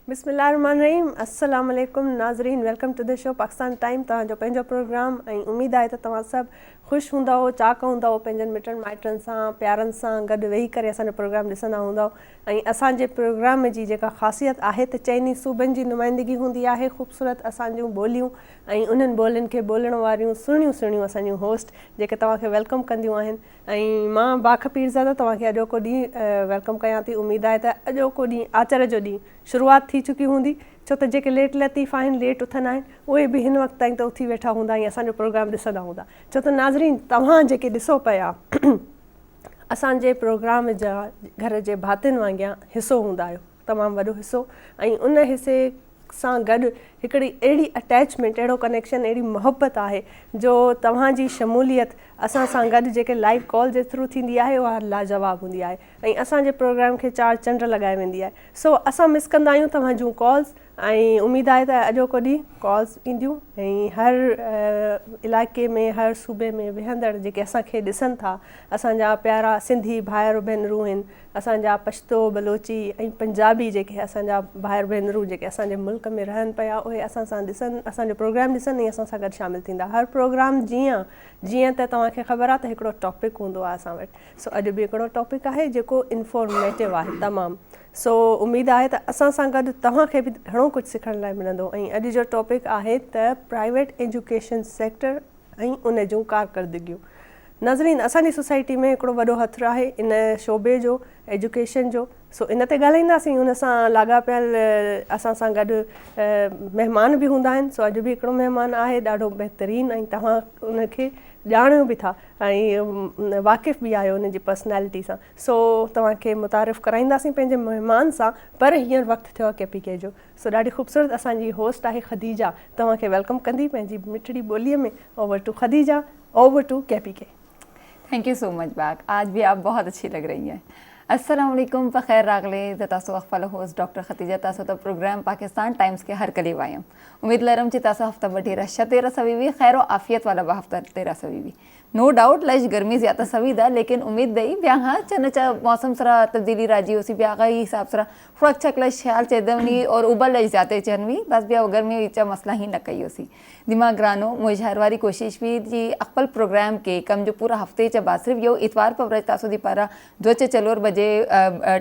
बिस्मिल्लाहिर्रहमानिर्रहीम। अस्सलाम वालेकुम नाज़रीन, welcome to the show Pakistan time, तव्हांजो पंहिंजो प्रोग्राम। ऐं उमेदु आहे त तव्हां सभु ख़ुशि हूंदव, चाक हूंदव, पंहिंजनि मिटनि माइटनि सां प्यारनि सां गॾु वेही करे असांजो प्रोग्राम ॾिसंदा हूंदव। ऐं असांजे प्रोग्राम जी जेका ख़ासियत आहे त चइनी सूबनि जी नुमाइंदगी हूंदी आहे, ख़ूबसूरत असांजूं ॿोलियूं ऐं उन्हनि ॿोलियुनि खे ॿोलण वारियूं सुहिणियूं सुहिणियूं असांजूं होस्ट जेके तव्हांखे वेलकम कंदियूं आहिनि। ऐं मां बाख पीरज़ादा तव्हांखे अॼोको ॾींहुं वेलकम कयां थी। उमेदु आहे त अॼोको ॾींहुं आचर जो ॾींहुं शुरूआति थी चुकी हूंदी, छो त जेके लेट लतीफ़ आहिनि, लेट उथंदा आहिनि, उहे बि हिन वक़्तु ताईं त उथी वेठा हूंदा ऐं असांजो प्रोग्राम ॾिसंदा हूंदा। छो त नाज़रीन, तव्हां जेके ॾिसो पिया असांजे प्रोग्राम जा घर जे भातियुनि वांगुरु हिसो हूंदा आहियो, तमामु वॾो हिसो। ऐं उन हिसे सां गॾु हिकिड़ी अहिड़ी अटैचमेंट, अहिड़ो कनेक्शन, अहिड़ी मोहबत आहे जो तव्हांजी शमूलियत असां सां गॾु जेके लाइव कॉल जे थ्रू थींदी आहे उहा लाजवाब हूंदी आहे ऐं असांजे प्रोग्राम खे 4 चंड लॻाए वेंदी आहे। सो असां मिस कंदा आहियूं तव्हां जूं कॉल्स ऐं उमेदु आहे त अॼोको ॾींहुं कॉल्स ईंदियूं ऐं हर इलाइक़े में, हर सूबे में विहंदड़ जेके असांखे ॾिसनि था, असांजा प्यारा सिंधी भाइर भेनरूं आहिनि, असांजा पश्तो, बलोची ऐं पंजाबी जेके असांजा भाइर भेनरूं जेके असांजे मुल्क में रहनि पिया, उहे असां सां ॾिसनि, असांजो प्रोग्राम ॾिसनि ऐं असां सां गॾु शामिलु थींदा। हर प्रोग्राम जीअं त तव्हांखे ख़बर आहे त हिकिड़ो टॉपिक हूंदो आहे असां वटि। सो अॼु बि हिकिड़ो टॉपिक आहे जेको इंफॉर्मेटिव आहे तमामु। सो उमेदु आहे त असां सां गॾु तव्हांखे बि घणो कुझु सिखण लाइ मिलंदो। ऐं अॼु जो टॉपिक आहे त प्राइवेट एजुकेशन सेक्टर ऐं उन जूं कारकर्दगियूं। नाज़रीन, असांजी सोसाइटी में हिकिड़ो वॾो हथु आहे इन शोबे जो, एजुकेशन जो। सो इन ते ॻाल्हाईंदासीं, उन सां लाॻापियल असां सां गॾु महिमान बि हूंदा आहिनि। सो अॼु बि हिकिड़ो महिमान आहे ॾाढो बहितरीनु ऐं तव्हां उनखे ॼाणियो बि था ऐं वाक़िफ़ बि आहियो उनजी पर्सनैलिटी सां। सो तव्हांखे मुतारिफ़ कराईंदासीं पंहिंजे महिमान सां, पर हींअर वक़्तु थियो आहे KPK जो। सो ॾाढी ख़ूबसूरत असांजी होस्ट आहे ख़दीजा, तव्हांखे वेलकम कंदी पंहिंजी मिठड़ी ॿोलीअ में। Over to Khadija, over to KPK। Thank you so much back, आज भी आप बहुत अच्छी लग रही हैं। अस्सलाम वालेकुम, ख़ैर रागले द तासो अख़फल होस्ट डॉक्टर ख़तीजा तासो त प्रोग्राम पाकिस्तान टाइम्स के हर कली वायम। उम्मीद लरम ची तासो हफ्ता बठी रशा तेरा सवीवी खैर और आफियत वाला हफ्ता तेरा सवीवी। नो डाउट लज गर्मी ज़्यादा सवीदा, लेकिन उम्मीद दई ब्याह चनचा मौसम सरा तब्दीली राजी होसी ब्याह ही हिसाब सरा थोड़ा चकलश ख्याल चेदवनी और उबल लज जाते चनवी बस ब्याह गर्मी इचा मसला ही न कही होसी दिमाग रानो मुझहर वारी कोशिश भी जी अकबल प्रोग्राम के कम जो पूरा हफ्ते च बात सिर्फ यो इतवार पर तासो दी पारा 2:04 बजे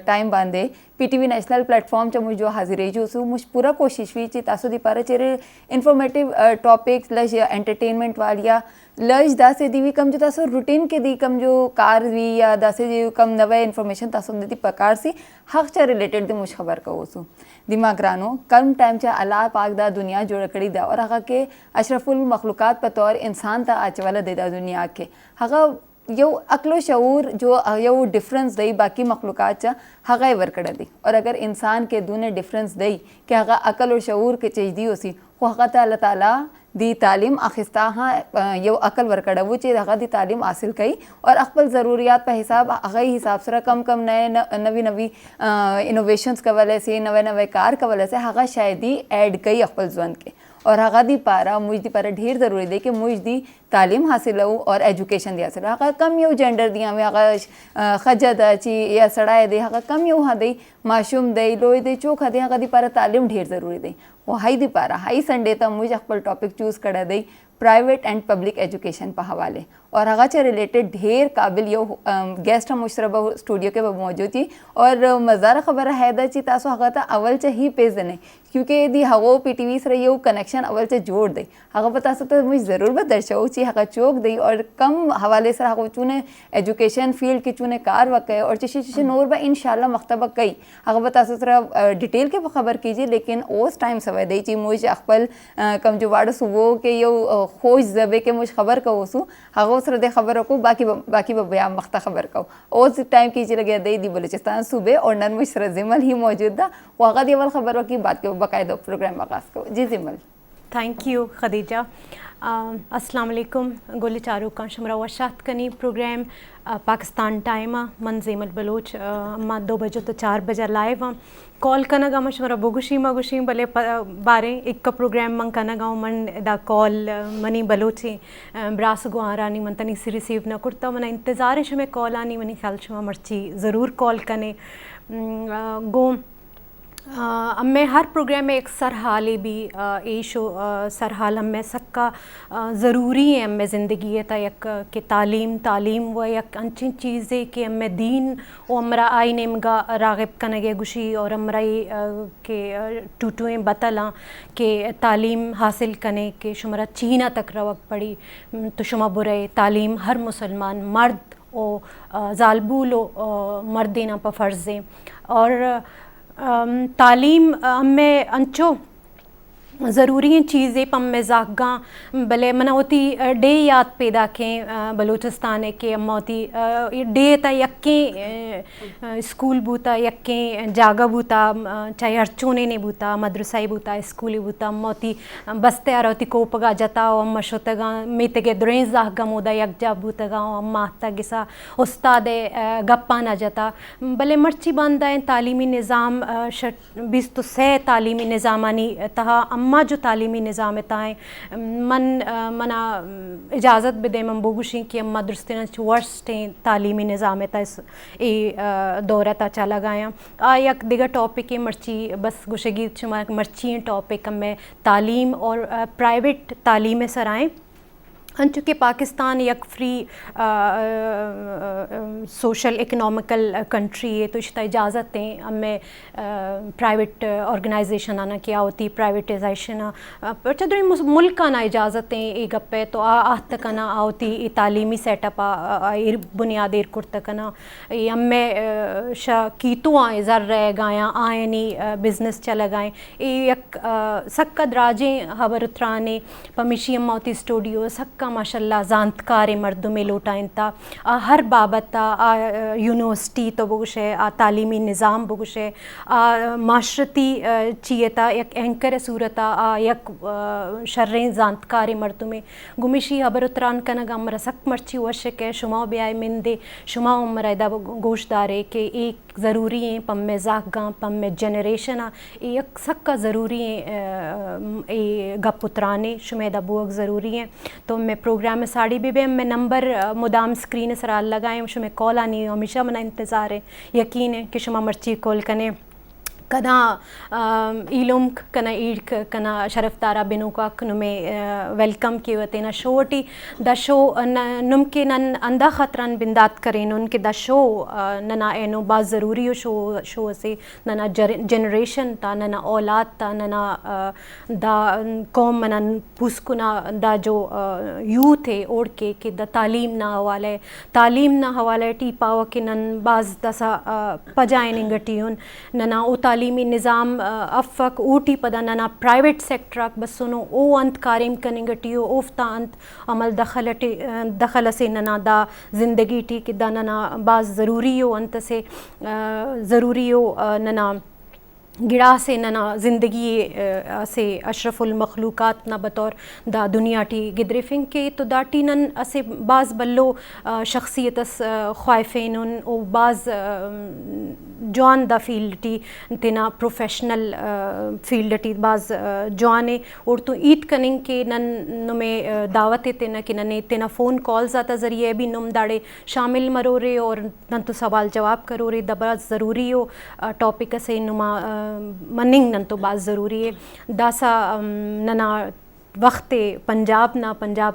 टाइम बांधे PTV नेशनल प्लेटफॉर्म च मुझ जो हाजिर रही जो मुझ पूरा कोशिश भी ची तासो दी पारा चेरे इन्फॉर्मेटिव टॉपिक्स लज एंटरटेनमेंट वालिया लज दासे दी भी कम जो तासो रूटीन के दी कम जो कार भी या दासे जी कम नवे इन्फॉर्मेशन तासो दी पकार सी हक च रिलेटेड दी मुझ खबर कहो दिमाग रानो कम टाइम चा अल्लाह पाक दा दुनिया जोड़ कड़ी दा और हका के अशरफुल मखलूक़ात बतौर इंसान ता आच वाला दे दा दुनिया के हका यो अक्लो शऊर जो यो डिफरेंस दई बाकी मखलूक़ात चा हका वर्कड़ दी। और अगर इंसान के दूने डिफरेंस दई कि हका अकल और शऊर के चीज़ होसी वो हका अल्लाह ताला दी तालीम आखिस्ता हाँ यो अकल वर्कड़ वो चीज़ हका दी तालीम हासिल कई और अकबल ज़रूरियात पे हिसाब हका हिसाब से कम कम नए नवी नवी इनोवेशंस के वाले से नवे नवे कार के वाले से हका शायद ही ऐड कई अकबल जवन के और हका दी पारा मुझ दी पारा ढेर ज़रूरी दे कि मुझ दी तालीम हासिल हो और एजुकेशन दी हासिल हका कम यो जेंडर दिया में हका खजद ची या सड़ाए दे हका कम यो हाँ दई माशूम दई लोई दई चोखा दे हका दी पारा तालीम ढेर ज़रूरी दई वो हाई दी पारा हाई संडे तक मुझे अकबल टॉपिक चूज़ करा दई प्राइवेट एंड पब्लिक एजुकेशन पर हवाले और हगा से रिलेटेड ढेर काबिल यो गेस्ट हम मुशरबा स्टूडियो के मौजूद थी और मज़ारा खबर है दा ची तासो हगा था अवल च ही पेज देने क्योंकि दी हगो PTV से यो कनेक्शन अवल से जोड़ दे हगा बता सकते तो मुझे ज़रूर बदर्शो ची हगा चौक दई और कम हवाले से हगा चुने एजुकेशन फील्ड के चुने कार वक़े और चिशी नूर बा इंशाल्लाह मख्तबा कई हगा बता सकते डिटेल के खबर कीजिए लेकिन उस टाइम सवै दई ची मुझे अकबल कम जो वाड़ सुबह के यो खोज जबे के मुझ खबर कहोसू हगो सर दे खबर को बाकी बया मख्ता खबर कहो उस टाइम कीजिए लगे दे दी बलूचिस्तान सूबे और नन मुशर जिमल ही मौजूद था वक़ा दी अवल खबर की बात के बाकायदा प्रोग्राम आगाज़ को जी जिमल। थैंक यू ख़दीजा। अस्सलाम वालेकुम गोली चारू का शमरा वशात कनी प्रोग्राम पाकिस्तान टाइम मन ज़ेमल बलोच अम्मा 2 बजे तो 4 बजे लाइव कॉल कनगा मशवरा बोगुशी मगुशी भले बारे एक प्रोग्राम मन कनगा मन दा कॉल मनी बलोची ब्रास गो आरानी मन तनी सी रिसीव न कुर्ता मन इंतज़ार शमे कॉल आनी मनी ख्याल शमा मर्ची ज़रूर कॉल कने गो मैं हर प्रोग्राम में एक सरहाले भी ए शो सरहाल हमें सक्का ज़रूरी है हमें ज़िंदगी है तक कि तालीम व एक अच्छी चीज़ें कि हमें दीन वो हमरा आई नेमगा रागिब कनगे गुशी और हमरा के टूटुएँ बतला कि तालीम हासिल कने कि शुमरा चीना तक रवक पड़ी तो शुमा बुरे तालीम हर मुसलमान मर्द ओ जालबूल मर्दिना पर फ़र्ज़ें और तालीम हमें अंचो ज़रूरी चीज़ें पम में जागा भले मना होती डे याद पैदा के बलूचिस्तान के अम्मा होती डे ता यक्के स्कूल बूता यक्के जागा बूता चाहे अर्चोने ने बूता मदरसाई बूता स्कूली बूता अम्मा होती बस्ते आ होती कोपगा जता अम्मा शोतगा मेतगे द्रें जागा मोदा यकजा बूतगा अम्मा तगिसा उस्ताद गप्पा ना जता भले मर्ची बांधा है तालीमी निज़ाम 20 तो 6 तालीमी निज़ामानी तहा अम्मा जो तालीमी निज़ाम ताएँ मना इजाज़त बिदे मन बोगुशी कि अम्मा दुरुस्तिना वर्स्ट तालीमी निज़ाम ता इस दौरा ता चला गया यक दिगा टॉपिक है मर्ची बस गुशगी चुमा मर्ची टॉपिक में तालीम और प्राइवेट तालीम सराएँ चूँकि पाकिस्तान एक फ्री सोशल इकनॉमिकल कंट्री है तो इसका इजाज़त है हमें प्राइवेट ऑर्गेनाइजेशन आना क्या होती प्राइवेटाइजेशन पर चदरी मुल्क आना इजाज़त है एक गप्पे तो तक ना होती तालीमी सेटअप बुनियाद कुर्तकना हमें कीतु आए ज़र रह गाया आए नहीं बिज़नेस चला गए एक सक्का दराजें हबर उतराने पमिशी अम्मा होती स्टूडियो सक्का माशाल्लाह जानतकार मर्द में लोटाइन ता हर बाबत यूनिवर्सिटी तो बुगुशे तालीमी निज़ाम बुगुशे माशरती चीता एक एंकर सूरत एक शर्रें जानतकार मर्द में गुमिशी हबर उतरान कनग अमरा सक मर्ची वशक है शुमा ब्याय मिंदे शुमा उम्र इदा गोशदारे के एक ज़रूरी है पम में जागा पम में जनरेशन एक सक्का ज़रूरी है गप उतराने शुमेदा बुअक ज़रूरी है तो मैं प्रोग्राम में साड़ी भी मैं नंबर मुदाम स्क्रीन सर लगाएं शुमे कॉल आनी हमेशा मना इंतज़ार है यकीन है कि शुमा मर्ची कॉल कने कना इलुम कना ईड कना शरफ तारा बिनु का नुमे वेलकम किए होते ना शोटी द शो नुम के नन अंधा खतरन बिंदात करें उनके द शो नना एनो बात ज़रूरी हो शो से नना जनरेशन ता नना औलाद ता नना द कौम मना पुस्कुना द जो यूथ है ओढ़ के कि द तालीम ना हवाले टी पाव के नन बाज दसा पजाए निगटियुन नना ओ तालीमी निज़ाम अफ़क ऊटी पदा नना प्राइवेट सेक्टर बस सुनो ओ अंत कारिम कनिगटियो ओफ्ता अंत अमल दखल से नना दा ज़िंदगी टी कि दा नना बाज ज़रूरी हो अंत से ज़रूरी हो नना गिड़ा से नना ज़िंदगी से अशरफुल मखलूक़ात ना बतौर दा दुनिया टी गिदरिफिंग के तो दाटी नन असे बाज़ बल्लो शख्सियत ख्वाइफेन उन ओ बाज़ जॉन दा फील्ड टी तेना प्रोफेशनल फील्ड टी बाज़ जॉने और तो ईद कनिंग के नन नुमे दावत तेना कि नने तेना फ़ोन कॉल्स आता ज़रिए भी नुम दाड़े शामिल मरो रे और नन तो सवाल जवाब करो रे दबरा ज़रूरी हो टॉपिक से नुमा मनिंग नन तो बात ज़रूरी है दासा नना वक्त पंजाब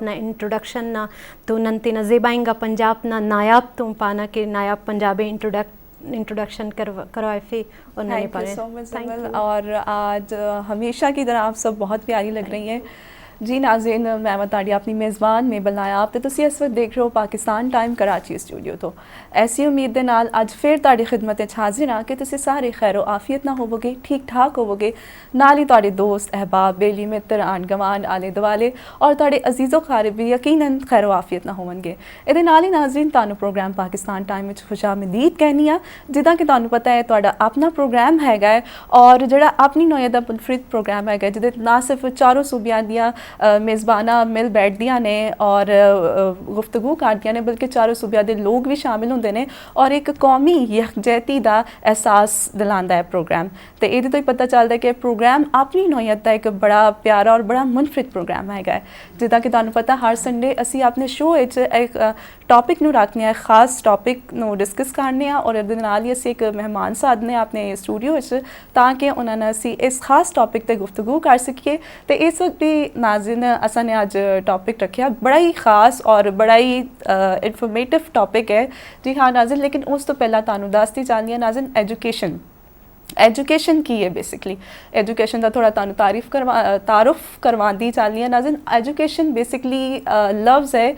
ना इंट्रोडक्शन ना तो ननते न ज़ेबाइंगा पंजाब ना नायाब तुम पाना के नायाब पंजाबी इंट्रोडक्शन करवाए फे और नए पाने सो मच और आज हमेशा की तरह आप सब बहुत प्यारी लग रही हैं जी नाज़रीन मैं ताड़ी अपनी मेज़बान मेबल नायाब तो तुसी इस वक्त देख रहे हो पाकिस्तान टाइम कराची स्टूडियो तो ऐसी उम्मीद दे नाल अज फिर ताड़ी खिदमत हाजिर हाँ कि तुसी सारे खैर आफियत ना होवोगे ठीक ठाक होवोगे नाल ही ताड़े दोस्त अहबाब बेली मित्र आन गवान आले दुआले और ताड़े अजीज़ो खारिब भी यकीनन खैर आफियत ना होवनगे इहदे नाल ही नाज़रीन तानू प्रोग्राम पाकिस्तान टाइम विच खुशामदीद कहनी आ जिदा कि तानू पता है तुहाडा अपना प्रोग्राम हैगा और जिहड़ा अपनी नौयत दा मुनफरिद प्रोग्राम हैगा जिहदे ना सिर्फ चारों सूबियां दियां मेज़बाना मिल बैठदियां ने और गुफ्तगू करदियां ने, बल्कि चारों सूबिया दे लोग भी शामिल होंदे ने और एक कौमी यकजहती दा एहसास दिलांदा है प्रोग्राम। तो ये तो ही पता चलता है कि प्रोग्राम अपनी नौयत का एक बड़ा प्यारा और बड़ा मुनफरिद प्रोग्राम है। जिदा कि तुहानू पता हर संडे असी अपने शो एक टॉपिक नू रखने हैं, खास टॉपिक नू डिस्कस करने हैं और इहदे नाल ही असी एक मेहमान साधने अपने स्टूडियो ताकि उन्होंने असी इस खास टॉपिक ते गुफ्तगू कर सकीए। तो इस वक्त भी नाज़रीन असा ने अज टॉपिक रखा बड़ा ही खास और बड़ा ही इन्फॉर्मेटिव टॉपिक है। जी हाँ नाज़रीन, लेकिन उस तो पहला तुहानू दसदी चाहनी है नाज़रीन एजुकेशन की है। बेसिकली एजुकेशन का थोड़ा तुहानू तारुफ करवाती चाहनी है नाज़रीन। एजुकेशन बेसिकली लफ्ज़ है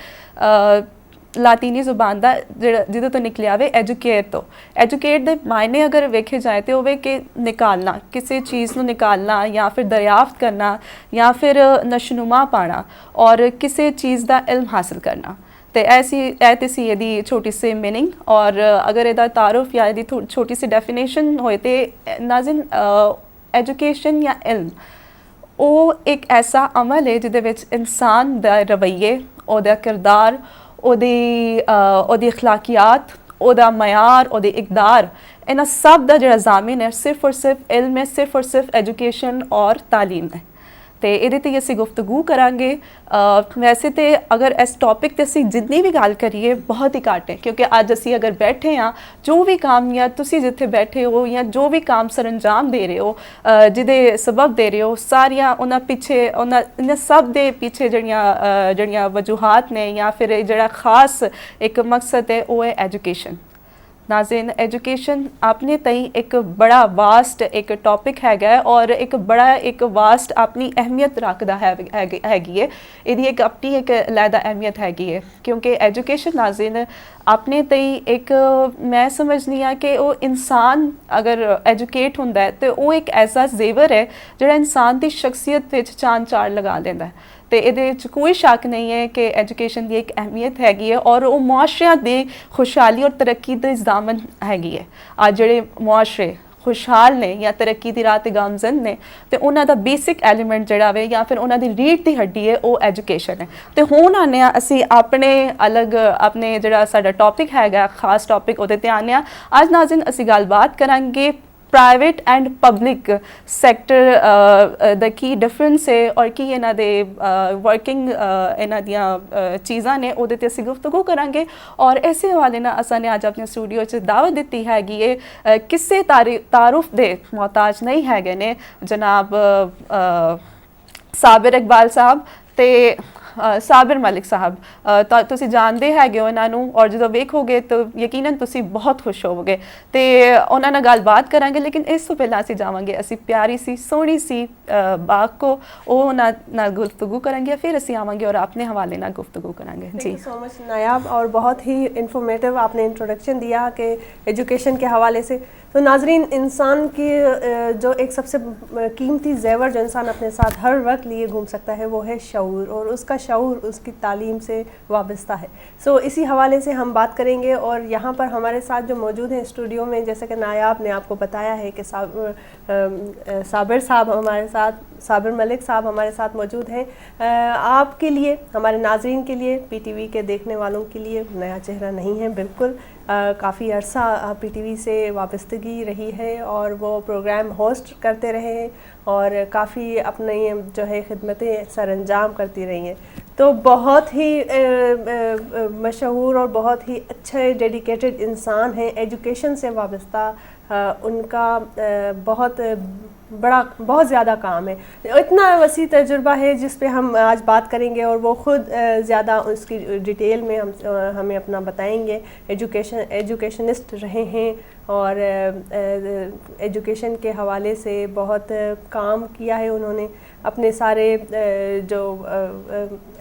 लातीनी जुबान का जिदे तो निकलिया वे एजुकेट। तो एजुकेट के मायने अगर वेखे जाए तो वे कि निकालना, किसी चीज़ को निकालना या फिर दरियाफ्त करना या फिर नशनुमा पाना और किसी चीज़ का इल्म हासिल करना। तो ऐसी सी यदी छोटी सी मीनिंग और अगर यदा तारुफ या यदी छोटी सी डेफिनेशन होए तो नाज़रीन एजुकेशन या इल्म वो एक ऐसा अमल है जिदे विच इंसान दा रवैये, ओहदा किरदार, ओहदी अखलाकियात, ओहदा मयार, ओहदी इकदार, इन्हां सब दा जिहड़ा ज़ामिन है सिर्फ और सिर्फ इल्म है, सिर्फ और सिर्फ एजुकेशन और तालीम है। तो ये असी गुफ्तगू करांगे। वैसे तो अगर इस टॉपिक ते असी जितनी भी गल करिए बहुत ही घट है, क्योंकि अज असी अगर बैठे हाँ जो भी काम या तुसी जिथे बैठे हो या जो भी काम सरअंजाम दे रहे हो, जिदे सबब दे रहे हो, सारिया उन्हां पिछे उन्हां सब दे पीछे जड़ियां वजूहात ने या फिर जड़ा खास एक मकसद है वो है एजुकेशन। नाज़रीन एजुकेशन अपने तई एक बड़ा वास्ट एक टॉपिक है और एक बड़ा एक वास्ट अपनी अहमियत रखता हैगी है। इहदी एक अपनी एक अलहदा अहमियत हैगी है, क्योंकि एजुकेशन नाज़रीन अपने तई एक मैं समझनी हाँ कि वो इंसान अगर एजुकेट होंदा है तो वो एक ऐसा जेवर है जिहड़ा इंसान की शख्सियत विच चांद चाड़ लगा देंदा है। तो ये कोई शक नहीं है कि एजुकेशन की एक अहमियत हैगी है और वो मुआशरियां दी खुशहाली और तरक्की दी ज़ामन हैगी है। आज जिहड़े मुआशरे खुशहाल ने या तरक्की की राह ते गामजन ने तो उन्हां दा बेसिक एलीमेंट जिहड़ा वे या फिर उन्हां दी रीढ़ दी हड्डी है वो एजुकेशन है। तो हुण आने असी अपने अलग अपने जिहड़ा साडा टॉपिक हैगा खास टॉपिक उहदे ते आने अज नाज़रीन असी गलबात करांगे प्राइवेट एंड पब्लिक सैक्टर दा की डिफरेंस है और की इन्हां दे वर्किंग इन्हां दियां चीज़ां ने उहदे ते असीं गुफ्तगू करांगे। और इसे हवाले नाल असां ने अज अपने स्टूडियो च दावत दित्ती हैगी है किसे तारुफ दे मोहताज नहीं हैगे ने जनाब साबिर इकबाल साहब ते साबिर मलिक साहब। तो तुसी जानते हैगे हो इन्हां नूं और जो वेखोगे तो यकीनन तुसी बहुत खुश होवोगे। तो उन्हां नाल गलबात करांगे, लेकिन इस तो पहला असीं जावांगे असीं प्यारी सी सोहनी सी बाग को उन्हां नाल गुफ्तगू करांगे, फिर असीं आवांगे और अपने हवाले नाल गुफ्तगू करांगे। जी सो मच नायाब, और बहुत ही इंफॉर्मेटिव आपने इंट्रोडक्शन दिया कि एजुकेशन के हवाले से। तो नाजरीन इंसान की जो एक सबसे कीमती जेवर जो इंसान अपने साथ हर वक्त लिए घूम सकता है वो है शऊर, और उसका शऊर उसकी तालीम से वाबस्ता है। सो इसी हवाले से हम बात करेंगे। और यहाँ पर हमारे साथ जो मौजूद हैं स्टूडियो में, जैसे कि नायाब ने आपको बताया है कि साबिर साहब हमारे साथ, साबिर मलिक साहब हमारे साथ मौजूद हैं। आपके लिए, हमारे नाजरीन के लिए, पीटीवी के देखने वालों के लिए नया चेहरा नहीं है बिल्कुल। काफ़ी अरसा पीटीवी से वाबस्तगी रही है और वो प्रोग्राम होस्ट करते रहे हैं और काफ़ी अपनी जो है खिदमतें सरअंजाम करती रही हैं। तो बहुत ही मशहूर और बहुत ही अच्छे डेडिकेटेड इंसान हैं, एजुकेशन से वाबस्ता उनका बहुत ज़्यादा काम है, इतना वसी तजुर्बा है जिस पे हम आज बात करेंगे और वो ख़ुद ज़्यादा उसकी डिटेल में हमें अपना बताएंगे। एजुकेशनिस्ट रहे हैं और एजुकेशन के हवाले से बहुत काम किया है उन्होंने। अपने सारे जो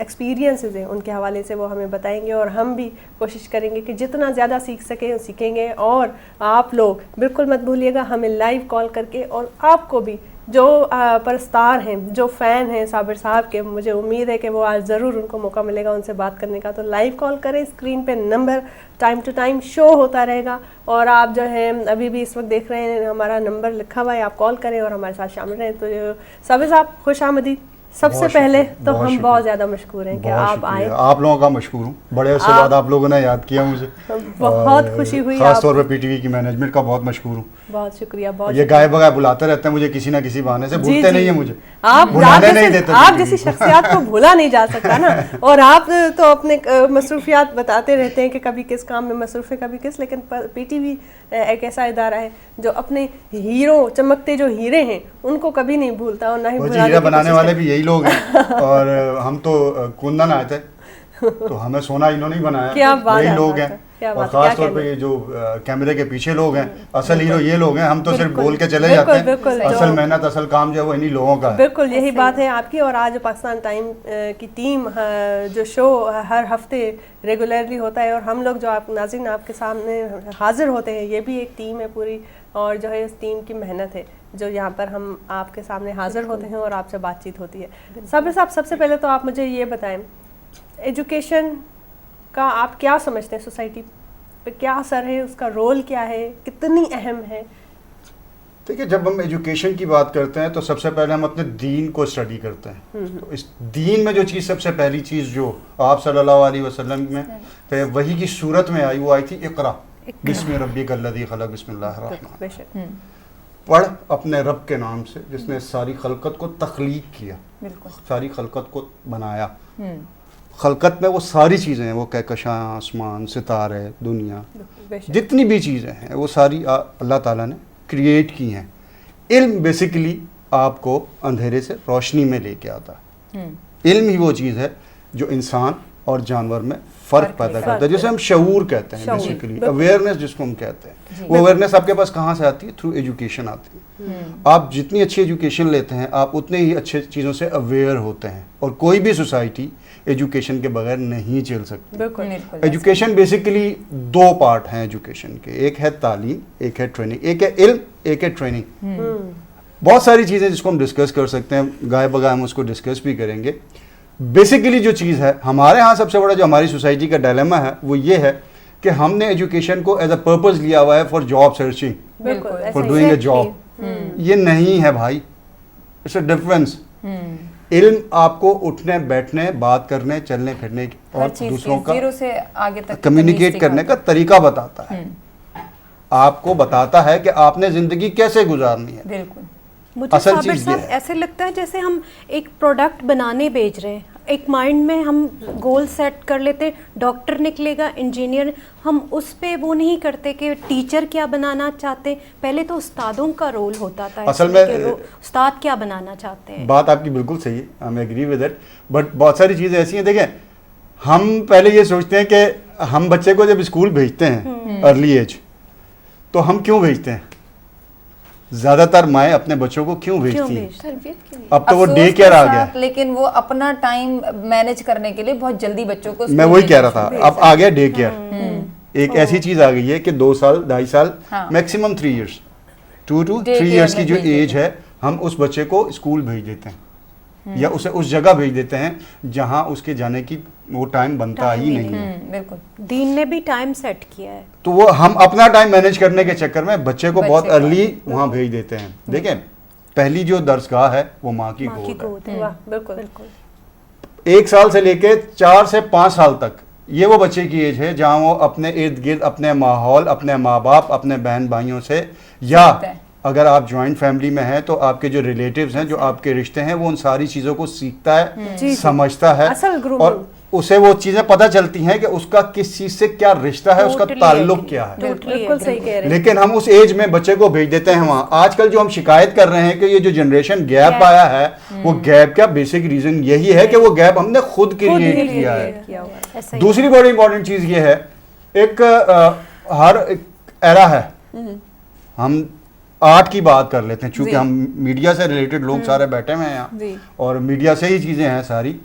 एक्सपीरियंसेस हैं उनके हवाले से वो हमें बताएंगे और हम भी कोशिश करेंगे कि जितना ज़्यादा सीख सकें सीखेंगे। और आप लोग बिल्कुल मत भूलिएगा हमें लाइव कॉल करके, और आपको भी जो परस्तार हैं, जो फ़ैन हैं साबिर साहब के, मुझे उम्मीद है कि वो आज ज़रूर उनको मौका मिलेगा उनसे बात करने का। तो लाइव कॉल करें, स्क्रीन पे number time to time show होता रहेगा और आप जो है अभी भी इस वक्त देख रहे हैं हमारा नंबर लिखा हुआ है, आप कॉल करें और हमारे साथ शामिल रहें। तो साबिर साहब खुश आमदीद। सबसे बहुत पहले शुक्रिया, तो बहुत हम शुक्रिया। बहुत ज़्यादा मशकूर हैं कि बहुत आप शुक्रिया। आए। आप लोगों का मशकूर हूँ, बड़े अरसे बाद आप लोगों ने याद किया मुझे। बहुत और खुशी हुई खास आप- तौर पे पीटीवी की मैनेजमेंट का बहुत मशकूर हूँ। बहुत शुक्रिया, बहुत ये गाय बगाए बुलाते रहते हैं मुझे किसी ना किसी बहाने से, जी, भूलते जी। नहीं है मुझे, आप बुलाने नहीं देते आप PTV जैसी को। शख्सियत को भूला नहीं जा सकता ना। और आप तो अपने मसरूफियात बताते रहते हैं कि कभी किस काम में मसरूफ़ है कभी किस, लेकिन पीटीवी एक ऐसा इदारा है जो अपने हीरो, चमकते जो हीरे हैं उनको कभी नहीं भूलता और ना ही वो जी भुलाने हीरा की बनाने कोशिश वाले करता। भी यही लोग हैं। और हम तो कुंदन आए थे, तो हमें सोना इन्होंने ही बनाया, क्या बात यही है, लोग बात है, हैं। क्या और बात है, खास क्या तौर पे कहने। ये जो कैमरे के पीछे लोग हैं, असल हीरो ये लोग हैं। हम तो सिर्फ बिल्कुल, बोल के चले बिल्कुल, जाते हैं, बिल्कुल, असल जो- मेहनत असल काम जो है वो इन्हीं लोगों का है। बिल्कुल यही बात है आपकी। और आज पाकिस्तान टाइम की टीम जो शो हर हफ्ते रेगुलरली होता है और हम लोग जो आप नाज़रीन आपके सामने हाजिर होते हैं, ये भी एक टीम है पूरी, और जो है इस टीम की मेहनत है जो यहाँ पर हम आपके सामने हाजिर होते हैं और आपसे बातचीत होती है। साबिर साहब, सबसे पहले तो आप मुझे ये बताएं, एजुकेशन का आप क्या समझते हैं, सोसाइटी पे क्या असर है, उसका रोल क्या है, कितनी अहम है? देखिए, जब हम एजुकेशन की बात करते हैं तो सबसे पहले हम अपने दीन को स्टडी करते हैं। तो इस दीन में जो चीज़, सबसे पहली चीज़ जो आप सल्लल्लाहु अलैहि वसल्लम में थे, वही की सूरत में आई, वो आई थी इक़रा बिस्मि रब्बिकल्लज़ी खलक़ बिस्मिल्लाहिर रहमानिर रहीम। बेशक पढ़ अपने रब के नाम से जिसने सारी खलकत को तख्लीक किया, बिल्कुल। सारी खलकत को बनाया। खलकत में वो सारी चीज़ें हैं, वो कहकशां, आसमान, सितारे, दुनिया, बेशक जितनी भी चीज़ें हैं वो सारी अल्लाह ताला ने क्रिएट की हैं। इल्म बेसिकली आपको अंधेरे से रोशनी में लेके आता है। इल्म ही वो चीज़ है जो इंसान और जानवर में फ़र्क पैदा करता है, जिसे हम शऊर कहते हैं, शऊर, बेसिकली बिल्कुल। अवेयरनेस जिसको हम कहते हैं। वो अवेयरनेस आपके पास कहाँ से आती है? थ्रू एजुकेशन आती है। आप जितनी अच्छी एजुकेशन लेते हैं आप उतने ही अच्छे चीज़ों से अवेयर होते हैं, और कोई भी सोसाइटी एजुकेशन के बगैर नहीं चल सकती। बिल्कुल एजुकेशन बेसिकली दो पार्ट हैं एजुकेशन के, एक है तालीम, एक है ट्रेनिंग, एक है इल्म, एक है ट्रेनिंग। बहुत सारी चीज़ें जिसको हम डिस्कस कर सकते हैं, गाय बगाए हम उसको डिस्कस भी करेंगे। बेसिकली जो चीज़ है हमारे यहाँ, सबसे बड़ा जो हमारी सोसाइटी का डायलेमा है वो ये है कि हमने एजुकेशन को एज अ पर्पस लिया हुआ है फॉर जॉब सर्चिंग, बिल्कुल ऐसा फॉर ही डूइंग है। ए जॉब। ये नहीं है भाई, इट्स अ डिफरेंस। इल्म आपको उठने, बैठने, बात करने, चलने फिरने हर और चीज दूसरों के का जीरो से आगे तक कम्युनिकेट करने का तरीका बताता है। आपको बताता है कि आपने ज़िंदगी कैसे गुजारनी है। बिल्कुल। मुझे असल साबिर चीज़ ये साहब है। ऐसे लगता है जैसे हम एक प्रोडक्ट बनाने बेच रहे हैं, एक माइंड में हम गोल सेट कर लेते, डॉक्टर निकलेगा, इंजीनियर, हम उस पे वो नहीं करते कि टीचर क्या बनाना चाहते। पहले तो उस्तादों का रोल होता था असल इसमें में, कि उस्ताद क्या बनाना चाहते हैं। बात आपकी बिल्कुल सही है, I am agree with it, but बहुत सारी चीज़ें ऐसी हैं। देखें, हम पहले ये सोचते हैं कि हम बच्चे को जब स्कूल भेजते हैं अर्ली एज, तो हम क्यों भेजते हैं? ज़्यादातर माएँ अपने बच्चों को क्यों भेजती हैं? तरबियत के लिए। अब तो वो अफसोस डे के केयर आ गया साथ, लेकिन वो अपना टाइम मैनेज करने के लिए बहुत जल्दी बच्चों को मैं स्कूल वही कह भेजना रहा शुरू था, अब आ गया डे केयर। एक ऐसी चीज़ आ गई है कि 2 साल, 2.5 साल, हाँ। Maximum 3 years, 2 to Day 3 care years की में जो भेज देते एज है, हम उस बच्चे को स्कूल भेज देते हैं या उसे उस जगह भेज देते हैं जहां उसके जाने की वो टाइम बनता ही नहीं है। बिल्कुल। दीन ने भी टाइम सेट किया है। तो वो हम अपना टाइम मैनेज करने के चक्कर में बच्चे को बहुत बच्चे को, अर्ली वहां भेज देते हैं। देखें, पहली जो दरसगाह है वो माँ की माँ की गोद है। गोद है। वाह, बिल्कुल बिल्कुल 1 साल से लेके 4 से 5 साल तक ये वो बच्चे की एज है जहां वो अपने इर्द गिर्द, अपने माहौल, अपने माँ बाप, अपने बहन भाइयों से, या सीखता है। अगर आप जॉइंट फैमिली में हैं तो आपके जो रिलेटिव्स हैं, जो आपके रिश्ते हैं, वो उन सारी चीज़ों को सीखता है, जी। समझता है, असल grooming। और उसे वो चीज़ें पता चलती हैं कि उसका किस चीज़ से क्या रिश्ता है, उसका Totally ताल्लुक agree। क्या है। बिल्कुल सही कह रहे हैं। लेकिन हम उस एज में बच्चे को भेज देते हैं वहाँ। आजकल जो हम शिकायत कर रहे हैं कि ये जो जनरेशन गैप आया है, वो गैप का बेसिक रीज़न यही है कि वो गैप हमने खुद क्रिएट किया है। किया हुआ है। ऐसा ही दूसरी बड़ी इंपॉर्टेंट चीज़ ये है, एक हर एरा है, हम आर्ट की बात कर लेते हैं, चूंकि जी। हम मीडिया से रिलेटेड लोग सारे बैठे हुए हैं यहाँ, जी। और मीडिया से ही चीज़ें हैं सारी।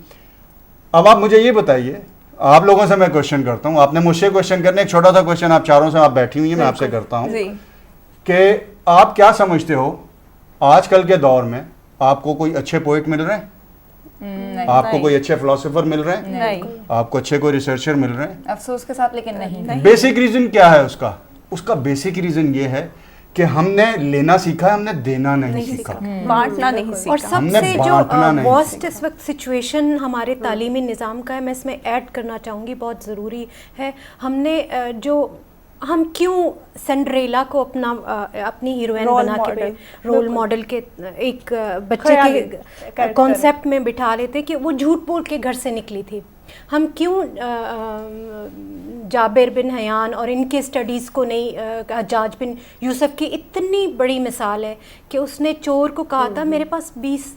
अब आप मुझे ये बताइए, आप लोगों से मैं क्वेश्चन करता हूँ, आपने मुझसे क्वेश्चन करने, एक छोटा सा क्वेश्चन आप चारों से, आप बैठी हुई हैं, मैं आपसे करता हूँ जी। कि आप क्या समझते हो, आजकल के दौर में आपको कोई अच्छे पोइट मिल रहे हैं? नहीं, आपको नहीं। कोई अच्छे फिलोसोफर मिल रहे हैं? नहीं। आपको अच्छे कोई रिसर्चर मिल रहे हैं? अफसोस के साथ, लेकिन नहीं। बेसिक रीजन क्या है उसका? उसका बेसिक रीजन ये है کہ ہم نے لینا سیکھا ہے, ہم نے دینا نہیں سیکھا. بانٹنا نہیں اور سیکھا. سب ہم نے سے جو بانٹنا نہیں ورسٹ اس وقت سچویشن ہمارے تعلیمی نظام کا ہے, میں اس میں ایڈ کرنا چاہوں گی, بہت ضروری ہے. ہم کیوں سنڈریلا کو اپنی ہیروئن بنا کے رول ماڈل کے ایک بچے کے کانسیپٹ میں بٹھا لیتے کہ وہ جھوٹ بول کے گھر سے نکلی تھی. ہم کیوں جابر بن حیان اور ان کے اسٹڈیز کو نہیں, حجاج بن یوسف کی اتنی بڑی مثال ہے کہ اس نے چور کو کہا تھا میرے پاس 20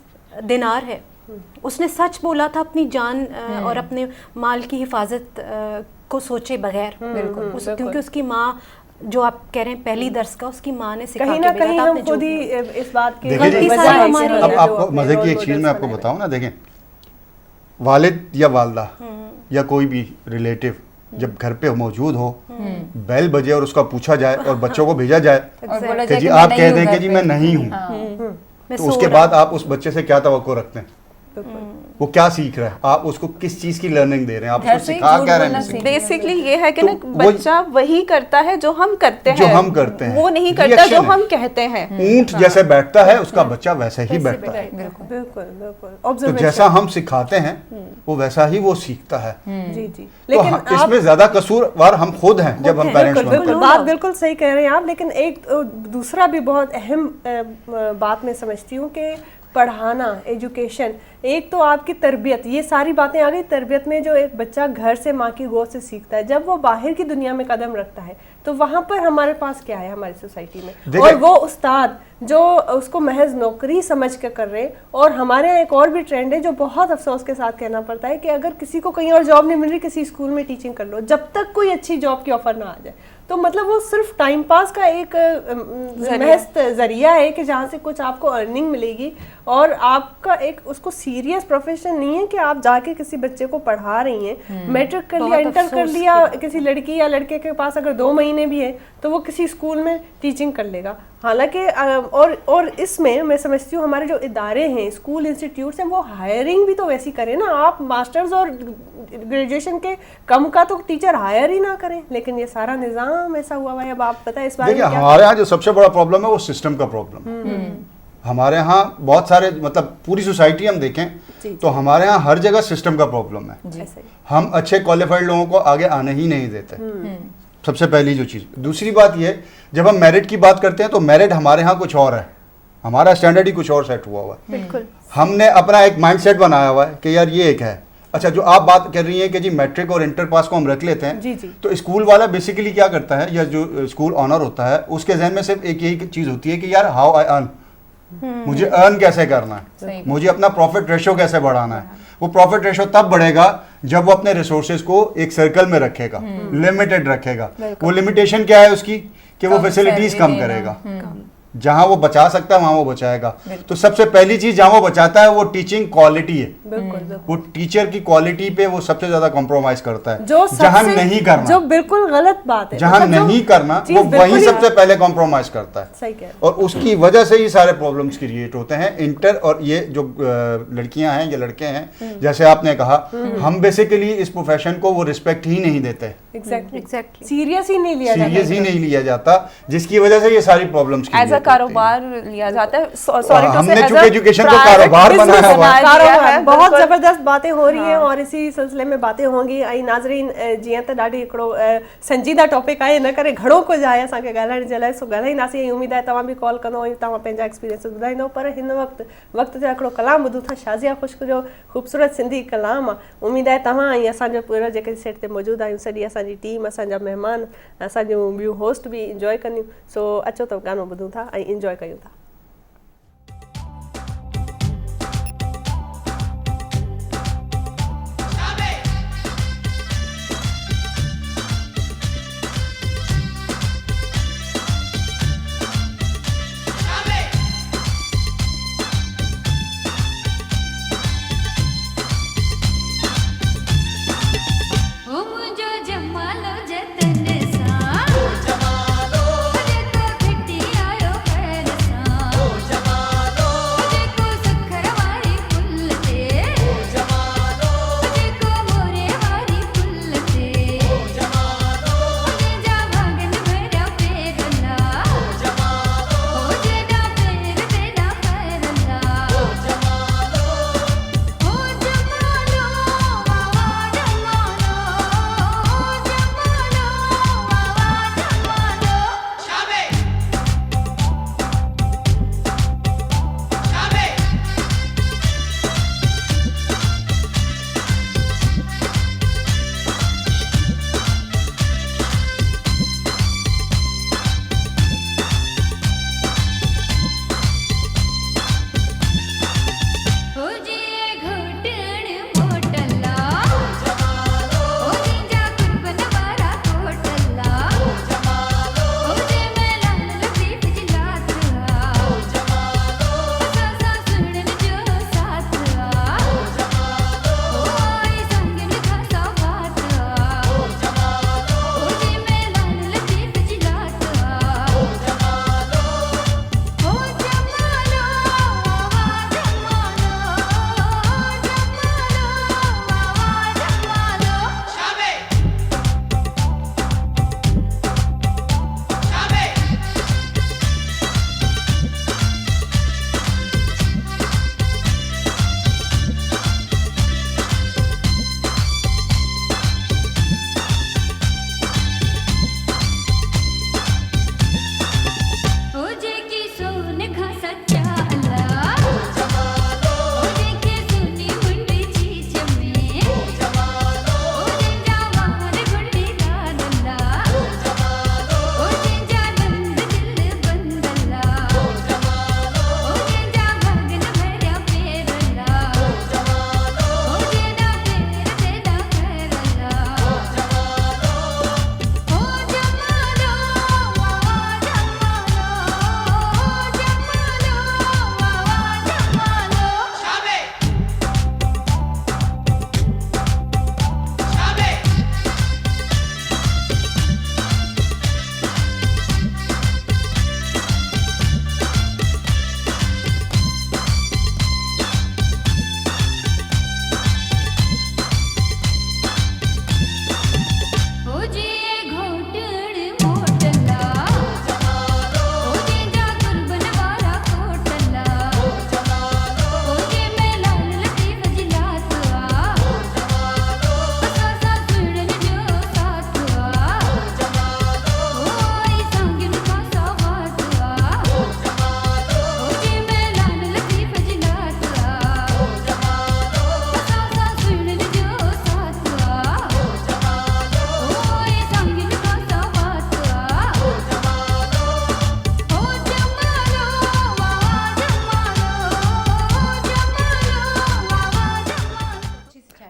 دینار ہے, اس نے سچ بولا تھا اپنی جان اور اپنے مال کی حفاظت کو سوچے بغیر, کیونکہ اس کی ماں, جو آپ کہہ رہے ہیں پہلی درس کا, اس کی ماں نے سکھا کہیں کے نہ بھیجا کہیں تھا ہم اپنے خود ہی اس بات کی دیکھیں جی, ساری ہماری اب آپ کو مزے کی ایک چیز میں آپ کو بتاؤں نا, دیکھیں والد یا والدہ یا کوئی بھی ریلیٹیو جب گھر پہ موجود ہو, بیل بجے اور اس کا پوچھا جائے اور بچوں کو بھیجا جائے کہ جی آپ کہہ دیں کہ جی میں نہیں ہوں, تو اس کے بعد آپ اس بچے سے کیا توقع رکھتے ہیں؟ وہ کیا سیکھ رہا ہے, آپ اس کو کس چیز کی لرننگ دے رہے ہیں, آپ اس کو سکھا کیا رہے ہیں؟ بیسکلی یہ ہے کہ نا بچہ وہی کرتا ہے جو ہم کرتے ہیں, وہ نہیں کرتا جو ہم کہتے ہیں. اونٹ جیسے بیٹھتا ہے اس کا بچہ ویسے ہی بیٹھتا ہے, بالکل بالکل تو جیسا ہم سکھاتے ہیں وہ ویسا ہی وہ سیکھتا ہے. جی جی, تو لیکن اس میں زیادہ قصوروار ہم خود ہیں جب ہم پیرنٹس بنتے ہیں. بات بالکل صحیح کہہ رہے ہیں آپ, لیکن ایک دوسرا بھی بہت اہم بات میں سمجھتی ہوں کہ پڑھانا, ایجوکیشن, ایک تو آپ کی تربیت, یہ ساری باتیں آ گئی تربیت میں, جو ایک بچہ گھر سے ماں کی گود سے سیکھتا ہے, جب وہ باہر کی دنیا میں قدم رکھتا ہے تو وہاں پر ہمارے پاس کیا ہے ہماری سوسائٹی میں, اور وہ استاد جو اس کو محض نوکری سمجھ کے کر رہے. اور ہمارے یہاں ایک اور بھی ٹرینڈ ہے جو بہت افسوس کے ساتھ کہنا پڑتا ہے کہ اگر کسی کو کہیں اور جاب نہیں مل رہی, کسی اسکول میں ٹیچنگ کر لو, جب تک کوئی اچھی جاب کی آفر نہ آ جائے. تو مطلب وہ صرف ٹائم پاس کا ایک محض ذریعہ ہے کہ جہاں سے کچھ آپ کو ارننگ ملے گی, اور آپ کا ایک اس کو سیریس پروفیشن نہیں ہے کہ آپ جا کے کسی بچے کو پڑھا رہی ہیں. میٹرک کر لیا, انٹر کر لیا, کسی لڑکی یا لڑکے کے پاس اگر 2 مہینے بھی ہے تو وہ کسی اسکول میں ٹیچنگ کر لے گا. حالانکہ اور اس میں سمجھتی ہوں ہمارے جو ادارے ہیں, اسکول انسٹیٹیوٹس ہیں, وہ ہائرنگ بھی تو ویسی کریں نا. آپ ماسٹرز اور گریجویشن کے کم کا تو ٹیچر ہائر ہی نہ کریں, لیکن یہ سارا نظام ایسا ہوا ہے. اب آپ بتائیں اس بارے میں. دیکھیں ہمارے ہاں جو سب سے بڑا پرابلم ہے وہ سسٹم کا پرابلم. ہمارے ہاں بہت سارے, مطلب پوری سوسائٹی ہم دیکھیں تو ہمارے ہاں ہر جگہ سسٹم کا پرابلم ہے. ہم اچھے کوالیفائڈ لوگوں کو آگے آنے ہی نہیں دیتے, سب سے پہلی جو چیز. دوسری بات یہ, جب ہم میرٹ کی بات کرتے ہیں تو میرٹ ہمارے ہاں کچھ اور ہے, ہمارا اسٹینڈرڈ ہی کچھ اور سیٹ ہوا ہے. بالکل ہم نے اپنا ایک مائنڈ سیٹ بنایا ہوا ہے کہ یار یہ ایک ہے. اچھا, جو آپ بات کر رہی ہیں کہ جی میٹرک اور انٹر پاس کو ہم رکھ لیتے ہیں, تو اسکول والا بیسیکلی کیا کرتا ہے, یا جو اسکول آنر ہوتا ہے اس کے ذہن میں صرف ایک یہی چیز ہوتی ہے کہ یار ہاؤ آئی ارن, مجھے ارن کیسے کرنا ہے, مجھے اپنا پروفٹ ریشو کیسے بڑھانا ہے. وہ پروفٹ ریشو تب بڑھے گا جب وہ اپنے ریسورسز کو ایک سرکل میں رکھے گا, لمیٹڈ رکھے گا. وہ لمیٹیشن کیا ہے اس کی, کہ وہ فیسلٹیز کم کرے گا. جہاں وہ بچا سکتا ہے وہاں وہ بچائے گا. تو سب سے پہلی چیز جہاں وہ بچاتا ہے وہ ٹیچنگ کوالٹی ہے. وہ ٹیچر کی کوالٹی پہ وہ سب سے زیادہ کمپرومائز کرتا ہے. جہاں نہیں کرنا, جو بالکل غلط بات ہے, جہاں نہیں کرنا وہ وہیں سب سے پہلے کمپرومائز کرتا ہے. اور اس کی وجہ سے ہی سارے پرابلمس کریٹ ہوتے ہیں. انٹر اور یہ جو لڑکیاں ہیں یا لڑکے ہیں, جیسے آپ نے کہا, ہم بیسیکلی اس پروفیشن کو وہ رسپیکٹ ہی نہیں دیتے, سیریس ہی نہیں لیا جاتا, جس کی وجہ سے یہ ساری پرابلمس کاروبار لیا جاتا ہے. ہم نے چونکہ ایجوکیشن کو کاروبار بنایا ہوا ہے. بہت زبردست باتیں ہو رہی ہیں اور اسی سلسلے میں باتیں ہوں گی. ناظرین جیئं त ॾाढी हिकिड़ो संजीदा टॉपिक आहे, इन करे घणो कुझु आहे असांखे ॻाल्हाइण जे लाइ. सो ॻाल्हाईंदासीं, ऐं उमेद आहे तव्हां बि कॉल कंदो ऐं तव्हां पंहिंजा एक्सपीरियंसिस ॿुधाईंदव. पर हिन वक़्तु ते हिकिड़ो कलाम ॿुधूं था, शाज़िया ख़ुश्क जो ख़ूबसूरत सिंधी कलाम आहे. उमेद आहे तव्हां ऐं असांजो पूरा जेके सेट ते मौजूदु आहियूं, सॼी असांजी टीम, असांजा महिमान, असांजूं ॿियूं होस्ट बि इंजॉय कंदियूं. सो अचो त गानो ॿुधूं था ऐं इंजॉय कयूं था. जमालो जत भिटी आयो है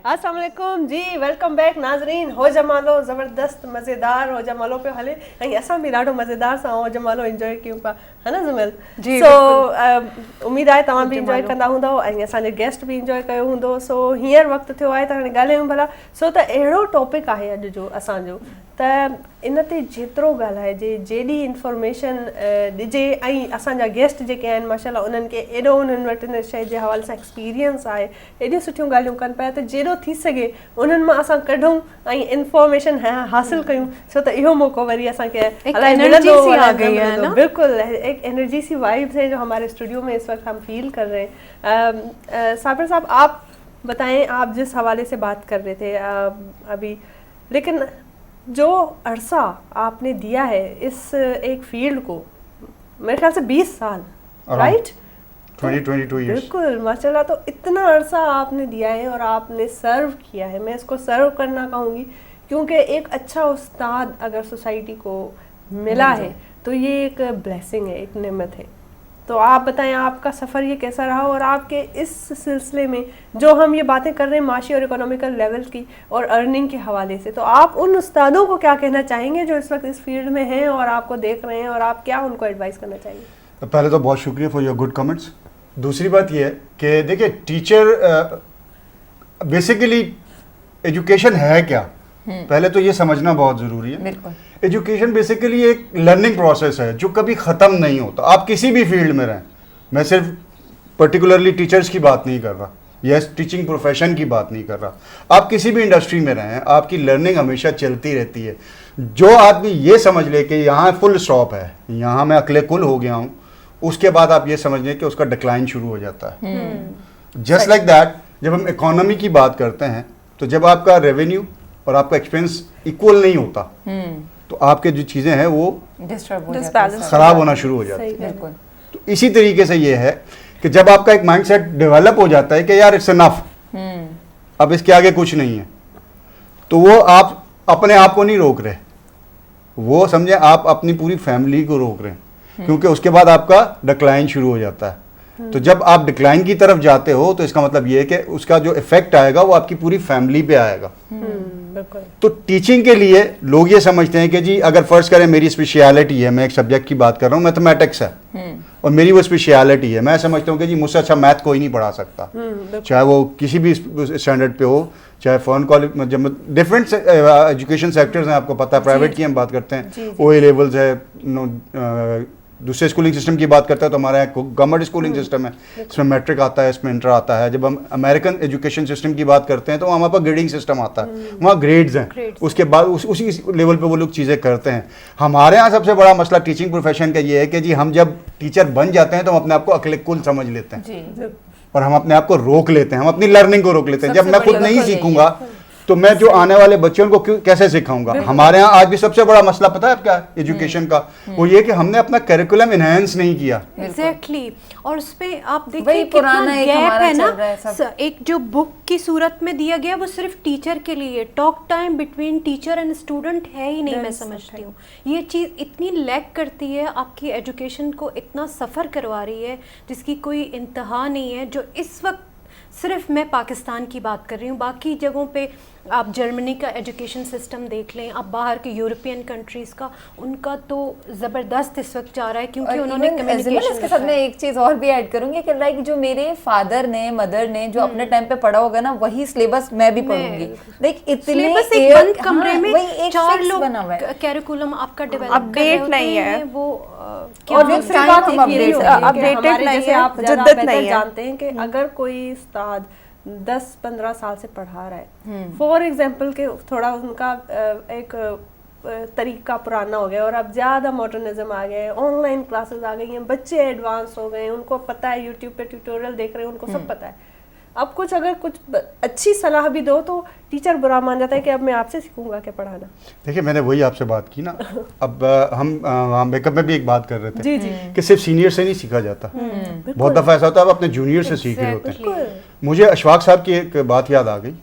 अस्सलाम वालेकुम जी, वेलकम बैक नाज़रीन। हो जमालो ज़बरदस्त मज़ेदार हो जमालो पे हले ऐं असां बि ॾाढो मज़ेदार सां हो जमालो इंजॉय कयूं पिया, है न ज़मील? जी, सो उमेद आहे तव्हां बि इंजॉय कंदा हूंदव ऐं असांजे गेस्ट बि इंजॉय कयो हूंदो। सो हींअर वक़्तु थियो आहे त हाणे ॻाल्हायूं भला। सो त अहिड़ो टॉपिक आहे अॼु जो असांजो, त इन ते जेतिरो ॻाल्हाइजे, जेॾी इंफॉर्मेशन ॾिजे, ऐं असांजा गेस्ट जेके आहिनि माशाल्लाह उन्हनि खे एॾो उन्हनि वटि इन शइ जे हवाले सां एक्सपीरियंस आहे, एॾियूं सुठियूं ॻाल्हियूं कनि पिया त जेॾो थी सघे उन्हनि मां असां कढूं ऐं इंफॉर्मेशन हासिल कयूं। छो त इहो मौक़ो वरी असांखे एनर्जी सी आ गई है ना? बिल्कुल, एक एनर्जी सी वाइब्स है जो हमारे स्टूडियो में इस वक्त हम फील कर रहे हैं। साबिर साहब, आप बताएं, आप जिस हवाले से बात कर रहे थे अभी, लेकिन जो अरसा आपने दिया है इस एक फील्ड को, मेरे ख्याल से 20 साल, राइट? 22 years। बिल्कुल माशाल्लाह। तो इतना अरसा आपने दिया है और आपने सर्व किया है, मैं इसको सर्व करना कहूँगी, क्योंकि एक अच्छा उस्ताद अगर सोसाइटी को मिला है तो ये एक ब्लेसिंग है, एक नेमत है। तो आप बताएं आपका सफ़र ये कैसा रहा, और आपके इस सिलसिले में जो हम ये बातें कर रहे हैं माशी और इकोनॉमिकल लेवल की और अर्निंग के हवाले से, तो आप उन उस्तादों को क्या कहना चाहेंगे जो इस वक्त इस फील्ड में हैं और आपको देख रहे हैं, और आप क्या उनको एडवाइस करना चाहेंगे? पहले तो बहुत शुक्रिया फॉर योर गुड कमेंट्स। दूसरी बात ये है कि देखिए, टीचर बेसिकली एजुकेशन है क्या, पहले तो ये समझना बहुत ज़रूरी है। बिल्कुल। एजुकेशन बेसिकली एक लर्निंग प्रोसेस है जो कभी ख़त्म नहीं होता। आप किसी भी फील्ड में रहें, मैं सिर्फ पर्टिकुलरली टीचर्स की बात नहीं कर रहा, या टीचिंग प्रोफेशन की बात नहीं कर रहा, आप किसी भी इंडस्ट्री में रहें, आपकी लर्निंग हमेशा चलती रहती है। जो आदमी ये समझ ले कि यहाँ फुल स्टॉप है, यहाँ मैं अकले कुल हो गया हूँ, उसके बाद आप ये समझ लें कि उसका डिक्लाइन शुरू हो जाता है। जस्ट लाइक दैट, जब हम इकोनॉमी की बात करते हैं तो जब आपका रेवेन्यू और आपका एक्सपेंस इक्वल नहीं होता तो आपके जो चीज़ें हैं वो डिस्टर्ब हो Disbalance। जाता है। ख़राब होना शुरू हो जाती है। बिल्कुल। तो इसी तरीके से ये है कि जब आपका एक माइंडसेट डेवलप हो जाता है कि यार इट्स इनफ, अब इसके आगे कुछ नहीं है, तो वो आप अपने आप को नहीं रोक रहे, वो समझे आप अपनी पूरी फैमिली को रोक रहे हैं, क्योंकि उसके बाद आपका डिक्लाइन शुरू हो जाता है। तो जब आप डिक्लाइन की तरफ जाते हो तो इसका मतलब ये है कि उसका जो इफेक्ट आएगा वो आपकी पूरी फैमिली पे आएगा। बिल्कुल। तो टीचिंग के लिए लोग ये समझते हैं कि जी अगर फर्ज करें मेरी स्पेशलिटी है, मैं एक सब्जेक्ट की बात कर रहा हूँ, मैथमेटिक्स है और मेरी वो स्पेशलिटी है, मैं समझता हूँ कि जी मुझसे अच्छा मैथ कोई नहीं पढ़ा सकता, चाहे वो किसी भी स्टैंडर्ड पे हो, चाहे फॉरेन कॉलेज, जब डिफरेंट एजुकेशन सेक्टर्स हैं, आपको पता है, प्राइवेट की हम बात करते हैं, OA लेवल्स है, दूसरे स्कूलिंग सिस्टम की बात करते हैं तो हमारे यहाँ गवर्नमेंट स्कूलिंग सिस्टम है, इसमें मैट्रिक आता है, इसमें इंटर आता है। जब हम अमेरिकन एजुकेशन सिस्टम की बात करते हैं तो हमारे पास ग्रेडिंग सिस्टम आता है, वहाँ ग्रेड्स हैं, उसके बाद उसी लेवल पे वो लोग चीज़ें करते हैं। हमारे यहाँ सबसे बड़ा मसला टीचिंग प्रोफेशन का ये है कि जी हम जब टीचर बन जाते हैं तो हम अपने आप को अकेले कुल समझ लेते हैं और हम अपने आप को रोक लेते हैं, हम अपनी लर्निंग को रोक लेते हैं। जब मैं खुद नहीं सीखूंगा तो मैं जो आने वाले बच्चों को कैसे सिखाऊंगा। हमारे यहाँ आज भी सबसे बड़ा मसला पता है आपका एजुकेशन का, वो ये कि हमने अपना करिकुलम इनहेंस नहीं किया। एग्जैक्टली। और उस पे आप वही देखिए कितना पुराना एक गैप हमारा है चल ना, रहा है सब। एक जो बुक की सूरत में दिया गया वो सिर्फ टीचर के लिए, talk time between teacher and student है ही नहीं। मैं समझती हूँ ये चीज़ इतनी लैक करती है, आपकी एजुकेशन को इतना सफ़र करवा रही है जिसकी कोई इंतहा नहीं है। जो इस वक्त सिर्फ मैं पाकिस्तान की बात कर रही हूँ, बाकी जगहों पे आप जर्मनी का एजुकेशन सिस्टम देख लें, आप बाहर के यूरोपियन कंट्रीज़ का, उनका तो ज़बरदस्त इस वक्त जा रहा है, क्योंकि उन्होंने कम्युनिकेशन। इसके साथ मैं एक चीज़ और भी ऐड करूंगी कि लाइक जो मेरे फादर ने, मदर ने जो अपने टाइम पे पढ़ा होगा ना, वही सिलेबस मैं भी पढ़ूंगी। लाइक इतने एक बंद कमरे में एक 4 fix लोग बना हुआ है, कैरिकुलम आपका डेवलप अपडेट नहीं है वो और दूसरी बात हम अपडेटेड नहीं है, आप जद्दत नहीं है। जानते हैं कि अगर कोई उस्ताद 10-15 साल से पढ़ा रहा है, फॉर एग्जाम्पल के थोड़ा उनका एक तरीका पुराना हो गया और अब ज़्यादा मॉडर्निज्म आ गया है, ऑनलाइन क्लासेस आ गई हैं, बच्चे एडवांस हो गए हैं, उनको पता है, यूट्यूब पे ट्यूटोरियल देख रहे हैं, उनको सब पता है। अब कुछ अगर कुछ अच्छी सलाह भी दो तो टीचर बुरा मान जाता है कि अब मैं आपसे सीखूंगा क्या पढ़ाना। देखिए मैंने वही आपसे बात की ना, अब हम मेकअप में भी एक बात कर रहे थे जी जी कि सिर्फ सीनियर से नहीं सीखा जाता, बहुत दफ़ा ऐसा होता है आप अपने जूनियर से सीख रहे होते हैं। मुझे अशफाक साहब की एक बात याद आ गई,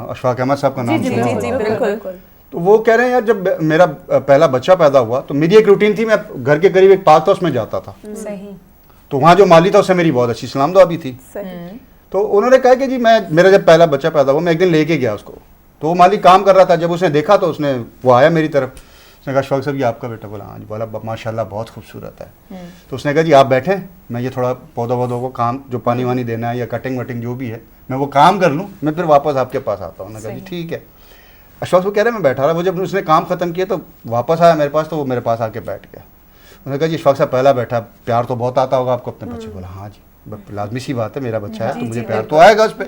अशफाक अहमद साहब का नाम सुना होगा। बिल्कुल। तो वो कह रहे हैं यार जब मेरा पहला बच्चा पैदा हुआ तो मेरी एक रूटीन थी, मैं घर के करीब एक पार्क था उसमें जाता था, सही। तो वहाँ जो माली था उससे मेरी बहुत अच्छी सलाम दुआ भी थी। تو انہوں نے کہا کہ جی میرا جب پہلا بچہ پیدا ہوا میں ایک دن لے کے گیا اس کو, تو وہ مالی کام کر رہا تھا, جب اس نے دیکھا تو وہ آیا میری طرف, اس نے کہا اشفاق صاحب یہ آپ کا بیٹا؟ بولا ہاں جی. بولا ماشاء اللہ بہت خوبصورت ہے. تو اس نے کہا جی آپ بیٹھیں, میں یہ تھوڑا پودوں کو کام جو پانی وانی دینا ہے یا کٹنگ وٹنگ جو بھی ہے میں وہ کام کر لوں, میں پھر واپس آپ کے پاس آتا ہوں. انہوں نے کہا جی ٹھیک ہے. اشفاق صاحب کہہ رہے ہیں میں بیٹھا رہا, وہ جب اس نے کام ختم کیا تو واپس آیا میرے پاس, تو وہ میرے پاس آ کے بیٹھ گیا. انہوں نے کہا جی اشفاق صاحب پہلا بیٹھا, پیار تو بہت آتا ہوگا آپ کو اپنے بچے. بولا ہاں جی لازمی سی بات ہے, میرا بچہ ہے تو مجھے پیار تو آئے گا اس پہ.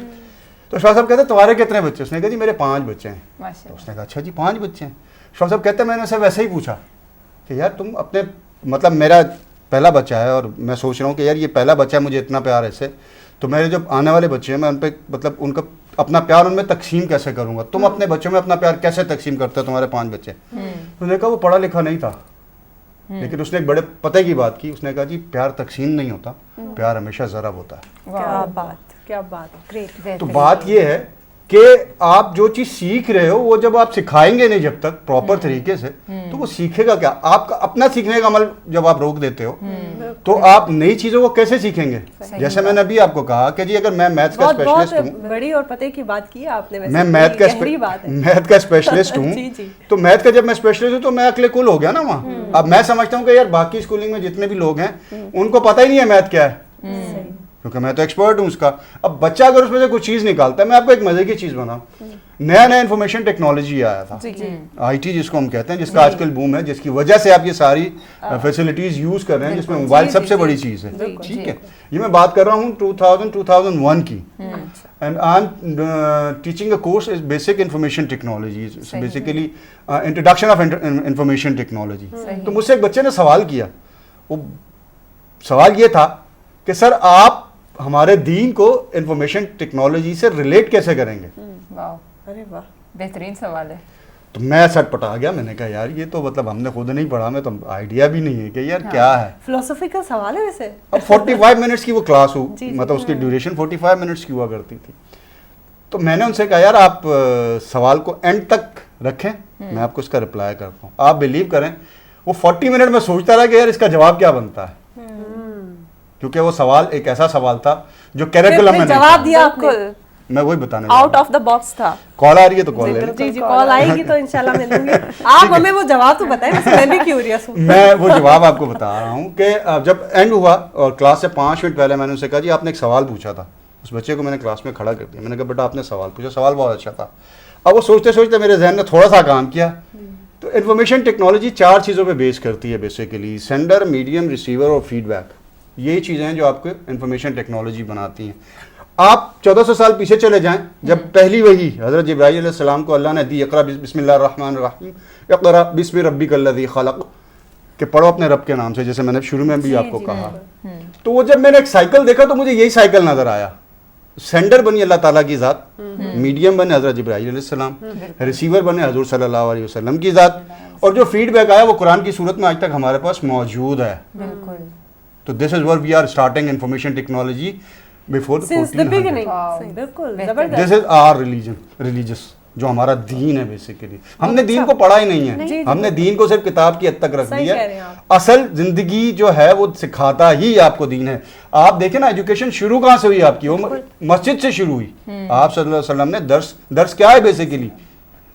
تو اشفاق صاحب کہتے ہیں تمہارے کتنے بچے؟ اس نے کہا جی میرے 5 بچے ہیں. تو اس نے کہا اچھا جی 5 بچے ہیں. اشفاق صاحب کہتے ہیں میں نے اسے ویسے ہی پوچھا کہ یار تم اپنے مطلب میرا پہلا بچہ ہے اور میں سوچ رہا ہوں کہ یار یہ پہلا بچہ ہے مجھے اتنا پیار ایسے, تو میرے جو آنے والے بچے ہیں میں ان پہ مطلب ان کا اپنا پیار ان میں تقسیم کیسے کروں گا, تم اپنے بچوں میں اپنا پیار کیسے تقسیم کرتے ہو, تمہارے 5 بچے. انہوں نے کہا وہ پڑھا لکھا نہیں تھا, لیکن اس نے ایک بڑے پتہ کی بات کی. اس نے کہا جی پیار تقسیم نہیں ہوتا, پیار ہمیشہ ضرب ہوتا ہے. کیا بات, گریٹ. تو بات یہ ہے کہ آپ جو چیز سیکھ رہے ہو وہ جب آپ سکھائیں گے نہیں جب تک پراپر طریقے سے, تو وہ سیکھے گا کیا؟ آپ کا اپنا سیکھنے کا عمل جب آپ روک دیتے ہو تو آپ نئی چیزوں کو کیسے سیکھیں گے؟ جیسے میں نے ابھی آپ کو کہا کہ جی اگر میں میتھس کا اسپیشلسٹ ہوں, بڑی اور پتہ کی بات کی آپ نے, میں میتھ کا اسپیشلسٹ ہوں, تو میتھ کا جب میں اسپیشلسٹ ہوں تو میں اکلے کل ہو گیا نا وہاں. اب میں سمجھتا ہوں کہ یار باقی اسکولنگ میں جتنے بھی لوگ ہیں ان کو پتہ ہی نہیں ہے میتھ کیا ہے, کیونکہ میں تو ایکسپرٹ ہوں اس کا. اب بچہ اگر اس میں سے کچھ چیز نکالتا ہے, میں آپ کو ایک مزے کی چیز بناؤں, نیا انفارمیشن ٹیکنالوجی آیا تھا, آئی ٹی جس کو ہم کہتے ہیں, جس کا آج کل بوم ہے, جس کی وجہ سے آپ یہ ساری فیسلٹیز یوز کر رہے ہیں, جس میں موبائل سب سے بڑی چیز ہے. ٹھیک ہے, یہ میں بات کر رہا ہوں 2001 کی, and I am teaching a course is basic information technology, basically introduction of information technology. تو مجھ سے ایک بچے نے سوال کیا, وہ سوال یہ تھا کہ سر آپ ہمارے دین کو انفارمیشن ٹیکنالوجی سے ریلیٹ کیسے کریں گے؟ ارے واہ بہترین سوال ہے. تو میں سٹ پٹا گیا, میں نے کہا یار یہ تو مطلب ہم نے خود نہیں پڑھا, میں تو آئیڈیا بھی نہیں ہے کہ یار کیا ہے. فلسفی کا سوال ہے ویسے. اب 45 منٹس کی وہ کلاس ہو, مطلب اس کی ڈیوریشن 45 منٹس کی ہوا کرتی تھی. تو میں نے ان سے کہا یار آپ سوال کو اینڈ تک رکھیں, میں آپ کو اس کا رپلائی کرتا ہوں. آپ بلیو کریں وہ 40 منٹ میں سوچتا رہا کہ یار اس کا جواب کیا بنتا ہے, کیونکہ وہ سوال ایک ایسا سوال تھا جو کیریکولم میں جواب دیا آپ کو, میں وہی بتانے آؤٹ آف دا باکس تھا. کال آ رہی ہے تو کال لے لیں. جی کال آئے گی تو انشاءاللہ میں دوں گی. آپ ہمیں وہ جواب تو بتائیں, میں بھی کیوریس ہوں. میں وہ جواب آپ کو بتا رہا ہوں کہ جب اینڈ ہوا اور کلاس سے 5 منٹ پہلے میں نے ان سے کہا جی آپ نے ایک سوال پوچھا تھا. اس بچے کو میں نے کلاس میں کھڑا کر دیا, میں نے کہا بیٹا آپ نے سوال پوچھا, سوال بہت اچھا تھا. اب وہ سوچتے سوچتے میرے ذہن نے تھوڑا سا کام کیا. تو انفارمیشن ٹیکنالوجی 4 چیزوں پہ بیس کرتی ہے بیسیکلی, سینڈر, میڈیم, ریسیور اور فیڈ بیک. یہی چیزیں ہیں جو آپ کو انفارمیشن ٹیکنالوجی بناتی ہیں. آپ 1400 سال پیچھے چلے جائیں, جب پہلی وحی حضرت جبرائیل علیہ السلام کو اللہ نے دی, اقرا بسم اللہ الرحمن الرحیم, اقرا بسم ربک الذی خلق, کہ پڑھو اپنے رب کے نام سے, جیسے میں نے شروع میں بھی آپ کو کہا. تو وہ جب میں نے ایک سائیکل دیکھا تو مجھے یہی سائیکل نظر آیا. سینڈر بنی اللہ تعالیٰ کی ذات, میڈیم بنے حضرت جبرائیل علیہ السلام, ریسیور بنے حضور صلی اللہ علیہ وسلم کی ذات, اور جو فیڈ بیک آیا وہ قرآن کی صورت میں آج تک ہمارے پاس موجود ہے. بالکل. تو this is where we are starting information technology before Since the beginning. بالکل زبردست. دس از آر ریلیجس, جو ہمارا دین ہے بیسیکلی. ہم نے دین کو پڑھا ہی نہیں ہے, ہم نے دین کو صرف کتاب کی حد تک رکھ دیا. اصل زندگی جو ہے وہ سکھاتا ہی آپ کو دین ہے. آپ دیکھیں نا ایجوکیشن شروع کہاں سے ہوئی آپ کی, وہ مسجد سے شروع ہوئی. آپ صلی اللہ علیہ وسلم نے درس کیا ہے بیسیکلی,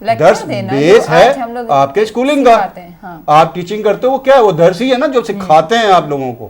درس بیس ہے آپ کے اسکولنگ کا. آپ ٹیچنگ کرتے ہو وہ کیا ہے, وہ درس ہی ہے نا جو سکھاتے ہیں آپ لوگوں کو.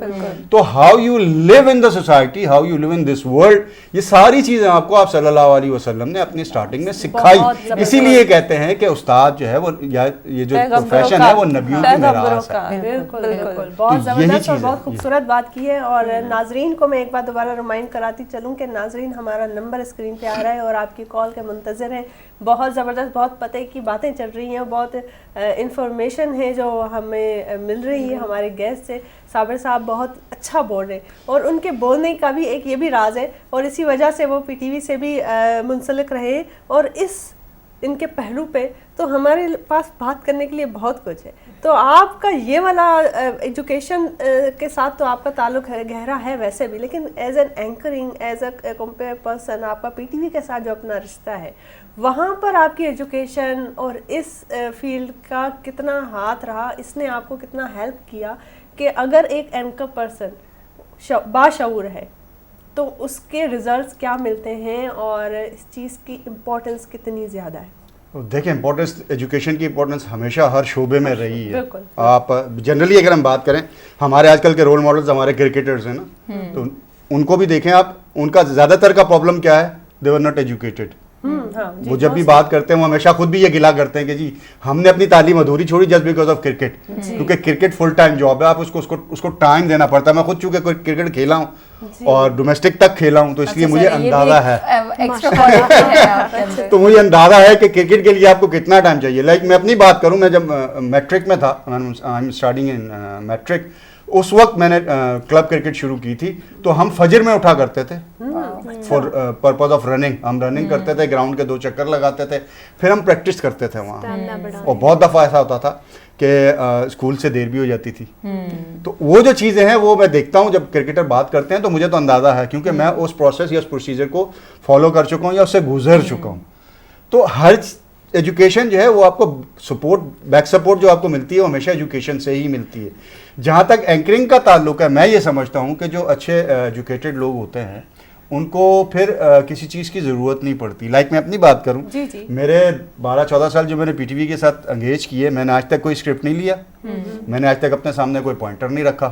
تو how you live in the society, how you live in this world, یہ ساری چیزیں آپ کو آپ صلی اللہ علیہ وسلم نے اپنی اسٹارٹنگ میں سکھائی. اسی لیے کہتے ہیں کہ استاد جو ہے وہ, یہ جو پروفیشن ہے وہ نبیوں کی میراث ہے. بالکل بالکل, بہت زبردست اور بہت خوبصورت بات کی ہے. اور ناظرین کو میں ایک بار دوبارہ ریمائنڈ کراتی چلوں کہ ناظرین ہمارا نمبر اسکرین پہ آ رہا ہے اور آپ کی کال کے منتظر ہیں. بہت زبردست, بہت پتہ کی باتیں چل رہی ہیں, بہت انفارمیشن ہے جو ہمیں مل رہی ہے ہمارے گیسٹ سے. صابر صاحب بہت اچھا بول رہے ہیں, اور ان کے بولنے کا بھی ایک یہ بھی راز ہے, اور اسی وجہ سے وہ PTV سے بھی منسلک رہے, اور ان کے پہلو پہ تو ہمارے پاس بات کرنے کے لیے بہت کچھ ہے. تو آپ کا یہ والا ایجوکیشن کے ساتھ تو آپ کا تعلق گہرا ہے ویسے بھی, لیکن as an anchoring, as a compare person, آپ کا PTV کے ساتھ جو اپنا رشتہ ہے, وہاں پر آپ کی ایجوکیشن اور اس فیلڈ کا کتنا ہاتھ رہا, اس نے آپ کو کتنا ہیلپ کیا کہ اگر ایک اینکر پرسن باشعور ہے, تو اس کے ریزلٹس کیا ملتے ہیں اور اس چیز کی امپورٹنس کتنی زیادہ ہے؟ دیکھیں امپورٹنس ایجوکیشن کی امپورٹنس ہمیشہ ہر شعبے میں رہی ہے. بالکل. آپ جنرلی اگر ہم بات کریں ہمارے آج کل کے رول ماڈلز ہمارے کرکٹرز ہیں نا, تو ان کو بھی دیکھیں آپ, ان کا زیادہ تر کا پرابلم کیا ہے, دے ور ناٹ ایجوکیٹڈ. وہ جب بھی بات کرتے ہیں وہ ہمیشہ خود بھی یہ گلا کرتے ہیں کہ جی ہم نے اپنی تعلیم ادھوری چھوڑی جسٹ بیکاز آف کرکٹ, کیونکہ کرکٹ فل ٹائم جاب ہے, آپ اس کو ٹائم دینا پڑتا ہے. میں خود چونکہ کرکٹ کھیلا ہوں اور ڈومیسٹک تک کھیلا ہوں, تو اس لیے مجھے اندازہ ہے, تو مجھے اندازہ ہے کہ کرکٹ کے لیے آپ کو کتنا ٹائم چاہیے. لائک میں اپنی بات کروں, میں جب میٹرک میں تھا, I am starting in matric, اس وقت میں نے کلب کرکٹ شروع کی تھی, تو ہم فجر میں اٹھا کرتے تھے فار پرپز آف رننگ. ہم رننگ کرتے تھے, گراؤنڈ کے 2 چکر لگاتے تھے, پھر ہم پریکٹس کرتے تھے وہاں. اور بہت دفعہ ایسا ہوتا تھا کہ اسکول سے دیر بھی ہو جاتی تھی. تو وہ جو چیزیں ہیں وہ میں دیکھتا ہوں جب کرکٹر بات کرتے ہیں, تو مجھے تو اندازہ ہے کیونکہ میں اس پروسیس یا اس پروسیجر کو فالو کر چکا ہوں یا اس سے گزر چکا ہوں. تو ہر ایجوکیشن جو ہے وہ آپ کو سپورٹ, بیک سپورٹ جو آپ کو ملتی ہے وہ ہمیشہ ایجوکیشن سے ہی ملتی ہے. جہاں تک اینکرنگ کا تعلق ہے, میں یہ سمجھتا ہوں کہ جو اچھے ایجوکیٹڈ لوگ ہوتے ہیں ان کو پھر کسی چیز کی ضرورت نہیں پڑتی. لائک میں اپنی بات کروں, میرے 12-14 سال جو میں نے پی ٹی وی کے ساتھ انگیج کیے, میں نے آج تک کوئی اسکرپٹ نہیں لیا, میں نے آج تک اپنے سامنے کوئی پوائنٹر نہیں رکھا.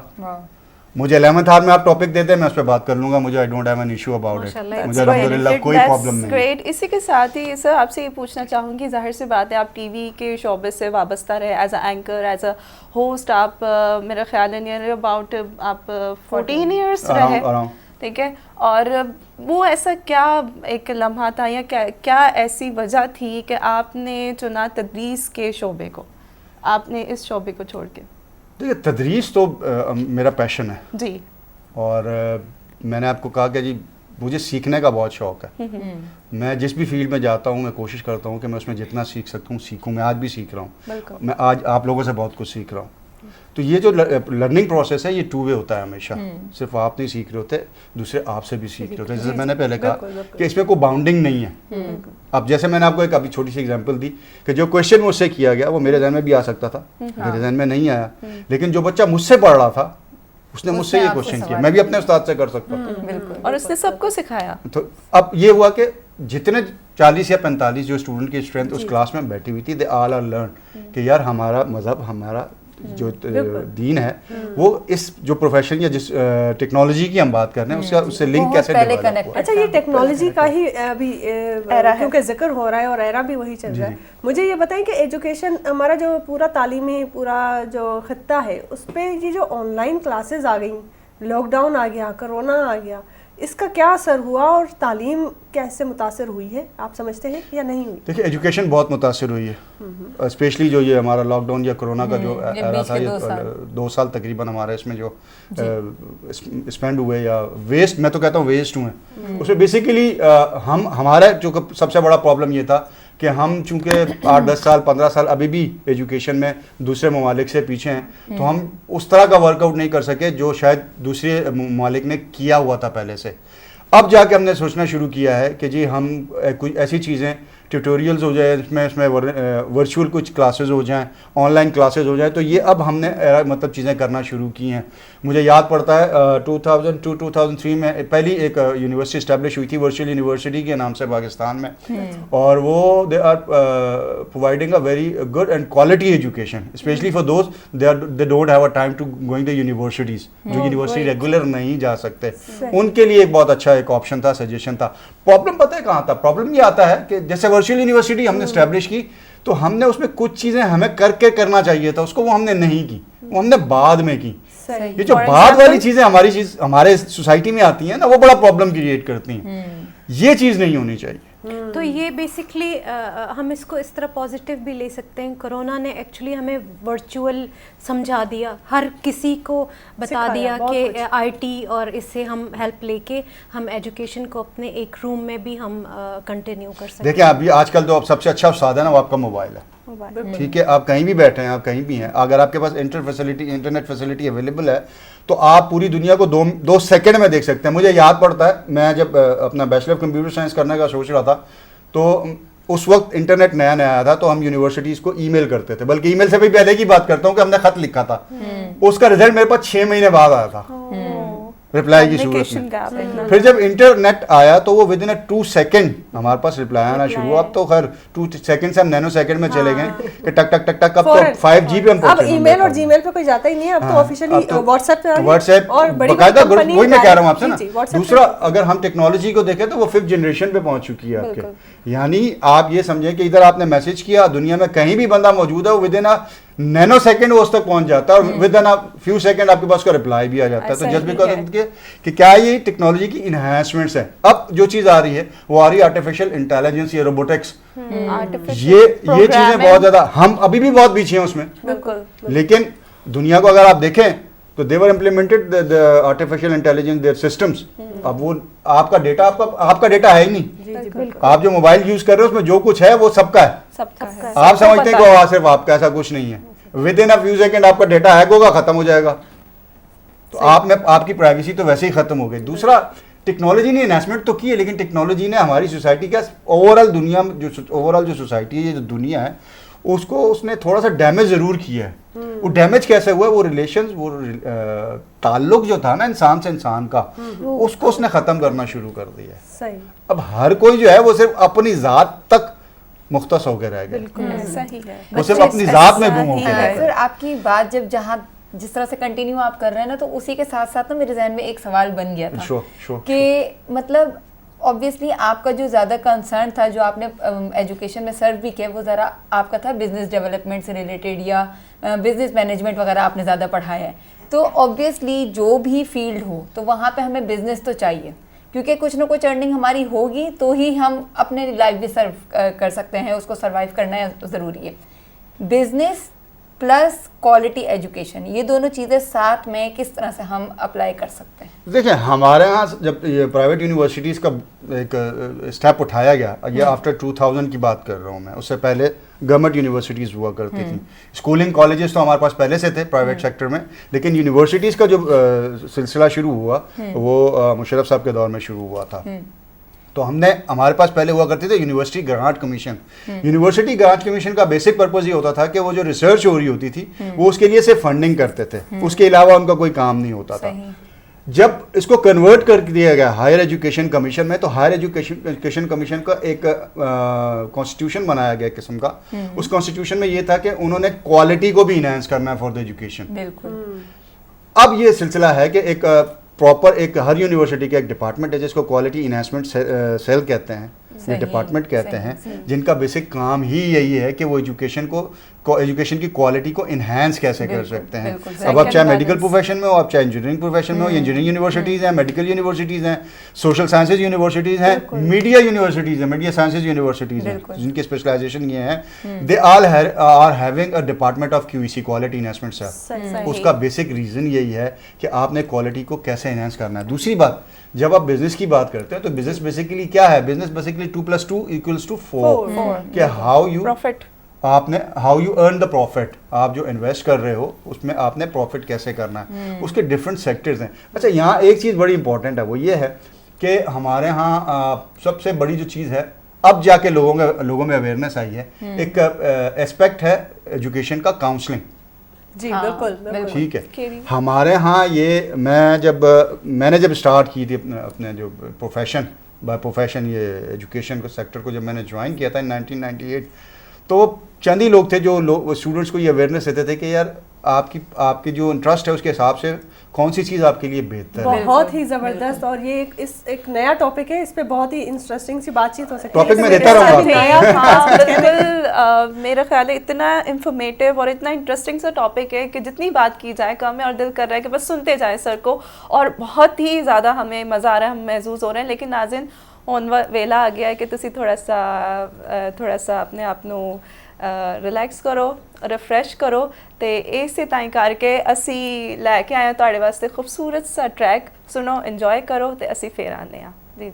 مجھے 11th آور میں آپ ٹاپک دے دیں, میں اس پہ بات کر لوں گا, مجھے I don't have an issue about it, مجھے الحمدللہ کوئی پرابلم نہیں. گریٹ. اسی کے ساتھ ہی سر آپ سے یہ پوچھنا چاہوں گی, ظاہر سی بات ہے آپ ٹی وی کے شعبے سے وابستہ رہے, as a anchor, as a host. آپ میرا خیال ہے نیئر اباؤٹ آپ 14 ایئرس رہے, ٹھیک ہے. اور وہ ایسا کیا ایک لمحہ تھا یا کیا ایسی وجہ تھی کہ آپ نے چنا تدریس کے شعبے کو, آپ نے اس شعبے کو چھوڑ کے؟ دیکھیے تدریس تو میرا پیشن ہے جی, اور میں نے آپ کو کہا کہ جی مجھے سیکھنے کا بہت شوق ہے. میں جس بھی فیلڈ میں جاتا ہوں میں کوشش کرتا ہوں کہ میں اس میں جتنا سیکھ سکتا ہوں سیکھوں. میں آج بھی سیکھ رہا ہوں, میں آج آپ لوگوں سے بہت کچھ سیکھ رہا ہوں. تو یہ جو لرننگ پروسیس ہے یہ 2 وے ہوتا ہے ہمیشہ, صرف آپ نہیں سیکھ رہے ہوتے, دوسرے آپ سے بھی سیکھ رہے ہوتے ہیں. جیسے میں نے پہلے کہا کہ اس میں کوئی باؤنڈنگ نہیں ہے. اب جیسے میں نے آپ کو ایک ابھی چھوٹی سی ایگزامپل دی کہ جو کویشچن مجھ سے کیا گیا وہ میرے ذہن میں بھی آ سکتا تھا, میرے ذہن میں نہیں آیا, لیکن جو بچہ مجھ سے پڑھ رہا تھا اس نے مجھ سے یہ کویشچن کیا, میں بھی اپنے استاد سے کر سکتا ہوں, اور اس نے سب کو سکھایا. تو اب یہ ہوا کہ جتنے 40 یا 45 جو اسٹوڈنٹ کی اسٹرینتھ اس کلاس میں بیٹھی ہوئی تھی, دے آل آر لرن کہ یار ہمارا مذہب, ہمارا جو دین ہے وہ اس جو پروفیشن یا جس ٹیکنالوجی کی ہم بات کر رہے ہیں اس سے لنک کیسے ڈیولپ ہوا. اچھا, یہ ٹیکنالوجی کا ہی ابھی کیونکہ ذکر ہو رہا ہے اور ایرا بھی وہی چل رہا ہے, مجھے یہ بتائیں کہ ایجوکیشن ہمارا جو پورا تعلیمی پورا جو خطہ ہے اس پہ یہ جو آن لائن کلاسز آ گئیں, لاک ڈاؤن آ گیا, کرونا آ گیا, اس کا کیا اثر ہوا اور تعلیم کیسے متاثر ہوئی ہے, آپ سمجھتے ہیں یا نہیں ہوئی؟ دیکھیں ایجوکیشن بہت متاثر ہوئی ہے, اسپیشلی جو یہ ہمارا لاک ڈاؤن یا کرونا کا جو ایرا تھا, یہ 2 سال تقریباً ہمارا اس میں جو اسپینڈ ہوئے یا ویسٹ, میں تو کہتا ہوں ویسٹ ہوئے, اس میں بیسیکلی ہمارا جو سب سے بڑا پرابلم یہ تھا کہ ہم چونکہ 8-10 سال 15 سال ابھی بھی ایجوکیشن میں دوسرے ممالک سے پیچھے ہیں, تو ہم اس طرح کا ورک آؤٹ نہیں کر سکے جو شاید دوسرے ممالک نے کیا ہوا تھا پہلے سے. اب جا کے ہم نے سوچنا شروع کیا ہے کہ جی ہم کوئی ایسی چیزیں ٹیوٹوریلز ہو جائے, اس میں ورچوئل کچھ کلاسز ہو جائیں, آن لائن کلاسز ہو جائیں, تو یہ اب ہم نے مطلب چیزیں کرنا شروع کی ہیں. مجھے یاد پڑتا ہے 2002-2003 میں پہلی ایک یونیورسٹی اسٹیبلش ہوئی تھی ورچوئل یونیورسٹی کے نام سے پاکستان میں, اور وہ they are providing a very good and quality education, especially for those they don't have a time to going the universities, جو یونیورسٹی ریگولر نہیں جا سکتے, ان کے لیے ایک بہت اچھا ایک آپشن تھا, سجیشن تھا. پرابلم پتہ ہے کہاں تھا؟ پرابلم یہ آتا ہے کہ جیسے ورچوئل یونیورسٹی ہم نے اسٹیبلش کی تو ہم نے اس میں کچھ چیزیں ہمیں کر کے کرنا چاہیے تھا, اس کو وہ ہم نے نہیں کی, وہ ہم نے بعد میں کی. یہ جو بعد والی چیزیں ہمارے سوسائٹی میں آتی ہیں نا, وہ بڑا پرابلم کریٹ کرتی ہیں. یہ چیز نہیں ہونی چاہیے. تو یہ بیسکلی ہم اس کو اس طرح پازیٹیو بھی لے سکتے ہیں, کرونا نے ایکچولی ہمیں ورچوئل سمجھا دیا, ہر کسی کو بتا دیا کہ آئی ٹی, اور اس سے ہم ہیلپ لے کے ہم ایجوکیشن کو اپنے ایک روم میں بھی ہم کنٹینیو کر سکتے ہیں. دیکھیں ابھی آج کل تو سب سے اچھا استاد ہے نا, وہ آپ کا موبائل ہے. ٹھیک ہے, آپ کہیں بھی بیٹھے ہیں, آپ کہیں بھی ہیں, اگر آپ کے پاس انٹرنیٹ فیسلٹی اویلیبل ہے تو آپ پوری دنیا کو 2 سیکنڈ میں دیکھ سکتے ہیں. مجھے یاد پڑتا ہے میں جب اپنا بیچلر آف کمپیوٹر سائنس کرنے کا سوچ رہا تھا تو اس وقت انٹرنیٹ نیا آیا تھا, تو ہم یونیورسٹیز کو ای میل کرتے تھے, بلکہ ای میل سے بھی پہلے کی بات کرتا ہوں کہ ہم نے خط لکھا تھا, اس کا رزلٹ میرے پاس 6 مہینے بعد آیا تھا. रिप्लाई की जरूरत Communication नहीं। gap इतना। फिर जब इंटरनेट आया तो वो विद इन 2 सेकंड हमारे पास रिप्लाई आना शुरू हुआ। अब तो खैर 2 सेकंड से हम नैनो सेकंड में चले गए कि टक टक टक टक, अब तो 5G पे हम अब पहुंचे। ईमेल और जीमेल पे कोई जाता ही नहीं है, अब तो ऑफिशियली व्हाट्सएप पे आ रही है। व्हाट्सएप और बड़ी बकायदा कंपनी वही मैं कह रहा हूँ आपसे जी, ना। जी, WhatsApp दूसरा अगर हम टेक्नोलॉजी को देखें तो वो 5th जनरेशन पे पहुंच चुकी है आपके। यानी आप ये समझें कि इधर आपने मैसेज किया, दुनिया में कहीं भी बंदा मौजूद है, वो with in a nano second वो उस तक पहुंच जाता है और with in a few second आपके पास का रिप्लाई भी आ जाता है। तो जस्ट बिकॉज कि क्या ये टेक्नोलॉजी की इन्हांसमेंट्स है। अब जो चीज आ रही है वो आ रही है आर्टिफिशियल इंटेलिजेंस या रोबोटिक्स। ये चीजें बहुत ज्यादा, हम अभी भी बहुत पीछे हैं उसमें, बिल्कुल। लेकिन दुनिया को अगर आप देखें तो they've implemented the artificial intelligence their systems. अब वो आपका डेटा आपका डेटा है ही नहीं। आप जो मोबाइल यूज कर रहे हो उसमें जो कुछ है वो सबका है। सबका है। आप समझते हैं कि वो सिर्फ आपका, ऐसा कुछ नहीं है। With in a few second आपका डेटा हैक होगा, खत्म हो जाएगा। तो आपकी प्राइवेसी तो वैसे ही खत्म हो गई। दूसरा, टेक्नोलॉजी ने इन्वेस्टमेंट तो की है, लेकिन टेक्नोलॉजी ने हमारी सोसाइटी का ओवरऑल दुनिया में जो सोसाइटी है, जो दुनिया है, उसको उसने थोड़ा सा डैमेज जरूर किया है। वो डैमेज कैसे हुआ है? वो रिलेशंस, वो ताल्लुक जो था ना इंसान से इंसान का, उसको उसने खत्म करना शुरू कर दिया है। सही। अब हर कोई जो है वो सिर्फ अपनी जात तक मुख्तस होकर रह गया। बिल्कुल ऐसा ही है। वो सिर्फ अपनी जात में गुम ऐसा ही होकर है। रह सर गया। आपकी बात जब जहाँ जिस तरह से कंटिन्यू आप कर रहे हैं ना, तो उसी के साथ साथ ना मेरे जहन में एक सवाल बन गया था Sure. कि मतलब ऑब्वियसली आपका जो ज़्यादा कंसर्न था, जो आपने एजुकेशन में सर्व भी किया, वो ज़रा आपका था बिजनेस डेवलपमेंट से रिलेटेड या बिजनेस मैनेजमेंट वगैरह आपने ज़्यादा पढ़ाया है। तो ऑब्वियसली जो भी फील्ड हो तो वहाँ पे हमें बिजनेस तो चाहिए, क्योंकि कुछ ना कुछ अर्निंग हमारी होगी तो ही हम अपने लाइफ भी सर्व कर सकते हैं, उसको सर्वाइव करना ज़रूरी है। बिजनेस प्लस क्वालिटी एजुकेशन, ये दोनों चीज़ें साथ में किस तरह से हम अप्लाई कर सकते हैं? देखिए, हमारे यहाँ जब ये प्राइवेट यूनिवर्सिटीज़ का एक स्टेप उठाया गया, ये आफ्टर 2000 की बात कर रहा हूँ मैं, उससे पहले गवर्नमेंट यूनिवर्सिटीज़ हुआ करती थी। स्कूलिंग कॉलेजेस तो हमारे पास पहले से थे प्राइवेट सेक्टर में, लेकिन यूनिवर्सिटीज़ का जो सिलसिला शुरू हुआ वो मुशर्रफ साहब के दौर में शुरू हुआ था। तो हमारे पास पहले हुआ करती थी university grant commission. University grant commission का बेसिक पर्पस ये होता था कि वो जो रिसर्च हो रही होती थी वो उसके लिए सिर्फ फंडिंग करते थे, उसके अलावा उनका कोई काम नहीं होता था। जब इसको कन्वर्ट कर दिया गया हायर एजुकेशन कमीशन में, तो हायर एजुकेशन कमीशन का एक कॉन्स्टिट्यूशन बनाया गया किस्म का। उस कॉन्स्टिट्यूशन में ये था कि उन्होंने क्वालिटी को भी इनहेंस करना है फॉर द एजुकेशन। बिल्कुल। अब ये सिलसिला है कि एक प्रॉपर एक हर यूनिवर्सिटी का एक डिपार्टमेंट है जिसको क्वालिटी इन्हांसमेंट सेल कहते हैं, ये डिपार्टमेंट कहते हैं, जिनका बेसिक काम ही यही है कि वो एजुकेशन की क्वालिटी को इन्हांस कैसे कर सकते हैं। अब आप चाहे मेडिकल प्रोफेशन में हो, आप चाहे इंजीनियरिंग प्रोफेशन में हो, इंजीनियरिंग यूनिवर्सिटीज़ हैं, मेडिकल यूनिवर्सिटीज़ हैं, सोशल साइंसेज यूनिवर्सिटीज़ हैं, मीडिया यूनिवर्सिटीज़ हैं, मीडिया साइंसेज यूनिवर्सिटीज़ हैं, जिनकी स्पेशलाइजेशन ये है। They all are having a department of QEC, quality enhancement cell. उसका बेसिक रीज़न यही है कि आपने क्वालिटी को कैसे इन्हांस करना है। दूसरी बात, जब आप बिजनेस की बात करते हैं तो बिजनेस बेसिकली क्या है? बिजनेस बेसिकली 2 + 2 = 4 कि how you earn the profit. आप जो इन्वेस्ट कर रहे हो उसमें आपने प्रॉफिट कैसे करना है, उसके डिफरेंट सेक्टर्स हैं। अच्छा, यहाँ एक चीज़ बड़ी इंपॉर्टेंट है, वो ये है कि हमारे यहाँ सबसे बड़ी जो चीज़ है, अब जाके लोगों में अवेयरनेस आई है, एक एस्पेक्ट है एजुकेशन का, काउंसलिंग। जी बिल्कुल। ठीक है, हमारे यहाँ ये मैंने जब स्टार्ट की थी अपने जो बाय प्रोफेशन ये एजुकेशन को सेक्टर को जब मैंने ज्वाइन किया था 1998, तो चंद ही लोग थे जो स्टूडेंट्स को ये अवेयरनेस देते थे कि यार आपकी जो इंटरेस्ट है उसके हिसाब से कौन सी चीज़ आपके लिए बेहतर है। बहुत ही ज़बरदस्त, और ये एक नया टॉपिक है, इस पे बहुत ही इंटरेस्टिंग सी बातचीत हो सकती है। टॉपिक में देता रहूँगा। हाँ बिल्कुल, मेरा ख्याल है इतना इंफॉर्मेटिव और इतना इंटरेस्टिंग सा टॉपिक है कि जितनी बात की जाए कम है, और दिल कर रहा है कि बस सुनते जाए सर को, और बहुत ही ज़्यादा हमें मज़ा आ रहा है, हम महसूस हो रहे हैं। लेकिन नाज़रीन, ਹੁਣ ਵੇਲਾ आ गया है कि तुसी थोड़ा सा अपने आप ਨੂੰ ਰਿਲੈਕਸ ਕਰੋ, ਰਿਫਰੈਸ਼ ਕਰੋ, ਤੇ ਇਸੇ ਤਾਈਂ ਕਰਕੇ ਅਸੀਂ ਲੈ ਕੇ ਆਏ ਹਾਂ ਤੁਹਾਡੇ ਵਾਸਤੇ ਖੂਬਸੂਰਤ ਸਾ ਟਰੈਕ। ਸੁਣੋ, ਇੰਜੋਏ ਕਰੋ, ਤੇ ਅਸੀਂ ਫੇਰ ਆਉਂਦੇ ਹਾਂ ਜੀ।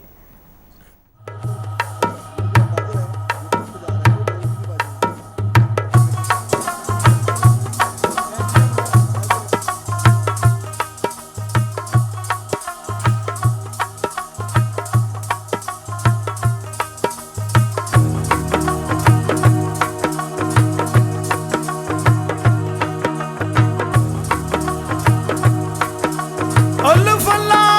الفلاح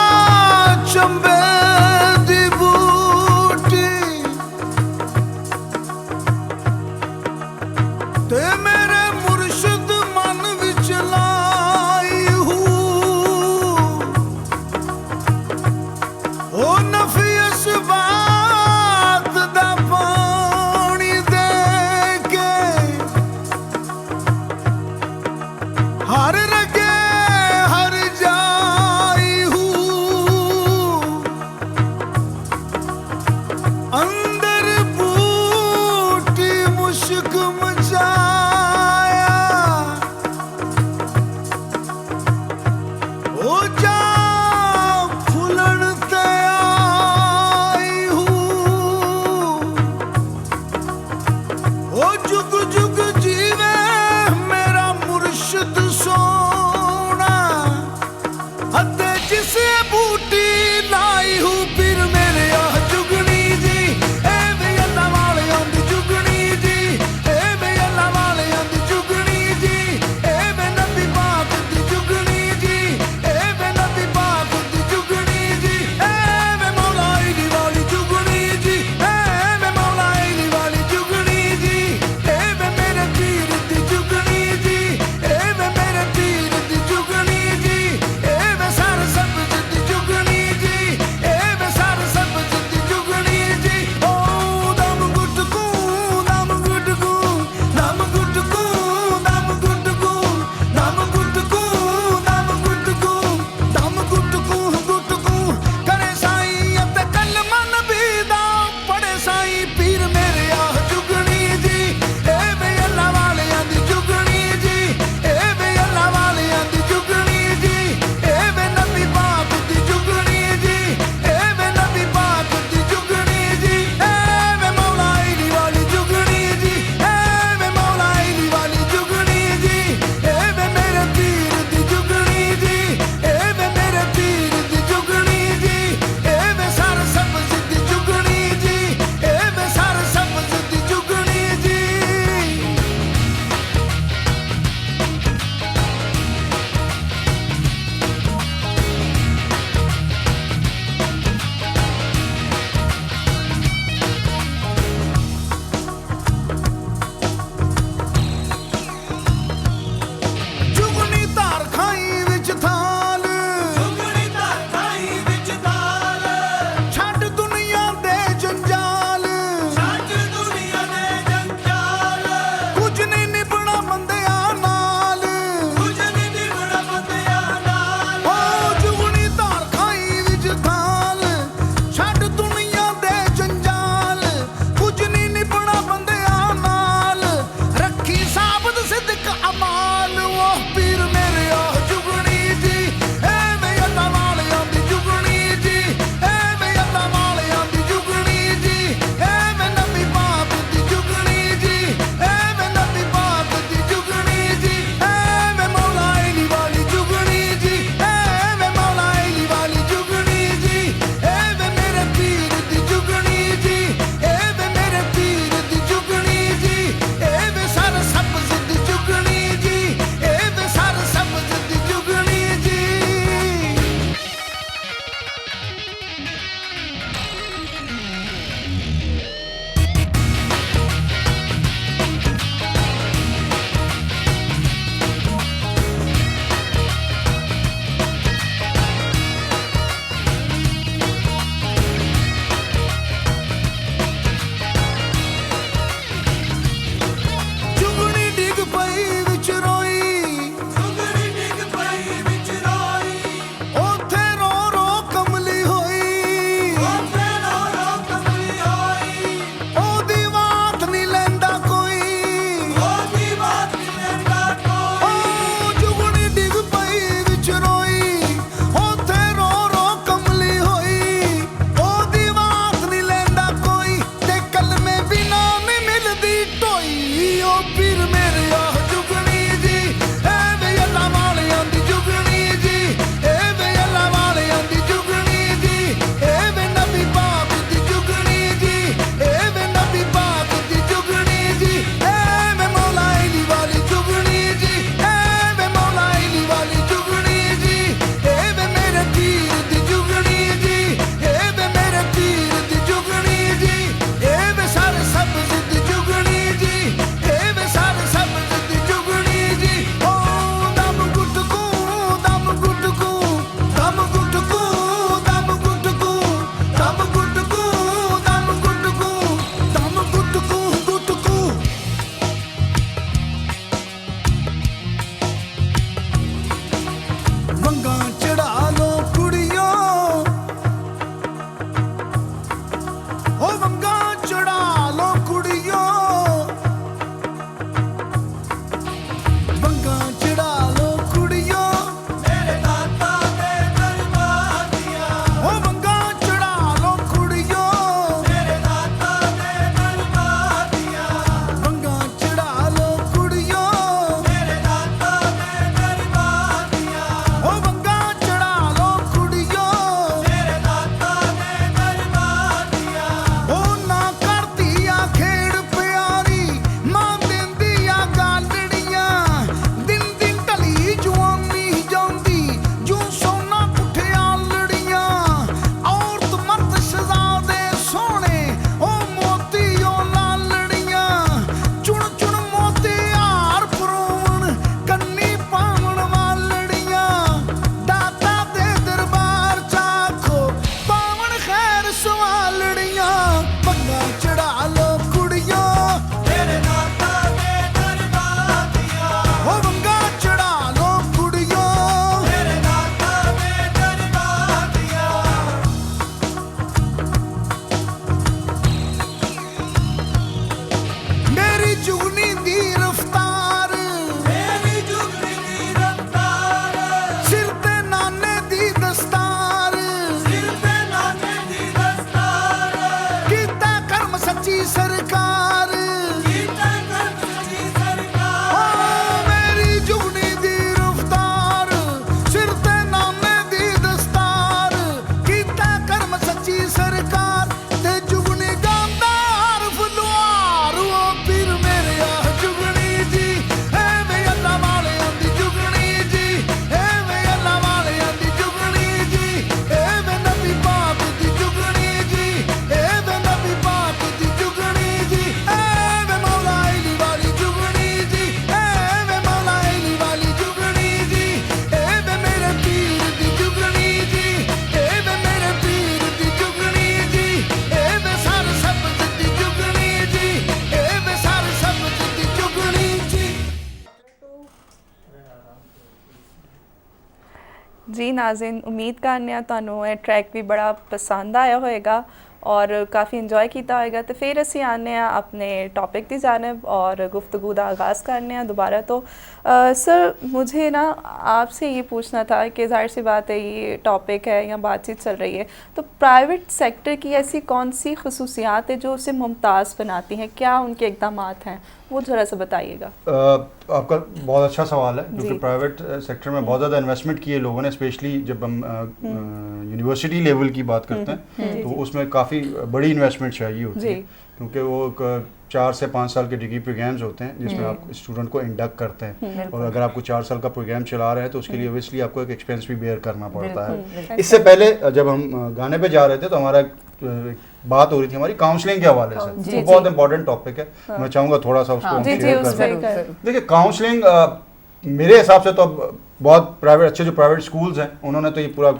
नाज़रीन उम्मीद करने आ ਤੁਹਾਨੂੰ ਇਹ ਟਰੈਕ ਵੀ ਬੜਾ ਪਸੰਦ ਆਇਆ ਹੋਏਗਾ और काफ़ी इंजॉय किया होगा। तो फिर असी आने अपने टॉपिक की जानब और गुफ्तगू का आगाज़ करने दोबारा। तो सर मुझे ना आपसे ये पूछना था कि ज़ाहिर सी बात है ये टॉपिक है या बातचीत चल रही है, तो प्राइवेट सेक्टर की ऐसी कौन सी खसूसियात है जो उसे मुमताज़ बनाती हैं, क्या उनके इक़दाम हैं, वो ज़रा सा बताइएगा। आपका बहुत अच्छा सवाल है, क्योंकि प्राइवेट सेक्टर में बहुत ज़्यादा इन्वेस्टमेंट की है लोगों ने, स्पेशली जब हम यूनिवर्सिटी लेवल की बात करते हैं तो उसमें काफ़ी बड़ी इन्वेस्टमेंट चाहिए होती है, क्योंकि वो 4 से 5 साल के डिग्री प्रोग्राम्स होते हैं जिसमें आप स्टूडेंट को इंडक्ट करते हैं, और अगर आपको 4 साल का प्रोग्राम चला रहे हैं तो उसके लिए ओबियसली आपको एक एक्सपेंस भी बेयर करना पड़ता है। इससे पहले जब हम गाने पे जा रहे थे तो हमारा बात हो रही थी हमारी काउंसलिंग के हवाले से, वो बहुत इंपॉर्टेंट टॉपिक है, मैं चाहूँगा थोड़ा सा उसको शेयर करें। देखिए काउंसलिंग मेरे हिसाब से तो अब बहुत प्राइवेट अच्छे जो प्राइवेट स्कूल्स हैं उन्होंने तो ये पूरा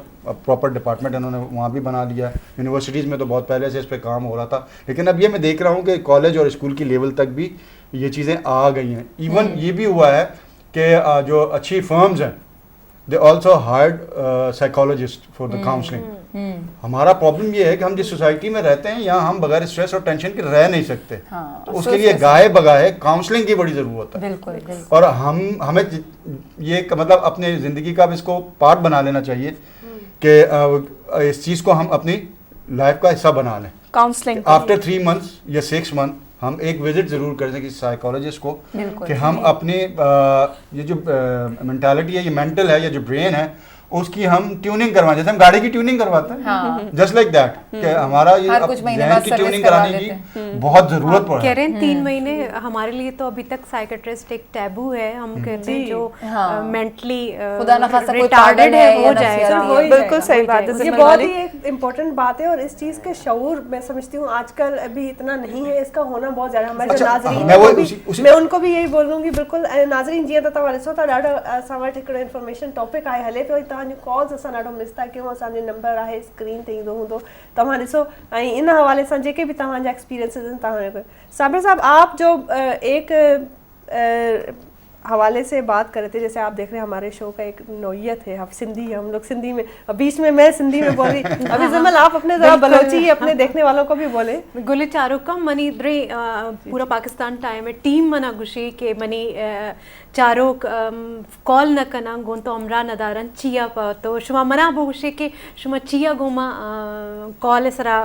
प्रॉपर डिपार्टमेंट उन्होंने वहाँ भी बना लिया है, यूनिवर्सिटीज़ में तो बहुत पहले से इस पर काम हो रहा था, लेकिन अब ये मैं देख रहा हूँ कि कॉलेज और स्कूल की लेवल तक भी ये चीज़ें आ गई हैं। इवन ये भी हुआ है कि जो अच्छी फर्म्स हैं they also hired psychologist for the counselling. हमारा प्रॉब्लम ये है कि हम जिस सोसाइटी में रहते हैं यहाँ हम बगैर स्ट्रेस और टेंशन के रह नहीं सकते, तो उसके लिए गाहे बगाहे काउंसलिंग की बड़ी ज़रूरत है। बिल्कुल। और हमें ये मतलब अपने ज़िंदगी का इसको पार्ट बना लेना चाहिए कि इस चीज़ को हम अपनी लाइफ का हिस्सा बना लें। काउंसलिंग आफ्टर 3 months या 6 months हम एक विजिट ज़रूर कर सकें साइकोलॉजिस्ट को, कि हम अपनी ये जो मेंटालिटी है, ये मेंटल है या जो ब्रेन है उसकी हम ट्यूनिंग करवाएं, जैसे हम गाड़ी की ट्यूनिंग करवाते हैं, जस्ट लाइक दैट, कि हमारा ये ज़हन की ट्यूनिंग कराने की बहुत ज़रूरत पड़ कह रहे हैं 3 महीने हमारे लिए तो अभी तक साइकेट्रिस्ट एक टैबू है, हम कहते हैं जो मेंटली रिटार्डेड है हो जाएगा। बिल्कुल सही बात है, ये बहुत ही एक इम्पोर्टेंट बात है, और इस चीज़ के शऊर मैं समझती हूँ आजकल अभी इतना नहीं है, इसका होना बहुत ज़्यादा। हमारे जो नाज़रीन मैं उनको भी यही बोलूँगी, बिल्कुल नाज़रीन जीअं त तव्हां ॾिसो था ॾाढो असां वटि हिकिड़ो इंफॉर्मेशन टॉपिक आहे हले पियो, तव्हांजो कॉल्स असां ॾाढो मिस था कयूं, असांजो नंबर आहे स्क्रीन ते ईंदो हूंदो, तव्हां ॾिसो। ऐं इन हवाले सां जेके भी तव्हांजा एक्सपीरियंसिस आहिनि तव्हां साबिर साहब, आप जो एक हवाले से बात कर रहे थे, जैसे आप देख रहे हैं हमारे शो का एक नौयत है, आप सिंधी, हम लोग सिंधी में, बीच में मैं सिंधी में बोल रही, अभी जमल आप अपने ज़रा बलोची अपने देखने वालों को भी बोले। गुले चारों मनी द्रे पूरा पाकिस्तान टाइम है टीम मना गुशी के मनी चारों कॉल न कना गोन तो अमरा नदारन चिया पा तो शुमा मना बोशे के शुमा चिया गोमा कॉल सरा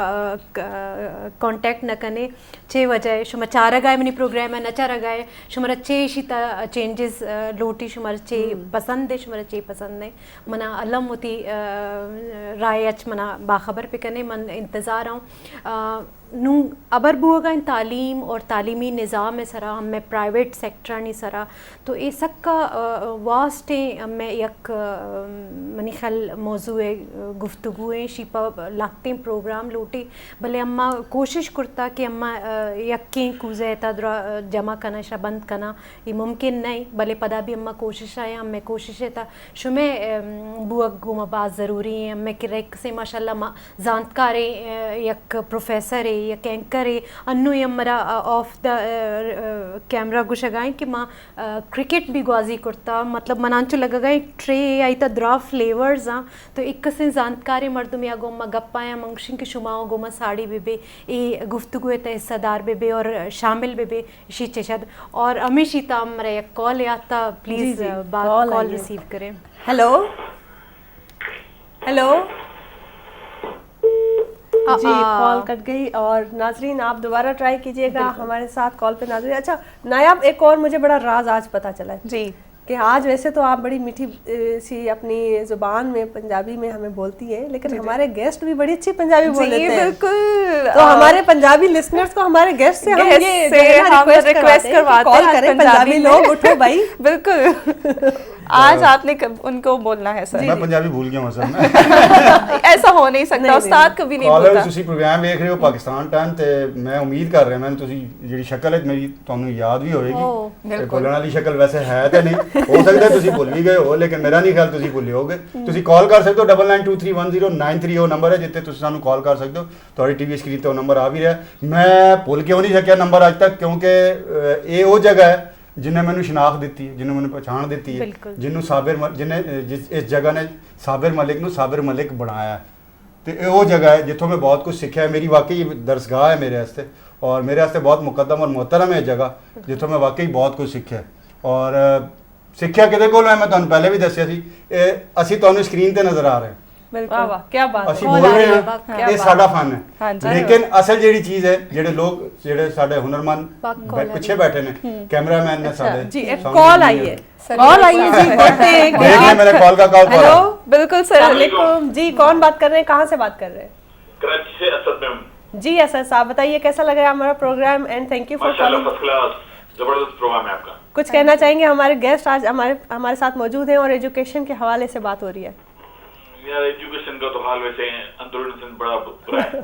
कांटेक्ट न कने चे वजह शुमा चारा गाय मनी प्रोग्राम है नचारा गाय शुमारा चे शिता चेंजेस लोटी शुमारा चे पसंद है, शुमारा चे पसंद है मना अलम होती राय अच मना बाखबर पे कने मन इंतज़ार हूँ नू अबर बुआ इन तालीम और तालीमी निज़ाम में सरा मैं प्राइवेट सेक्टर नहीं सरा, तो ये सब का वास्ट मैं यक मनी ख्याल मौजू है गुफ्तगू है शिपा लागते प्रोग्राम लोटे भले अम्मा कोशिश करता कि अम्मा यक्कें कूज़े तदरा जमा करना शा बंद करना ये मुमकिन नहीं, भले पदा भी अम्मा कोशिश आया मैं कोशिश था शुमे बुआ गुमा बात ज़रूरी है मैं किरेक से माशाल्लाह मा जानकारे यक प्रोफेसर है या कैंकर है अन्नू यमरा ऑफ द कैमरा गुशगाएं कि माँ क्रिकेट भी ग्वाजी करता मतलब मनांचो लगा ट्रे आई तो द्रा फ्लेवर्स हाँ, तो एक से जानकारी मर्दम या गोमा गप्पा या मंगशिंग की शुमाओ गोमा साड़ी बेबे ये गुफ्तगू है हिस्सेदार बेबे और शामिल बेबे इसी चेशद और हमेशा मरा एक कॉल आता प्लीज़ बात कॉल रिसीव करें। हेलो हेलो जी, कॉल कट गई और नाजरीन आप दोबारा ट्राई कीजिएगा हमारे साथ कॉल पे नाजरीन। अच्छा नायाब, एक और मुझे बड़ा राज आज पता चला है जी कि आज वैसे तो आप बड़ी मीठी सी अपनी ज़ुबान में पंजाबी में हमें बोलती है, लेकिन हमारे गेस्ट भी बड़ी अच्छी पंजाबी बोल लेते हैं। बिल्कुल, तो हमारे पंजाबी लिसनर्स को हमारे गेस्ट से हम ये रिक्वेस्ट करवाते हैं कॉल करें पंजाबी लोग, उठो भाई। बिल्कुल आज आपने उनको बोलना है सर। मैं पंजाबी भूल गया हूं असल में। ऐसा हो नहीं सकता, उस्ताद कभी नहीं बोलता। कॉलर ਤੁਸੀਂ ਪ੍ਰੋਗਰਾਮ ਵੇਖ ਰਹੇ ਹੋ ਪਾਕਿਸਤਾਨ ਟਾਈਮ ਤੇ ਮੈਂ ਉਮੀਦ ਕਰ ਰਿਹਾ ਮੈਂ ਤੁਸੀਂ ਜਿਹੜੀ ਸ਼ਕਲ ਹੈ ਮੇਰੀ ਤੁਹਾਨੂੰ ਯਾਦ ਵੀ ਹੋਵੇਗੀ ਤੇ ਬੋਲਣ ਵਾਲੀ ਸ਼ਕਲ ਵੈਸੇ ਹੈ ਤਾਂ ਨਹੀਂ, ਹੋ ਸਕਦਾ ਤੁਸੀਂ ਭੁੱਲ ਵੀ ਗਏ ਹੋ, ਲੇਕਿਨ ਮੇਰਾ ਨਹੀਂ ਖਿਆਲ ਤੁਸੀਂ ਭੁੱਲੇ ਹੋਗੇ। ਤੁਸੀਂ ਕਾਲ ਕਰ ਸਕਦੇ ਹੋ 9923100930 ਉਹ ਨੰਬਰ ਹੈ ਜਿੱਥੇ ਤੁਸੀਂ ਸਾਨੂੰ ਕਾਲ ਕਰ ਸਕਦੇ ਹੋ। ਤੁਹਾਡੀ ਟੀਵੀ ਸਕਰੀਨ ਤੇ ਉਹ ਨੰਬਰ ਆ ਵੀ ਰਿਹਾ। ਮੈਂ ਭੁੱਲ ਕਿਉਂ ਨਹੀਂ ਸਕਿਆ ਨੰਬਰ ਅੱਜ ਤੱਕ, ਕਿਉਂਕਿ ਇਹ ਉਹ ਜਗ੍ਹਾ ਹੈ ਜਿਨ੍ਹਾਂ ਮੈਨੂੰ ਸ਼ਨਾਖਤ ਦਿੱਤੀ ਹੈ, ਜਿਹਨੂੰ ਮੈਨੂੰ ਪਛਾਣ ਦਿੱਤੀ ਹੈ, ਬਿਲਕੁਲ। ਜਿਹਨੂੰ ਇਸ ਜਗ੍ਹਾ ਨੇ ਸਾਬਿਰ ਮਲਿਕ ਨੂੰ ਸਾਬਿਰ ਮਲਿਕ ਬਣਾਇਆ ਹੈ। ਤੇ ਇਹ ਉਹ ਜਗ੍ਹਾ ਹੈ ਜਿੱਥੋਂ ਮੈਂ ਬਹੁਤ ਕੁਝ ਸਿੱਖਿਆ ਹੈ। ਮੇਰੀ ਵਾਕਈ ਦਰਸਗਾਹ ਹੈ ਮੇਰੇ ਵਾਸਤੇ, ਔਰ ਮੇਰੇ ਵਾਸਤੇ ਬਹੁਤ ਮੁਕੱਦਮ ਔਰ ਮੁਹਤਰਮ ਹੈ ਜਗ੍ਹਾ ਜਿੱਥੋਂ ਮੈਂ ਵਾਕਈ ਬਹੁਤ ਕੁਝ ਸਿੱਖਿਆ। ਔਰ ਸਿੱਖਿਆ ਕਿਹਦੇ ਕੋਲੋਂ ਹੈ ਮੈਂ ਤੁਹਾਨੂੰ ਪਹਿਲੇ ਵੀ ਦੱਸਿਆ ਸੀ, ਇਹ ਅਸੀਂ ਤੁਹਾਨੂੰ ਸਕਰੀਨ ਤੇ ਨਜ਼ਰ ਆ ਰਹੇ ਹਾਂ, बिल्कुल वाह क्या बात है। ਅਸੀਂ ਬੋਲ ਰਹੇ ਹਾਂ, ਇਹ ਸਾਡਾ ਫਨ ਹੈ। ਹਾਂਜੀ। ਲੇਕਿਨ ਅਸਲ ਜਿਹੜੀ ਚੀਜ਼ ਹੈ, ਜਿਹੜੇ ਲੋਕ ਜਿਹੜੇ ਸਾਡੇ ਹੁਨਰਮੰਦ ਪਿੱਛੇ ਬੈਠੇ ਨੇ, ਕੈਮਰਾਮੈਨ ਨੇ ਸਾਡੇ जी एक कॉल आई है, कॉल आई है जी, बोलते हैं देखिए मेरे कॉल का कॉल हेलो बिल्कुल सर। अस्सलामुअलैकुम जी, कौन बात कर रहे हैं, कहाँ से बात कर रहे हैं? कराची से असद मैम। जी असद साहब बताइए कैसा लग रहा है हमारा programme and thank you for माशाल्लाह कॉलिंग। फर्स्ट क्लास जबरदस्त प्रोग्राम है आपका। कुछ कहना चाहेंगे? हमारे गेस्ट आज हमारे साथ मौजूद हैं और एजुकेशन के हवाले से बात हो रही है। यार एजुकेशन का तो हाल वैसे अंदरूनी बड़ा बुरा है।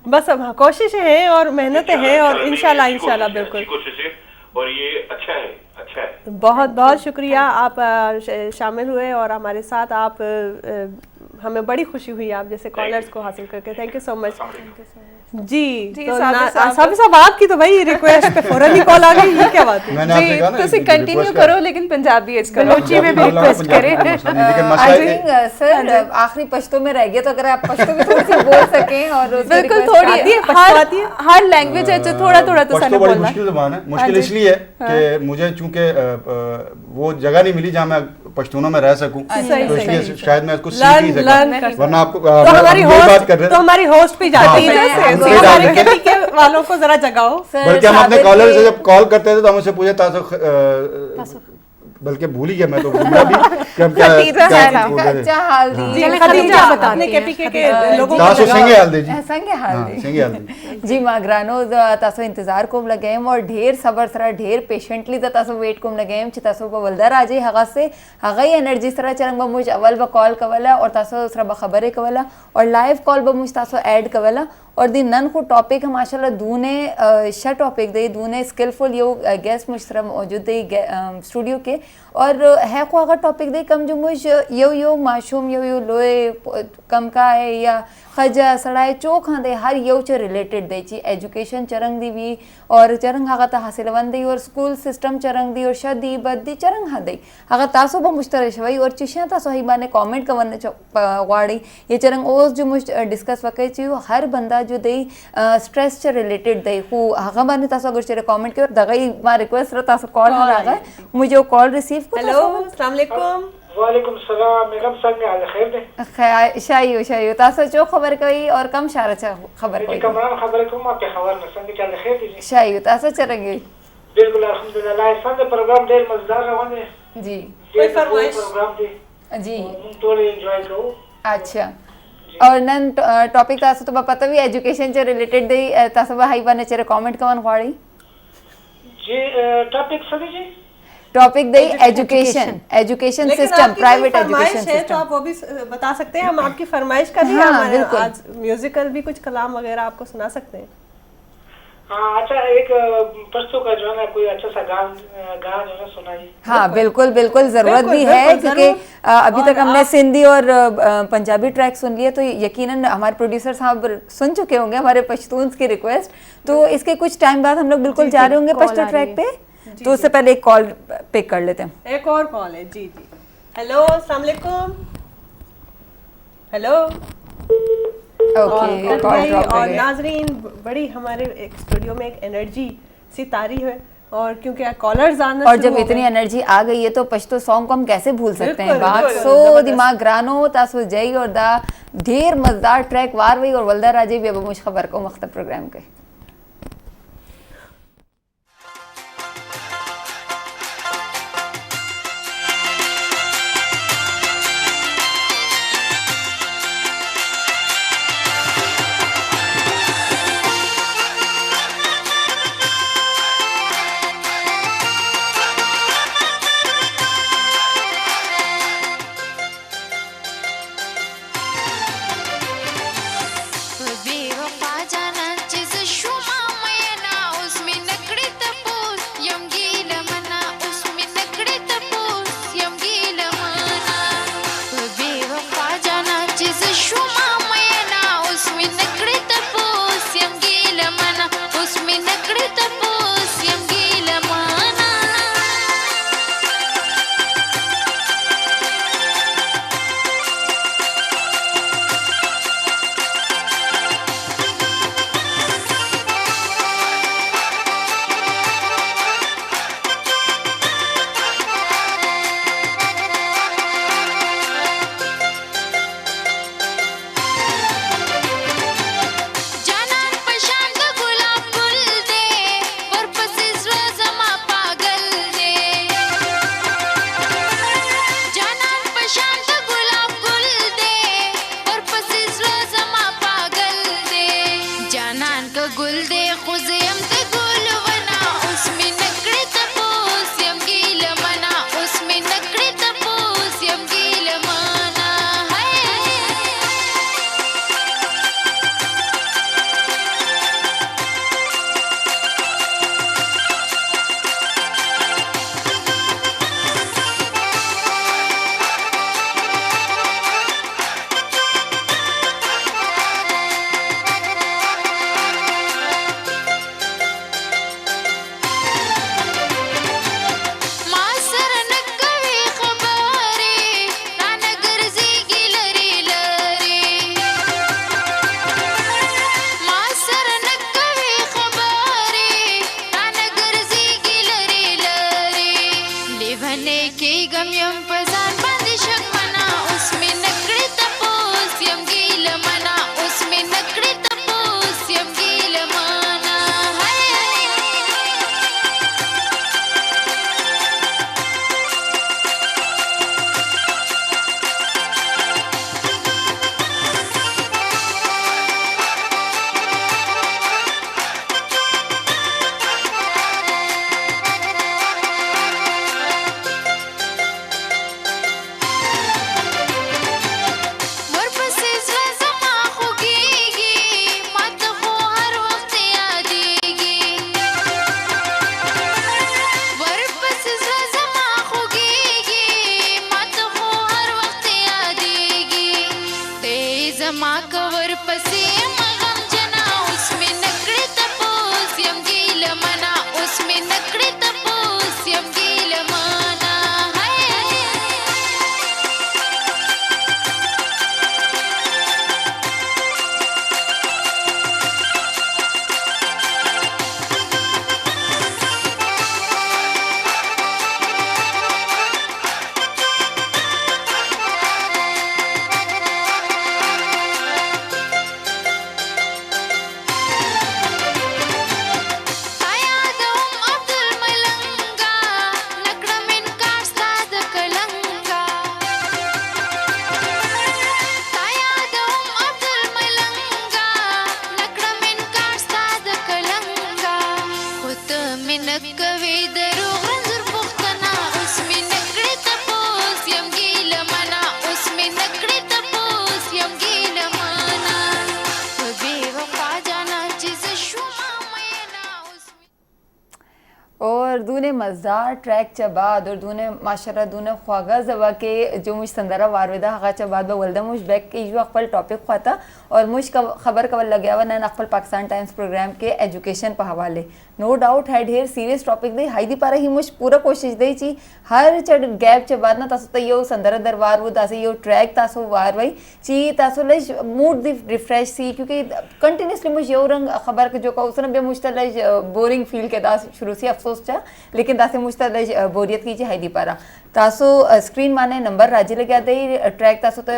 बस अब कोशिशें हैं और मेहनतें हैं और इंशाल्लाह इंशाल्लाह बिल्कुल कोशिश है और ये अच्छा है, अच्छा है। बहुत बहुत शुक्रिया आप शामिल हुए और हमारे साथ आप हमें बड़ी खुशी हुई आप जैसे कॉलर्स को हासिल करके। थैंक यू सो मच जी। तो साबिर साहब आपकी तो भाई रिक्वेस्ट पे फौरन ही कॉल आ गई, ये क्या बात है? मैंने आपसे कहा ना ਤੁਸੀਂ ਕੰਟੀਨਿਊ ਕਰੋ लेकिन पंजाबी एज करो। बलोची में भी रिक्वेस्ट करें। लेकिन मसला आई ये- थिंक सर आखिरी पश्तो में रह गया, तो अगर आप पश्तो भी थोड़ी सी बोल सकें और उसकी बिल्कुल request थोड़ी आती है, पश्तो हर आती है? हर लैंग्वेज है जो थोड़ा थोड़ा तो पश्तो साने बड़ी बोलना। मुश्किल ज़बान है। मुश्किल इसलिए है कि मुझे चूंकि वो जगह नहीं मिली जहाँ मैं पश्तूनों में रह सकूं, सही, तो सही। इसलिए शायद मैं इसको सीख लर्न नहीं लर्न सकता। कर वरना आपको तो हम हमारी ये बात होस्ट कर रहे तो हमारी होस्ट भी जाती है हाँ, जैसे मैं- हमारे मैं- केपी के वालों को जरा जगाओ। बल्कि हम अपने कॉलर से जब कॉल करते थे तो हम उससे पूछे बल्कि भूल ही गया मैं तो भूला भी कि हम क्या खतीजा क्या है ना, बोल रहे थे। कच्चा हाल दी जी चलिए खदीजा खदीजा बताती अपने हैं, केपी के खदीजा। लोगों तासो को सिंगे हाल दे जी। संगे हाल हाँ, दी। सिंगे हाल दे। जी मागरानो तासो इंतजार कोम लगेम और ढेर सबर सरा ढेर पेशेंटली तासो वेट कोम लगेम छि तासो को वल्दा राजे हगा से हगा एनर्जी सरा चरंग बमुज अवल ब कॉल कवला और तासो सरा ब खबरे कवला और लाइव कॉल बमुज तासो ऐड कवला और दी नन को टॉपिक है माशाल्लाह दूने श टॉपिक दे दूने स्किलफुल यो गेस्ट मुश्तरा मौजूद दे स्टूडियो के और है को अगर टॉपिक दे कम जो मुझ यो माशूम यो लोए कम का है या खजा सड़ाए चोख हाँ दे हर यो च रिलेटेड दे ची एजुकेशन चरंग दी भी और चरंग हागा ता हासिल वन दी और स्कूल सिस्टम चरंग दी और शदी बदी चरंग हाँ दे हागा तासो ब मुश्तरे शवई और चिशिया तासो ही बाने कमेंट कवन वाड़ी ये चरंग ओस जो मुझ डिस्कस वके ची हर बंदा जो दे स्ट्रेस च रिलेटेड दे हु हागा बाने तासो अगर चरे कमेंट के और दगाई मा रिक्वेस्ट रो तासो कॉल आ गए मुझे कॉल रिसीव को हेलो अस्सलाम वालेकुम। वालेकुम सलाम मेगम संग हाल खैर दे शायू तासो चो खबर कोई और कम शारा चा खबर जी कोई कमरान खबर को आप खबर में संग चल खैर दे शायू तासो चरंगे बिल्कुल अल्हम्दुलिल्लाह संग प्रोग्राम देर मजेदार रवन है जी कोई फरमाइश? प्रोग्राम दे जी हम थोड़े एंजॉय करो। अच्छा और नन टॉपिक तासो तो पता भी एजुकेशन से रिलेटेड दे तासो हाई बने चरे कमेंट कवन खवाड़ी जी टॉपिक सभी जी टॉपिक दे एजुकेशन लेकिन सिस्टम आपकी प्राइवेट कोई फरमाइश एजुकेशन है तो सिस्टम आप वो भी बता सकते हैं। हम आपकी फरमाइश का भी हाँ, हमारे बिल्कुल। आज म्यूजिकल भी कुछ कलाम वगैरह आपको सुना सकते हैं। हाँ अच्छा एक पश्तो का जो है ना कोई अच्छा सा गाना जो है ना सुनाइए। हाँ बिल्कुल बिल्कुल ज़रूरत बिल्कुल, भी है बिल्कुल, क्योंकि ज़रूर। अभी और तक हमने सिंधी और पंजाबी ट्रैक सुन लिए तो यकीनन हमारे प्रोड्यूसर साहब सुन चुके होंगे हमारे पश्तून्स की रिक्वेस्ट, तो इसके कुछ टाइम बाद हम लोग बिल्कुल जा रहे होंगे कॉल पश्तो आ रही ट्रैक है। पे, तो उससे पहले एक कॉल पिक कर लेते हैं। एक और कॉल है जी जी। हेलो अस्सलाम वालेकुम। हेलो ओके कट कॉल गई। ड्रॉप हो और गया। नाजरीन बड़ी हमारे एक स्टूडियो में एक एनर्जी सी तारी है और क्योंकि कॉलर्स आना और शुरू जब हो इतनी गए। एनर्जी आ गई है तो पश्तो सॉन्ग को हम कैसे भूल सकते हैं। बिल्कुल, बात बिल्कुल, सो जबरदस्त। दिमाग ग्रानो तासो जई और दा ढेर मजेदार ट्रैक वार वही और वल्दा राजे भी अब मुझ खबर को मख्तब प्रोग्राम के बेवफा जाना जिस का गुल दे खुज़यम ते गुल वना उसमें नकड़े तपोस यम गील मना उसमें नकड़े तपोस यम गील मना है मासर नकवे खबारे नानगर ज़ीगी लरी लरी मासर नकवे खबारे नानगर ज़ीगी लरी लरी लेवने के गम्यम पजान बंदिशक मना उसमें नकड़े तपोस यम गील मना उसमें नकड़े तपोस यम गील मना है ورپسې زړه زما خوږېږي ماته خو هر وخت یادېږي ورپسې زړه زما خوږېږي ماته خو هر وخت یادېږي ته زما که ورپسې یم غمجنه اوس مې نکړې تپوس یم ګیله منه اوس مې نکړې تپوس یم ګیله منه یادوم عبدالملنګه نکړم انکار ستا د کلنګه تا یادوم عبدالملنګه نکړم انکار ستا د کلنګه خو ته مې نه کوې د روغ رنځور پوښتنه اوس مې نه کړې تپوس یم ګیله منه اوس مې نه کړې تپوس یم ګیله منه په بې وفا جانا چې زه شومه مینه اوس مې और दूने मज़ेदार ट्रैक चा बाद और दूने माशाल्लाह दूने ख्वागा जबा के जो मुझ संदरा वारवेदा हगा चा बाद वल्दा मुझ बैक के जो अकबल टॉपिक ख्वाता और मुझ खबर कवल लग गया वा नैन अकबल पाकिस्तान टाइम्स प्रोग्राम के एजुकेशन पर हवाले no doubt had here serious topic दे हाई दी पारा ही मुझ पूरा कोशिश दे ची हर चढ़ गैप चा बाद ना तासो तयो संदरा दरबार वो तासे यो ट्रैक तासो वार वही ची तासो लज मूड दी रिफ्रेश सी क्योंकि कंटिन्यूसली मुझ यो रंग खबर के जो का उसने बे मुझ लज बोरिंग फील के दास शुरू से अफसोस चा लेकिन तासे मुझ लज बोरियत की हाई दी पारा तासो स्क्रीन माने नंबर राजी लग्या दे ट्रैक तासो तो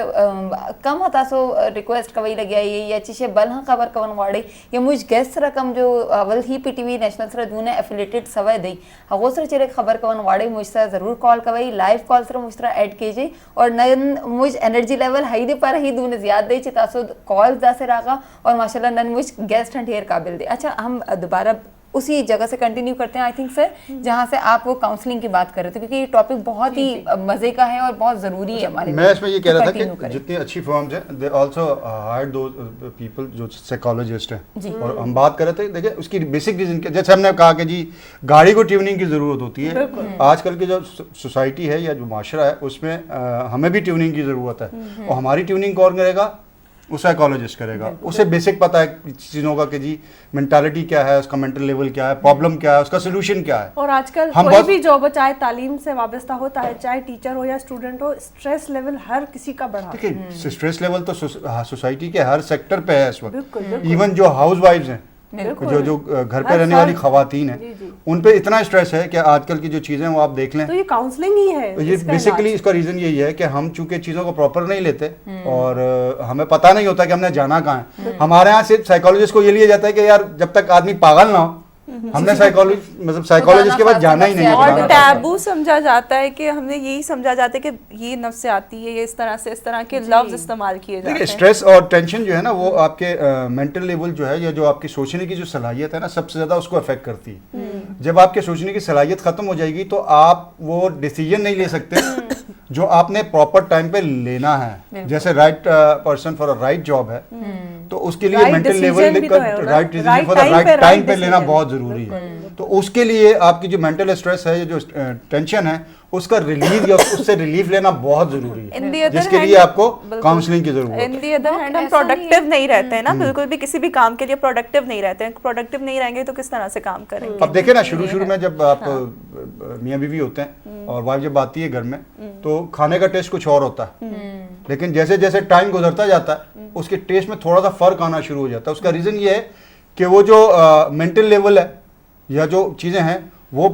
कम हा तासो रिक्वेस्ट कवई लग्या ये या चीशे बल हाँ खबर कवन वाड़े ये मुझ गेस्ट रकम जो अवल ही पीटीवी नेशनल सर दूने एफिलेटेड सवय दई हगो सर चेरे खबर कवन वाड़े मुझ से जरूर कॉल कवई लाइव कॉल सर मुझ तरह ऐड कीजिए और नन मुझ एनर्जी लेवल हाई दे पर ही दूने ज्यादा दई ची तासो कॉल दा से रागा और माशाल्लाह नन मुझ गेस्ट एंड हेयर काबिल दे। अच्छा हम दोबारा उसी जगह से कंटिन्यू करते हैं आई थिंक सर जहाँ से आप वो काउंसलिंग की बात कर रहे थे क्योंकि ये टॉपिक बहुत ही मजे का है और बहुत जरूरी है हमारे मैं इसमें ये कह रहा था continue कि करें। जितनी अच्छी फर्म्स हैं दे आल्सो हायर दो पीपल जो साइकोलॉजिस्ट हैं और हम बात कर रहे थे देखिए उसकी बेसिक रीजन जैसे हमने कहा कि जी गाड़ी को ट्यूनिंग की ज़रूरत होती है आजकल की जो सोसाइटी है या जो माशरा है उसमें हमें भी ट्यूनिंग की ज़रूरत है और हमारी ट्यूनिंग कौन करेगा वो साइकोलॉजिस्ट करेगा उसे बेसिक पता है चीज़ों का कि जी मेंटालिटी क्या है उसका मेंटल लेवल क्या है प्रॉब्लम क्या है उसका सोल्यूशन क्या है। और आजकल हम कोई बहुत- भी जॉब हो चाहे तालीम से वाबस्ता होता है चाहे टीचर हो या स्टूडेंट हो स्ट्रेस लेवल हर किसी का बढ़ा है। देखिए स्ट्रेस लेवल तो सोसाइटी के हर सेक्टर पे है इस बिल्कुल, वक्त बिल्कुल। इवन जो हाउस वाइफ्स हैं बिल्कुल। जो घर पे हर रहने वाली फर्द- खवातीन जी, हैं जी। उन पे इतना स्ट्रेस है कि आजकल की जो चीज़ें हैं वो आप देख लें तो ये काउंसलिंग ही है तो ये इसका बेसिकली इलाज। इसका रीज़न यही है कि हम चूंकि चीज़ों को प्रॉपर नहीं लेते और हमें पता नहीं होता कि हमने जाना कहाँ है। हमारे यहाँ सिर्फ साइकोलॉजिस्ट को ये लिया जाता है कि यार जब तक आदमी पागल ना हो ہم نے سائیکالوجی مطلب سائیکالوجسٹ کے بعد جانا ہی نہیں ہے. اور ٹیبو سمجھا جاتا ہے کہ ہم نے یہی سمجھا جاتا ہے کہ یہ نفسیاتی ہے, یہ اس طرح کے لفظ استعمال کیے جاتے ہیں. اسٹریس اور ٹینشن جو ہے نا وہ آپ کے مینٹل لیول جو ہے یا جو آپ کی سوچنے کی جو صلاحیت ہے نا سب سے زیادہ اس کو افیکٹ کرتی ہے. جب آپ کے سوچنے کی صلاحیت ختم ہو جائے گی تو آپ وہ ڈیسیجن نہیں لے سکتے جو آپ نے پراپر ٹائم پہ لینا ہے. جیسے right person for right job ہے تو اس کے لیے mental level right decision for right time پہ لینا بہت ضروری ہے. تو اس کے لیے آپ کی جو مینٹل اسٹریس ہے جو ٹینشن ہے اس کا ریلیف یا اس سے ریلیف لینا بہت ضروری ہے, جس کے لیے آپ کو کاؤنسلنگ کی ضرورت ہے. ان دی ادر ہینڈ ہم پروڈکٹیو نہیں رہتے ہیں نا, بالکل بھی کسی بھی کام کے لیے پروڈکٹیو نہیں رہتے ہیں. پروڈکٹیو نہیں رہیں گے تو کس طرح سے کام کریں گے. اب دیکھیں نا شروع میں جب آپ میاں بیوی ہوتے ہیں اور وائف جب آتی ہے گھر میں تو کھانے کا ٹیسٹ کچھ اور ہوتا ہے, لیکن جیسے جیسے ٹائم گزرتا جاتا ہے اس کے ٹیسٹ میں تھوڑا سا فرق آنا شروع ہو جاتا ہے. اس کا ریزن یہ ہے کہ وہ جو مینٹل لیول ہے یا جو چیزیں ہیں وہ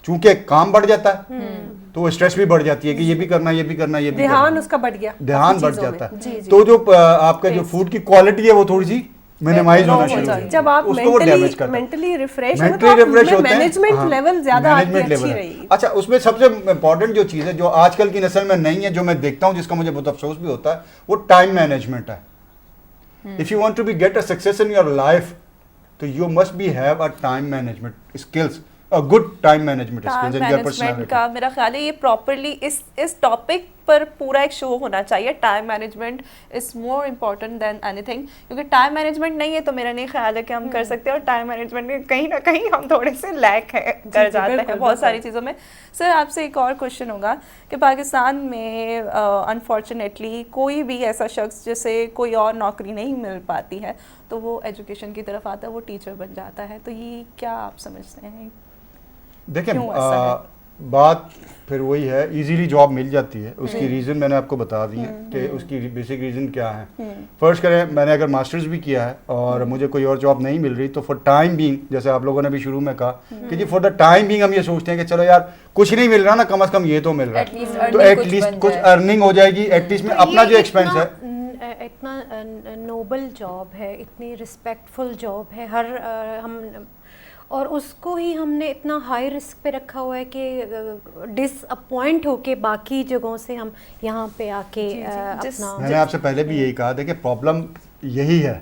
چونکہ کام بڑھ جاتا ہے تو وہ اسٹریس بھی بڑھ جاتی ہے کہ یہ بھی کرنا یہ بھی کرنا یہ بھی کرنا, دھیان اس کا بڑھ گیا, دھیان بڑھ جاتا ہے. تو جو آپ کا جو فوڈ کی کوالٹی ہے وہ تھوڑی سی منیمائز ہونا شروع ہوتی ہے. جب آپ مینٹلی ریفریش ہوتے ہیں مینجمنٹ لیول زیادہ آپ کی اچھی رہے گی. اچھا اس میں سب سے امپورٹنٹ جو چیز ہے جو آج کل کی نسل میں نہیں ہے جو میں دیکھتا ہوں جس کا مجھے بہت افسوس بھی ہوتا ہے وہ ٹائم مینجمنٹ ہے. If you want to be get a success in your life تو you must be have a time management skills, good time management skills in your personality. کا میرا خیال ہے یہ پراپرلی اس ٹاپک پر پورا ایک شو ہونا چاہیے. Time management is more important than اینی تھنگ, کیونکہ ٹائم مینجمنٹ نہیں ہے تو میرا نہیں خیال ہے کہ ہم کر سکتے, اور ٹائم مینجمنٹ میں کہیں نہ کہیں ہم تھوڑے سے لیک کر جاتے ہیں بہت ساری چیزوں میں. سر آپ سے ایک اور کوشچن ہوگا کہ پاکستان میں انفارچونیٹلی کوئی بھی ایسا شخص جسے کوئی اور نوکری نہیں مل پاتی ہے تو وہ ایجوکیشن کی طرف آتا ہے, وہ ٹیچر بن جاتا ہے, تو یہ کیا آپ سمجھتے ہیں؟ دیکھیں بات پھر وہی ہے, ایزیلی جاب مل جاتی ہے. اس کی ریزن میں نے آپ کو بتا دی ہے کہ اس کی بیسک ریزن کیا ہے. فرض کریں میں نے اگر ماسٹرز بھی کیا ہے اور مجھے کوئی اور جاب نہیں مل رہی تو فار ٹائم بینگ, جیسے آپ لوگوں نے بھی شروع میں کہا کہ جی فار دا ٹائم بینگ ہم یہ سوچتے ہیں کہ چلو یار کچھ نہیں مل رہا نا, کم از کم یہ تو مل رہا ہے تو ایٹ لیسٹ کچھ ارننگ ہو جائے گی, ایٹ لیسٹ میں اپنا جو ایکسپینس ہے. اتنا نوبل جاب ہے, اتنی رسپیکٹفل جاب ہے, ہر ہم اور اس کو ہی ہم نے اتنا ہائی رسک پہ رکھا ہوا ہے کہ ڈس اپوائنٹ ہو کے باقی جگہوں سے ہم یہاں پہ آ کے اپنا. میں نے آپ سے پہلے بھی یہی کہا تھا کہ پرابلم یہی ہے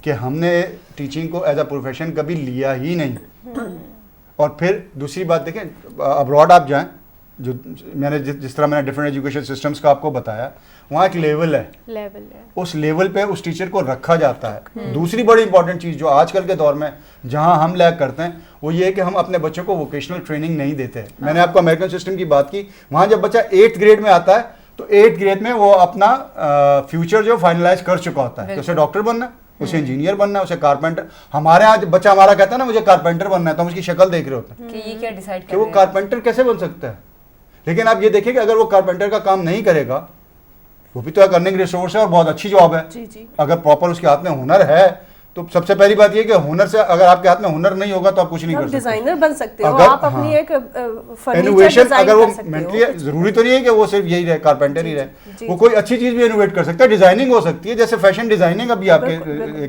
کہ ہم نے ٹیچنگ کو ایز اے پروفیشن کبھی لیا ہی نہیں. اور پھر دوسری بات دیکھیں ابراڈ آپ جائیں, جو میں نے جس طرح میں نے ڈفرینٹ ایجوکیشن سسٹمز کا آپ کو بتایا, وہاں ایک لیول ہے, اس لیول پہ اس ٹیچر کو رکھا جاتا ہے. دوسری بڑی امپورٹنٹ چیز جو آج کل کے دور میں جہاں ہم لیک کرتے ہیں وہ یہ ہے کہ ہم اپنے بچوں کو ووکیشنل ٹریننگ نہیں دیتے. میں نے آپ کو امریکن سسٹم کی بات کی, وہاں جب بچہ 8th گریڈ میں آتا ہے تو 8th گریڈ میں وہ اپنا فیوچر جو فائنلائز کر چکا ہوتا ہے کہ اسے ڈاکٹر بننا ہے, اسے انجینئر بننا ہے, اسے کارپینٹر. ہمارے یہاں بچہ ہمارا کہتا ہے نا مجھے کارپینٹر بننا ہے تو ہم اس کی شکل دیکھ رہے ہوتے ہیں کہ یہ کیا ڈیسائیڈ کہ وہ کارپینٹر کیسے بن سکتا ہے. لیکن آپ یہ دیکھیں کہ اگر وہ کارپینٹر کا کام نہیں کرے گا, وہ بھی تو ایک ارننگ ریسورس ہے اور بہت اچھی جاب ہے. اگر پراپر اس کے ہاتھ میں ہنر ہے تو سب سے پہلی بات یہ کہ ہنر سے اگر آپ کے ہاتھ میں ہنر نہیں ہوگا تو آپ کچھ نہیں کر سکتے. ڈیزائنر بن سکتے ہو آپ, اپنی ایک انوویشن اگر وہ مینٹلی ضروری تو نہیں ہے کہ وہ صرف یہی رہے کارپینٹر ہی رہے, وہ کوئی اچھی چیز بھی انوویٹ کر سکتا ہے. ڈیزائننگ ہو سکتی ہے, جیسے فیشن ڈیزائننگ ابھی آپ کے انٹیریئر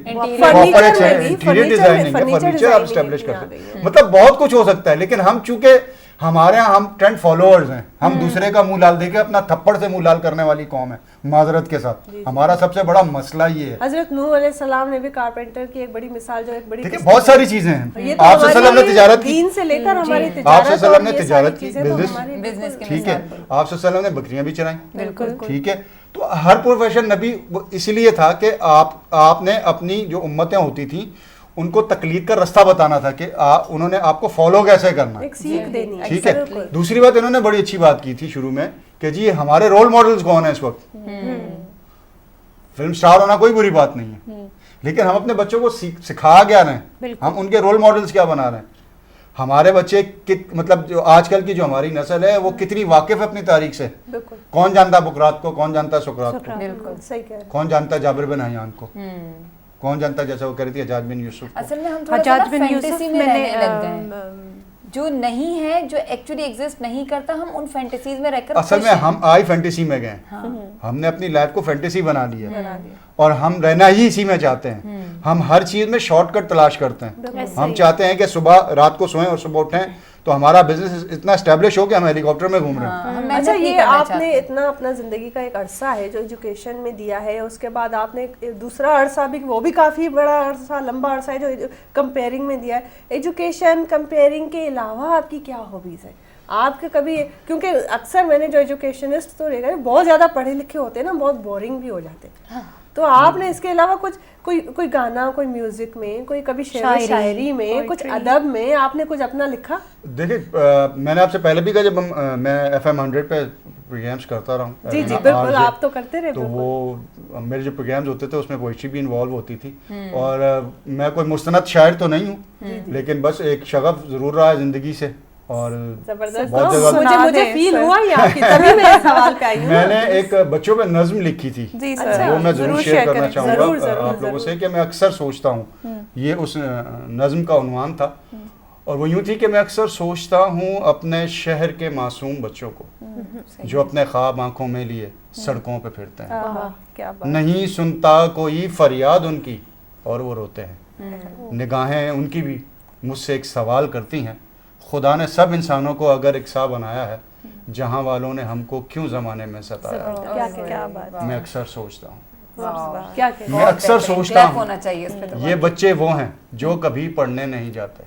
ڈیزائننگ ہے, فرنیچر آپ اسٹیبلش کر سکتے ہیں, مطلب بہت کچھ ہو سکتا ہے. لیکن ہم چونکہ ہمارے یہاں ہم ٹرینڈ فالوورز ہیں, ہم دوسرے کا منہ لال دے کے اپنا تھپڑ سے منہ لال کرنے والی قوم ہے معذرت کے ساتھ. ہمارا سب سے بڑا مسئلہ یہ ہے. حضرت نوح علیہ السلام نے بھی کارپینٹر کی ایک بڑی مثال جو ایک بڑی بہت ساری چیزیں ہیں. آپ صلی اللہ علیہ وسلم نے تجارت کی, دین سے لے کر ہماری تجارت, آپ صلی اللہ علیہ وسلم نے تجارت کی, بزنس, ٹھیک ہے, آپ صلی اللہ علیہ وسلم نے بکریاں بھی چرائیں, بالکل ٹھیک ہے. تو ہر پروفیشن نبی اسی لیے تھا کہ آپ نے اپنی جو امتیں ہوتی تھیں ان کو تقلید کا رستہ بتانا تھا کہ انہوں نے آپ کو فالو کیسے کرنا, ایک سیکھ دینی, ٹھیک ہے. دوسری بات انہوں نے بڑی اچھی بات کی تھی شروع میں کہ جی ہمارے رول ماڈلز کون ہیں اس وقت. فلم سٹار ہونا کوئی بری بات نہیں ہے, لیکن ہم اپنے بچوں کو سکھا کیا رہے ہیں, ہم ان کے رول ماڈلز کیا بنا رہے ہیں. ہمارے بچے مطلب جو آج کل کی جو ہماری نسل ہے وہ کتنی واقف ہے اپنی تاریخ سے. کون جانتا ہے بکرات کو, کون جانتا ہے سقراط کو, کون جانتا ہے جابر بن حیان کو, کون جانتا ہے جیسا وہ کہہ رہی تھی حجاج بن یوسف. اصل میں ہم حجاج بن یوسف میں رہنے لگ گئے, جو نہیں ہے, جو ایکچولی ایگزسٹ نہیں کرتا, ہم ان فینٹیسیز میں رہ کر. اصل میں ہم آئی فینٹیسی میں گئے, ہم نے اپنی لائف کو فینٹیسی بنا لیا. اور ہم رہنا ہی اسی میں چاہتے ہیں. ہم ہر چیز میں شارٹ کٹ تلاش کرتے ہیں. ہم چاہتے ہیں کہ صبح رات کو سوئیں اور صبح اٹھیں تو ہمارا بزنس اتنا اسٹیبلش ہو کہ ہم ہیلی کاپٹر میں گھوم رہے ہیں. اچھا یہ آپ نے اتنا اپنا زندگی کا ایک عرصہ ہے جو ایجوکیشن میں دیا ہے, اس کے بعد آپ نے دوسرا عرصہ بھی, وہ بھی کافی بڑا عرصہ, لمبا عرصہ ہے جو کمپیئرنگ میں دیا ہے. ایجوکیشن کمپیئرنگ کے علاوہ آپ کی کیا ہابیز ہے آپ کے کبھی, کیونکہ اکثر میں نے جو ایجوکیشنسٹ تو دیکھا ہے بہت زیادہ پڑھے لکھے ہوتے ہیں نا, بہت بورنگ بھی ہو جاتے ہیں, تو آپ نے اس کے علاوہ کچھ کوئی گانا, کوئی میوزک میں, کوئی کبھی شاعری میں, کچھ ادب میں آپ نے کچھ اپنا لکھا؟ دیکھیں میں نے آپ سے پہلے بھی کہا جب میں FM 100 پہ پروگرامس کرتا رہا ہوں, جی جی بالکل آپ تو کرتے رہے, تو وہ میرے جو پروگرامز ہوتے تھے اس میں پوئٹری بھی انوالو ہوتی تھی. اور میں کوئی مستند شاعر تو نہیں ہوں, لیکن بس ایک شغف ضرور رہا ہے زندگی سے. اور زبردست, بہت مجھے فیل ہوا ہی آپ کی, تبھی میں اس سوال پہ آئی ہوں. میں نے ایک بچوں پہ نظم لکھی تھی, جی سر, وہ میں ضرور شیئر کرنا چاہوں گا آپ لوگوں سے, کہ میں اکثر سوچتا ہوں, یہ اس نظم کا عنوان تھا, اور وہ یوں تھی کہ میں اکثر سوچتا ہوں اپنے شہر کے معصوم بچوں کو جو اپنے خواب آنکھوں میں لیے سڑکوں پہ پھرتے ہیں. نہیں سنتا کوئی فریاد ان کی اور وہ روتے ہیں. نگاہیں ان کی بھی مجھ سے ایک سوال کرتی ہیں, خدا نے سب انسانوں کو اگر ایک سا بنایا ہے, جہاں والوں نے ہم کو کیوں زمانے میں ستایا ہے. میں اکثر سوچتا ہوں, میں اکثر سوچتا ہوں یہ بچے وہ ہیں جو کبھی پڑھنے نہیں جاتے,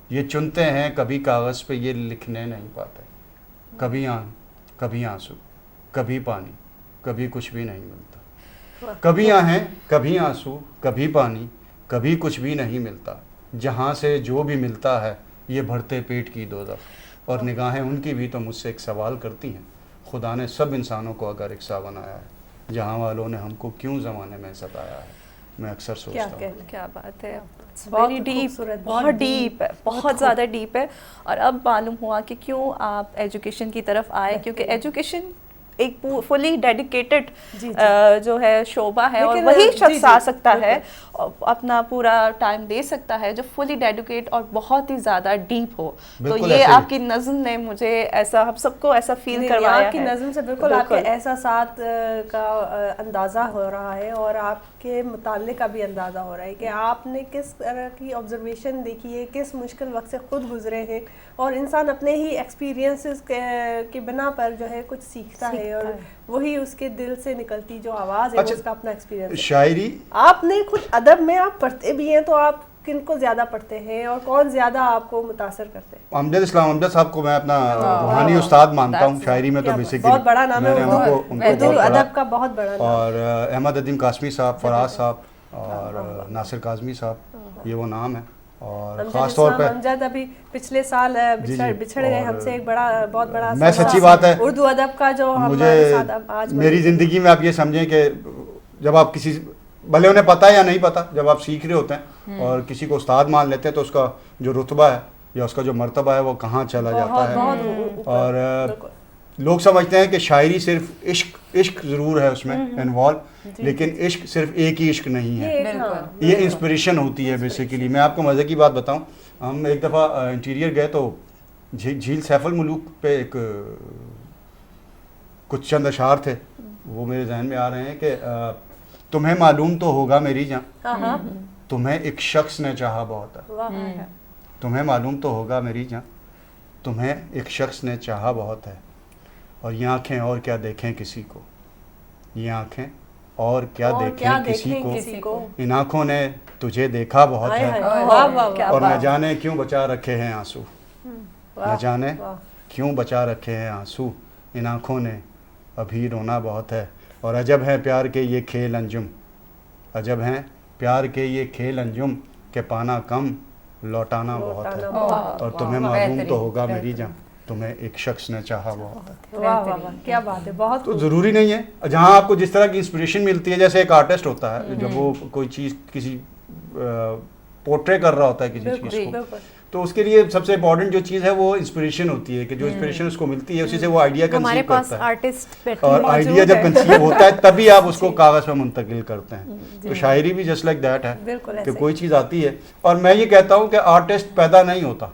یہ چنتے ہیں کبھی کاغذ پہ, یہ لکھنے نہیں پاتے. کبھی کبھی آنسو, کبھی پانی, کبھی کچھ بھی نہیں ملتا. کبھی آہیں, کبھی آنسو, کبھی پانی, کبھی کچھ بھی نہیں ملتا. جہاں سے جو بھی ملتا ہے یہ بھرتے پیٹ کی دوزخ. اور نگاہیں ان کی بھی تو مجھ سے ایک سوال کرتی ہیں, خدا نے سب انسانوں کو اگر ایک سا بنایا ہے, جہاں والوں نے ہم کو کیوں زمانے میں ستایا ہے. میں اکثر سوچتا ہوں. کیا بات ہے, ویری ڈیپ, بہت ڈیپ ہے, بہت زیادہ ڈیپ ہے. اور اب معلوم ہوا کہ کیوں آپ ایجوکیشن کی طرف آئے, کیونکہ ایجوکیشن ایک فلی ڈیڈیکیٹڈ جو ہے شعبہ ہے, اور وہی شخص آ سکتا ہے, اپنا پورا ٹائم دے سکتا ہے جو فلی ڈیڈیکیٹ اور بہت ہی زیادہ ڈیپ ہو. تو یہ آپ کی نظم نے مجھے ایسا, ہم سب کو ایسا فیل کروایا ہے. آپ کی نظم سے بالکل آپ کے احساسات کا اندازہ ہو رہا ہے, اور آپ کے متعلق کا بھی اندازہ ہو رہا ہے کہ آپ نے کس طرح کی آبزرویشن دیکھی ہے, کس مشکل وقت سے خود گزرے ہیں, اور انسان اپنے ہی ایکسپیرینسز کے بنا پر جو ہے کچھ سیکھتا ہے, اور وہی اس کے دل سے نکلتی جو آواز ہے اس کا اپنا ایکسپیرینس. شاعری آپ نے خود ادب میں آپ پڑھتے بھی ہیں, تو آپ کن کو زیادہ پڑھتے ہیں اور کون زیادہ آپ کو متاثر کرتے ہیں؟ امجد اسلام امجد صاحب کو میں اپنا روحانی استاد مانتا ہوں. شاعری میں تو بیسیکلی بہت بڑا نام ہے, اردو ادب کا بہت بڑا نام. اور احمد ادیم قاسمی صاحب, فراز صاحب اور ناصر کاظمی صاحب, یہ وہ نام ہے. اور خاص طور پہ امجد ابھی پچھلے سال بچھڑ گئے ہم سے, ایک بڑا بہت بڑا, میں سچی بات ہے اردو ادب کا جو ہمارے ساتھ آج میری زندگی میں آپ یہ سمجھیں کہ جب آپ کسی, بھلے انہیں پتہ یا نہیں پتہ, جب آپ سیکھ رہے ہوتے ہیں اور کسی کو استاد مان لیتے ہیں تو اس کا جو رتبہ ہے یا اس کا جو مرتبہ ہے وہ کہاں چلا جاتا ہے. اور لوگ سمجھتے ہیں کہ شاعری صرف عشق ضرور ہے اس میں انوالو, لیکن عشق صرف ایک ہی عشق نہیں ہے, یہ انسپریشن ہوتی ہے بیسیکلی. میں آپ کو مزے کی بات بتاؤں, ہم ایک دفعہ انٹیریئر گئے تو جھیل سیف الملوک پہ ایک کچھ چند اشعار تھے, وہ میرے ذہن میں آ رہے ہیں کہ تمہیں معلوم تو ہوگا میری جان, تمہیں ایک شخص نے چاہا بہت ہے. تمہیں معلوم تو ہوگا میری جان, تمہیں ایک شخص نے چاہا بہت ہے. اور یہ آنکھیں اور کیا دیکھیں کسی کو, یہ آنکھیں اور کیا دیکھیں کسی کو, ان آنکھوں نے تجھے دیکھا بہت ہے. اور نہ جانے کیوں بچا رکھے ہیں آنسو, نہ جانے کیوں بچا رکھے ہیں آنسو, ان آنکھوں نے ابھی رونا بہت ہے. اور عجب ہے پیار کے یہ کھیل انجم, عجب ہیں پیار کے یہ کھیل انجم, کہ پانا کم لوٹانا بہت ہے. اور تمہیں معلوم تو ہوگا میری جان, تمہیں ایک شخص نے چاہا بہت ہے. واہ واہ کیا بات ہے, بہت. تو ضروری نہیں ہے, جہاں آپ کو جس طرح کی انسپریشن ملتی ہے, جیسے ایک آرٹسٹ ہوتا ہے جب وہ کوئی چیز کسی پورٹرے کر رہا ہوتا ہے کسی چیز کو, تو اس کے لیے سب سے امپورٹنٹ جو چیز ہے وہ انسپریشن ہوتی ہے, کہ جو انسپریشن اس کو ملتی ہے اسی سے وہ آئیڈیا کنسیو کرتا ہے, اور آئیڈیا جب کنسیو ہوتا ہے تبھی آپ اس کو کاغذ پہ منتقل کرتے ہیں. تو شاعری بھی جسٹ لائک دیٹ ہے کہ کوئی چیز آتی ہے, اور میں یہ کہتا ہوں کہ آرٹسٹ پیدا نہیں ہوتا,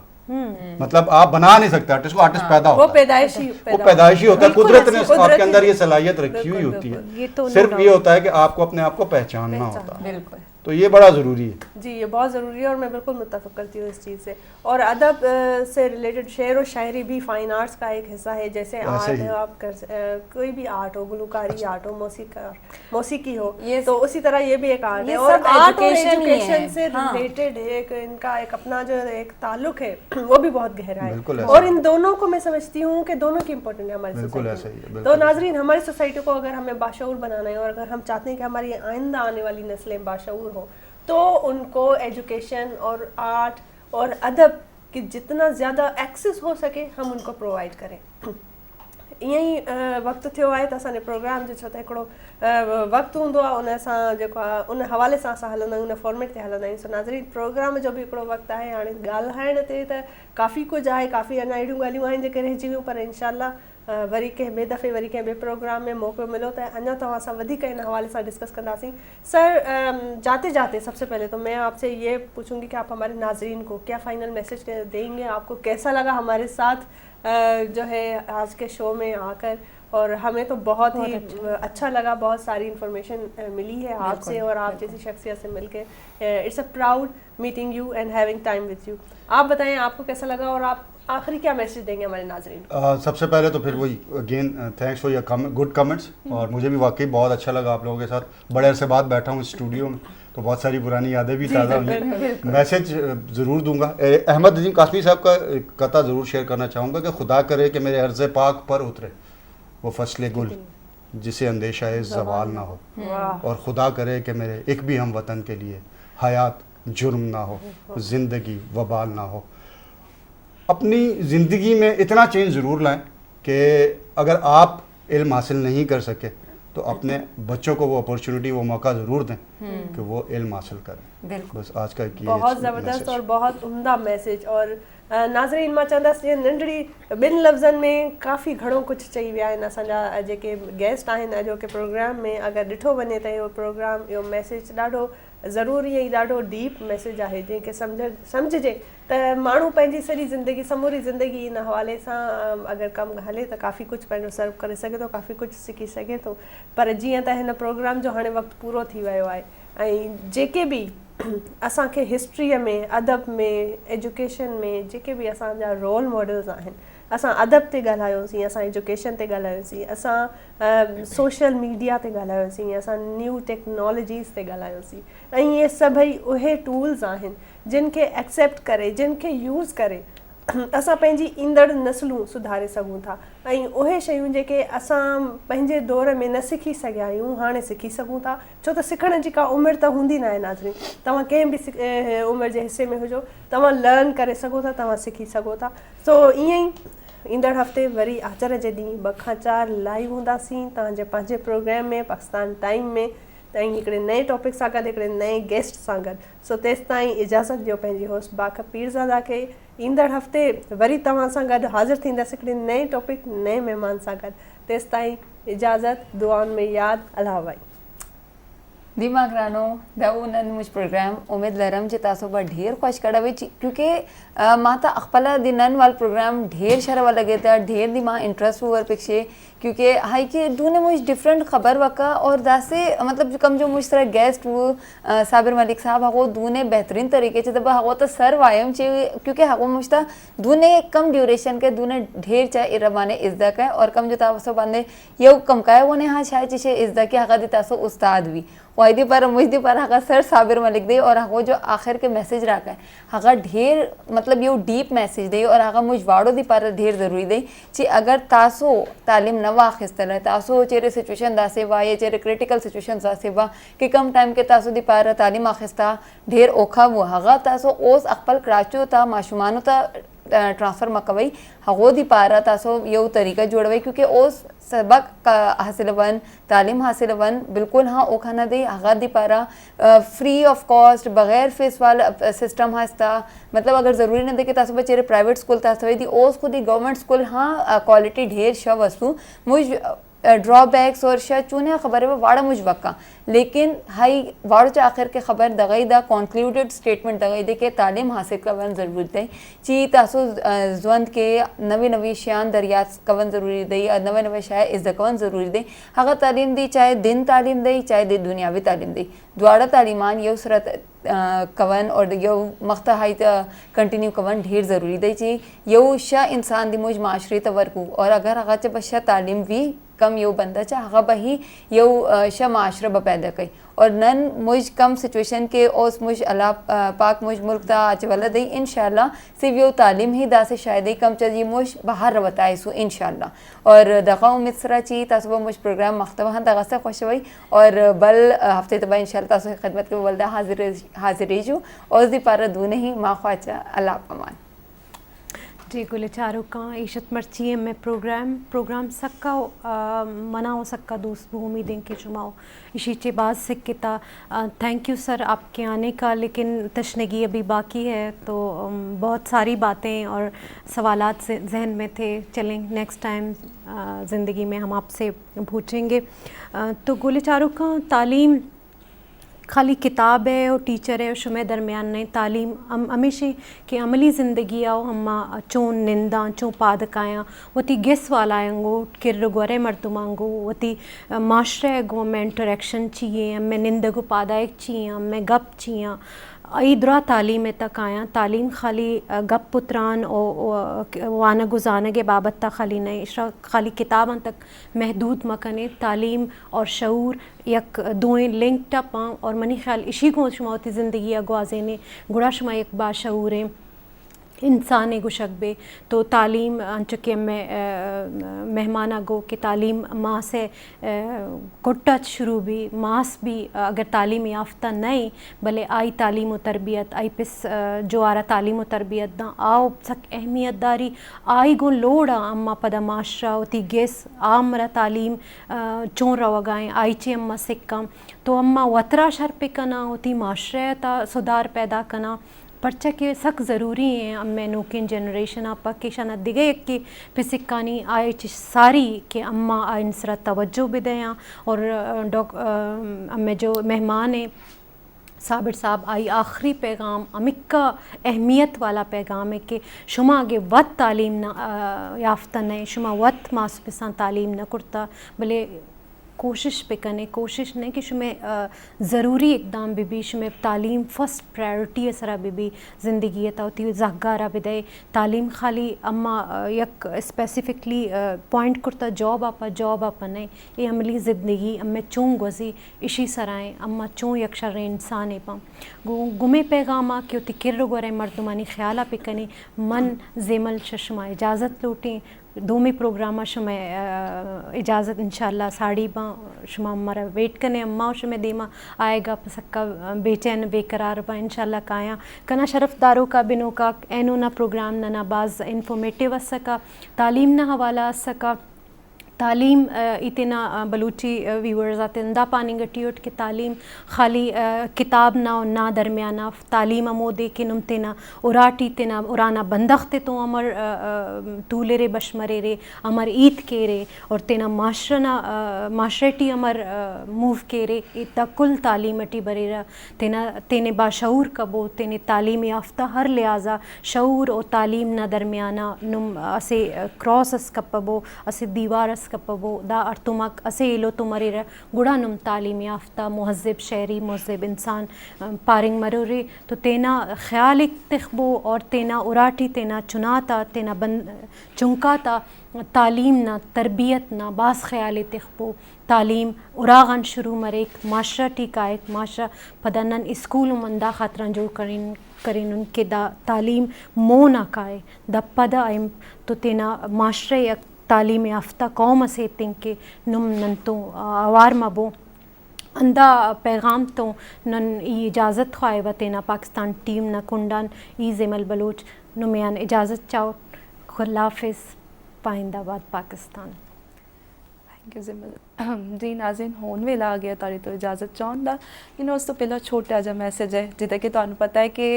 मतलब आप बना नहीं सकते आर्टिस्ट को, आर्टिस्ट पैदा वो होता है, पैदाइशी वो पैदाइशी होता है, कुदरत ने कुदरती- आपके अंदर ये सलाहियत रखी हुई होती ये तो है, no सिर्फ doubt। ये होता है कि आपको अपने आप को पहचानना होता है, बिल्कुल। तो ये बड़ा ज़रूरी है। जी, ये बहुत ज़रूरी है और मैं बिल्कुल मुत्तफ़िक़ करती हूँ इस चीज़ से। और अदब से रिलेटेड शेर और शायरी भी फ़ाइन आर्ट्स का एक हिस्सा है, जैसे ऐसे ही। आर्ट आप कोई भी आर्ट हो, गुलकारी आर्ट हो, मौसीकी हो, ये तो उसी तरह ये भी एक आर्ट ये है। और सब आर्ट और education ही है। एजुकेशन से हाँ। रिलेटेड एक इनका एक अपना जो एक ताल्लुक है वो भी बहुत गहरा है, बिल्कुल ऐसा और ही। इन दोनों को मैं समझती हूँ कि दोनों की इम्पोर्टेंट है हमारी बिल्कुल सोसाइटी ऐसा ही है, में। बिल्कुल तो नाजरीन, हमारी सोसाइटी को अगर हमें बाशऊर बनाना है और अगर हम चाहते हैं कि हमारी आइंदा आने वाली नस्लें बाशऊर हो, तो उनको एजुकेशन और आर्ट और अदब की जितना ज़्यादा एक्सेस हो सके हम उनको प्रोवाइड करें। ईअं ई वक़्तु थियो आहे त असांजे प्रोग्राम जो छो त हिकिड़ो वक़्तु हूंदो आहे, उन सां जेको आहे उन हवाले सां असां हलंदा आहियूं, उन फॉर्मेट ते हलंदा आहियूं। सो नाज़रीन, प्रोग्राम जो बि हिकिड़ो वक़्तु आहे, हाणे ॻाल्हाइण ते त काफ़ी कुझु आहे, काफ़ी अञा अहिड़ियूं ॻाल्हियूं आहिनि जेके रहिजी वियूं, पर इंशाअल्लाह वरी कंहिं ॿिए दफ़े वरी कंहिं ॿिए प्रोग्राम में मौक़ो मिलो त अञा तव्हां सां वधीक इन हवाले सां डिस्कस कंदासीं। सर, जाते जाते सबसे पहले तो मैं आपसे ये पूछूंगी कि आप हमारे नाजरीन को क्या फ़ाइनल मैसेज देंगे, आपको कैसा लगा हमारे साथ जो है आज के शो में आकर, और हमें तो बहुत ही अच्छा लगा, बहुत सारी इन्फॉर्मेशन मिली है आपसे और आप जैसी शख्सियत से मिलके। It's a proud meeting you and having time with you. आप बताएं आपको कैसा लगा और आप आखिरी क्या मैसेज देंगे हमारे नाजरीन? सबसे पहले तो फिर वही again thanks for your good comments, और मुझे भी वाकई बहुत अच्छा लगा आप लोगों के साथ बड़े अरसे बाद बैठा हूँ स्टूडियो में, तो बहुत सारी पुरानी यादें भी ताज़ा हुई। मैसेज ज़रूर दूंगा। अहमद नजीम कासमी साहब का एक कथा ज़रूर शेयर करना चाहूँगा कि खुदा करे कि मेरे अर्ज़ पाक पर उतरे वो फसले गुल जिसे अंदेशा ज़वाल ना हो, और खुदा करे कि मेरे एक भी हम वतन के लिए हयात जुर्म ना हो, ज़िंदगी वबाल ना हो। अपनी ज़िंदगी में इतना चेंज ज़रूर लाएं कि अगर आप इल्म हासिल नहीं कर सके तो अपने बच्चों को वो अपॉर्चुनिटी, वो मौका ज़रूर दें कि वो इल्म हासिल करें। बस आज का बहुत ज़बरदस्त और बहुत उम्दा मैसेज। और नाज़रीन, मां चवंदसि जीअं नंढड़ी ॿिनि लफ़्ज़नि में काफ़ी घणो कुझु चई विया आहिनि असांजा जेके गेस्ट आहिनि अॼोके प्रोग्राम में। अगरि ॾिठो वञे त इहो प्रोग्राम, इहो मैसेज ॾाढो ज़रूरी ऐं ॾाढो डीप मैसेज आहे, जंहिंखे सम्झिजे त माण्हू पंहिंजी सॼी ज़िंदगी, समूरी ज़िंदगी इन हवाले सां अगरि कमु हले त काफ़ी कुझु पंहिंजो सर्व करे सघे थो, काफ़ी कुझु सिखी सघे थो। पर जीअं त हिन प्रोग्राम जो हाणे वक़्तु पूरो थी वियो आहे, ऐं जेके बि असांखे हिस्ट्रीअ में, अदब में, एजुकेशन में जेके बि असांजा रोल मॉडल्स आहिनि, असां अदब ते ॻाल्हायोसीं, असां एजुकेशन ते ॻाल्हायोसीं, असां सोशल मीडिया ते ॻाल्हायोसीं, असां न्यू टेक्नोलॉजीज़ ते ॻाल्हायोसीं, ऐं इहे सभई उहे टूल्स आहिनि जिन खे एक्सेप्ट करे, जिन खे यूज़ करे असां पंहिंजी ईंदड़ नस्लूं सुधारे सघूं था, ऐं उहे शयूं जेके असां पंहिंजे दौर में न सिखी सघिया आहियूं हाणे सिखी सघूं था। छो त सिखण जी का उमिरि त हूंदी न आहे नाज़रीन, तव्हां कंहिं बि उमिरि जे हिसे में हुजो, तव्हां लर्न करे सघो था, तव्हां सिखी सघो था। सो ईअं ई ईंदड़ हफ़्ते वरी आचर जे ॾींहुं 2 खां 4 लाइव हूंदासीं तव्हांजे पंहिंजे प्रोग्राम में, पाकिस्तान टाइम में, ऐं हिकिड़े नए टॉपिक सां गॾु, हिकिड़े नए गेस्ट सां गॾु। सो तेसि ताईं इजाज़त ॾियो पंहिंजी होस्ट बाक़ पीरज़ादा खे। ईंदड़ हफ़्ते वरी तव्हां सां गॾु हाज़िर थींदासीं हिकिड़े नए टॉपिक, नए महिमान सां गॾु। तेसि ताईं इजाज़त, दुआउनि में यादि, अल्लाह भाई। दिमाग रानो दाउनन मुझ प्रोग्राम उम्मीद लरम जे तासो बा ढेर खुश कड़ावे क्योंकि माता अखपला दिनन वाल प्रोग्राम ढेर शरवा लगे था, ढेर दी माँ इंटरेस्ट हुआ पिछे, क्योंकि हाई के दूने मुझ डिफरेंट खबर वका और दासे मतलब कम जो मुझ तरह गेस्ट वो साबिर मलिक साहब हको दूने बेहतरीन तरीके से दबा हको तो सर वायम चे, क्योंकि हको मुझता दूने कम ड्यूरेशन के दूने ढेर चाहे इरमाने इज्दा का और कम जो तासो बंदे ये कम का है वो ने हाँ शायद चीज़े इज्दा की हका दी तासो उस्ताद भी वायदी पर मुझदी पर हका सर साबिर मलिक दे और हको जो आखिर के मैसेज रखा है हका ढेर मतलब ये डीप मैसेज दे और हका मुझ वाड़ो दी पर ढेर ज़रूरी दे ची अगर तासो तालीम न वाखिस्तल है तासो चेरे सिचुएशन दासे वा ये चेरे क्रिटिकल सिचुएशन दासे वा कि कम टाइम के तासो दी पर तालीम आखिस्ता ढेर ओखा वो हगा तासो ओस अकपल कराचो ता माशुमानो ता ट्रांसफ़र मकवई हगो दी पारा तासो यो तरीका जोड़वई क्योंकि ओस सबक हासिल वन तालीम हासिल वन बिल्कुल हाँ ओखा न दे हगा दी पारा फ्री ऑफ कॉस्ट बगैर फीस वाला सिस्टम हंसता मतलब अगर ज़रूरी न दे कि तासो बचेरे प्राइवेट स्कूल तासो दी ओस खुद ही गवर्नमेंट स्कूल हाँ क्वालिटी ढेर शव वस्तु मुझ ड्रॉ बैक्स और शायद चूने खबर है वाड़ा मुझ वक्का लेकिन हाई वाड़ च आखिर के खबर दगई दा कॉन्क्लूडेड स्टेटमेंट दगई दे के तालीम हासिल कवन ज़रूरत है ची तासो जवंद के नवी नवी शान दरियात कवन ज़रूरी दई और नवे नवे शाय इज़्ज़त कवन ज़रूरी दई अगर तालीम दी चाहे दिन तालीम दई चाहे दे दुनियावी तालीम दई द्वारा तालीमान ये उसरत कवन और यो मख्ता हाई कंटिन्यू कवन ढेर ज़रूरी दई ची यो शा इंसान दी मुझ माशरी तवरकू और अगर अगर च बशा तालीम भी कम यो बंदा चा अगर बही यो शा माशरा ब पैदा कई और नन मुझ कम सिचुएशन के ओस मुझ अल्लाह पाक मुझ मुल्क ता आज वाला दई इंशाल्लाह सिर्फ यो तालीम ही दा से शायद ही कम चल ये मुझ बाहर रवताए सो इंशाल्लाह और दगा उम्मीद सरा ची तासुबा मुझ प्रोग्राम मख्तबा दगा से खुश हुई और बल हफ्ते तबा इंशाल्लाह तासु खिदमत के वल्दा हाजिर जो और दी पारा दूने ही माँ ख्वाचा अल्लाह पमान जी गुल चारों का ईशत मर्ची में प्रोग्राम सक्का मना हो सक्का दोस्त भूमि दिन के चुमाओ इसी चे बात सिक्किता थैंक यू सर आपके आने का लेकिन तशनगी अभी बाकी है तो बहुत सारी बातें और सवालात जहन में थे चलें नेक्स्ट टाइम ज़िंदगी में हम आपसे पूछेंगे तो गुल चारों का तालीम खाली किताब है और टीचर है और शुमे दरमियान नहीं तालीम हमेशा कि अमली ज़िंदगी आओ हम चों निंदा चों पादकायाँ वती गेस वाला आएंगो किर गोरे मर्दुमांगो वती माशरे गो में इंटरेक्शन चाहिए मैं निंद को पादायक चाहिए मैं गप चाहिए इधरा तालीम तक आया तालीम खाली गप पुत्रान वाना गुजाने के बाबत तक खाली नहीं खाली किताबन तक महदूद मकने तालीम और शऊर यक दोएं लिंक्ड अप और मनी ख्याल इसी को शुमावती ज़िंदगी अगवाज़ेने गुड़ा शुमा एक बाशऊर है इंसान गुशकबे तो तालीम अंचके में मेहमान गो कि तालीम माँ से कुट्टा शुरू भी मास भी अगर तालीम याफ्ता नहीं भले आई तालीम व तरबियत आई पिस जो आरा तालीम व तरबियत ना आओ सक अहमियत दारी आई गो लोड़ा अम्मा पदा माशरा होती गेस आमरा तालीम चों रवगाएँ आई चे अम्मा सिक्का तो अम्मा वतरा शर पे कना होती माशरा सुधार पैदा कना पर्चा के सक ज़रूरी हैं अम्मे नोकिन जनरेशन आप के शाना दिगे एक की फिसिकानी आए सारी के अम्मा इंसरा तवज्जो बिदया और अम्मे जो मेहमान हैं साबिर साहब आई आखिरी पैगाम अमिक्का अहमियत वाला पैगाम है कि शुमा आगे वत तालीम ना याफ्ता नहीं शुमा वत मास पिसान तालीम न करता भले कोशिश पे कने कोशिश नहीं कि शुमें ज़रूरी इकदाम भी शुमें तालीम फ़र्स्ट प्रायोरिटी है सरा भी ज़िंदगी है होती ज़ागारा बिदे तालीम खाली अम्मा यक स्पेसिफिकली पॉइंट करता जॉब आपा नहीं ये अमली ज़िंदगी अम्मे चों गज़ी इसी सराएँ अम्मा चों यक शर इंसान पा गुमे पैगामा कि होती किर गोरे मर्दमानी ख्याला पे कने मन जेमल शशमा इजाज़त लूटें दोमी प्रोग्राम शुमें इजाज़त इंशाल्लाह साड़ी बा शुमा हमारा वेट करने अम्मा शुमें देमा आएगा पसक्का बेचैन बेकरार बा इंशाल्लाह काया कना शरफदारों का बिनो का एनो ना प्रोग्राम ना नाबाज इन्फॉर्मेटिव सका तालीम ना हवाला सका तालीम इतना बलूची व्यूअर्स आते अंदा पानी गटियोट के तालीम खाली किताब ना दरमियाना तालीम अमो दे के नुम तेना उराटी तेना उराना बंदख ते तो अमर तूले रे बशमरे रे अमर ईद के रे और तेना माशरटी अमर मूव के रे इतना कुल तालीमटी बरेरा तेने बाशऊर कबो तेने तालीम याफ्ता हर लिहाजा शऊर और तालीम ना दरमियाना नुम असे क्रॉस अस कपबो असे दीवार कपबो दा अर्तुमक असे इलो तुमरे गुड़ा नुम तालीम याफ्ता मुहज़्ज़िब शहरी मुहज़्ज़िब इंसान पारिंग मरोरे तो तेना ख्याल तिखबो और तेना उराटी तेना चुनाता तेना चुंकाता तालीम ना तरबियत ना बास ख्याल तिखबो तालीम उरागन शुरू मरेक माशरा टीका एक माशरा पदनन स्कूल मंदा खातरन जो करीन उनके दा तालीम मो ना काए द पद आइम तो तेना माशरे एक तालीम याफ्ता कौम से तिंके नुम नन तो आवार मबो अंदा पैगाम तो नन इजाज़त ख्वाए वतेना पाकिस्तान टीम न कुंडन ई ज़ेमल बलोच नुमियान इजाज़त चाओ खुदा हाफिज़ पाइंदाबाद पाकिस्तान थैंक यू ज़िमल जी नाज़रीन होने वेला आ गया तारी तो इजाज़त चाहूँगा उस तो पहला छोटा जा मैसेज है जिदा कि तुहानू पता है कि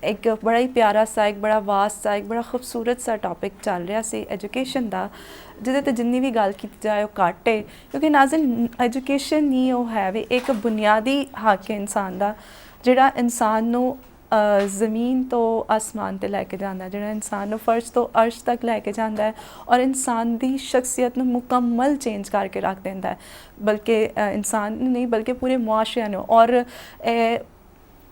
ਇੱਕ ਬੜਾ ਹੀ ਪਿਆਰਾ ਸਾ, ਇੱਕ ਬੜਾ ਵਾਸਟ ਸਾ, ਇੱਕ ਬੜਾ ਖੂਬਸੂਰਤ ਸਾ ਟੌਪਿਕ ਚੱਲ ਰਿਹਾ ਸੀ ਐਜੂਕੇਸ਼ਨ ਦਾ, ਜਿਹਦੇ 'ਤੇ ਜਿੰਨੀ ਵੀ ਗੱਲ ਕੀਤੀ ਜਾਏ ਉਹ ਘੱਟ ਹੈ, ਕਿਉਂਕਿ ਨਾਜ਼ਰੀਨ ਐਜੂਕੇਸ਼ਨ ਹੀ ਉਹ ਹੈ ਵੀ ਇੱਕ ਬੁਨਿਆਦੀ ਹੱਕ ਹੈ ਇਨਸਾਨ ਦਾ, ਜਿਹੜਾ ਇਨਸਾਨ ਨੂੰ ਜ਼ਮੀਨ ਤੋਂ ਆਸਮਾਨ 'ਤੇ ਲੈ ਕੇ ਜਾਂਦਾ ਹੈ, ਜਿਹੜਾ ਇਨਸਾਨ ਨੂੰ ਫਰਸ਼ ਤੋਂ ਅਰਸ਼ ਤੱਕ ਲੈ ਕੇ ਜਾਂਦਾ ਹੈ ਔਰ ਇਨਸਾਨ ਦੀ ਸ਼ਖਸੀਅਤ ਨੂੰ ਮੁਕੰਮਲ ਚੇਂਜ ਕਰਕੇ ਰੱਖ ਦਿੰਦਾ ਹੈ, ਬਲਕਿ ਇਨਸਾਨ ਨੂੰ ਨਹੀਂ ਬਲਕਿ ਪੂਰੇ ਮੁਆਸ਼ਰਿਆਂ ਨੂੰ। ਔਰ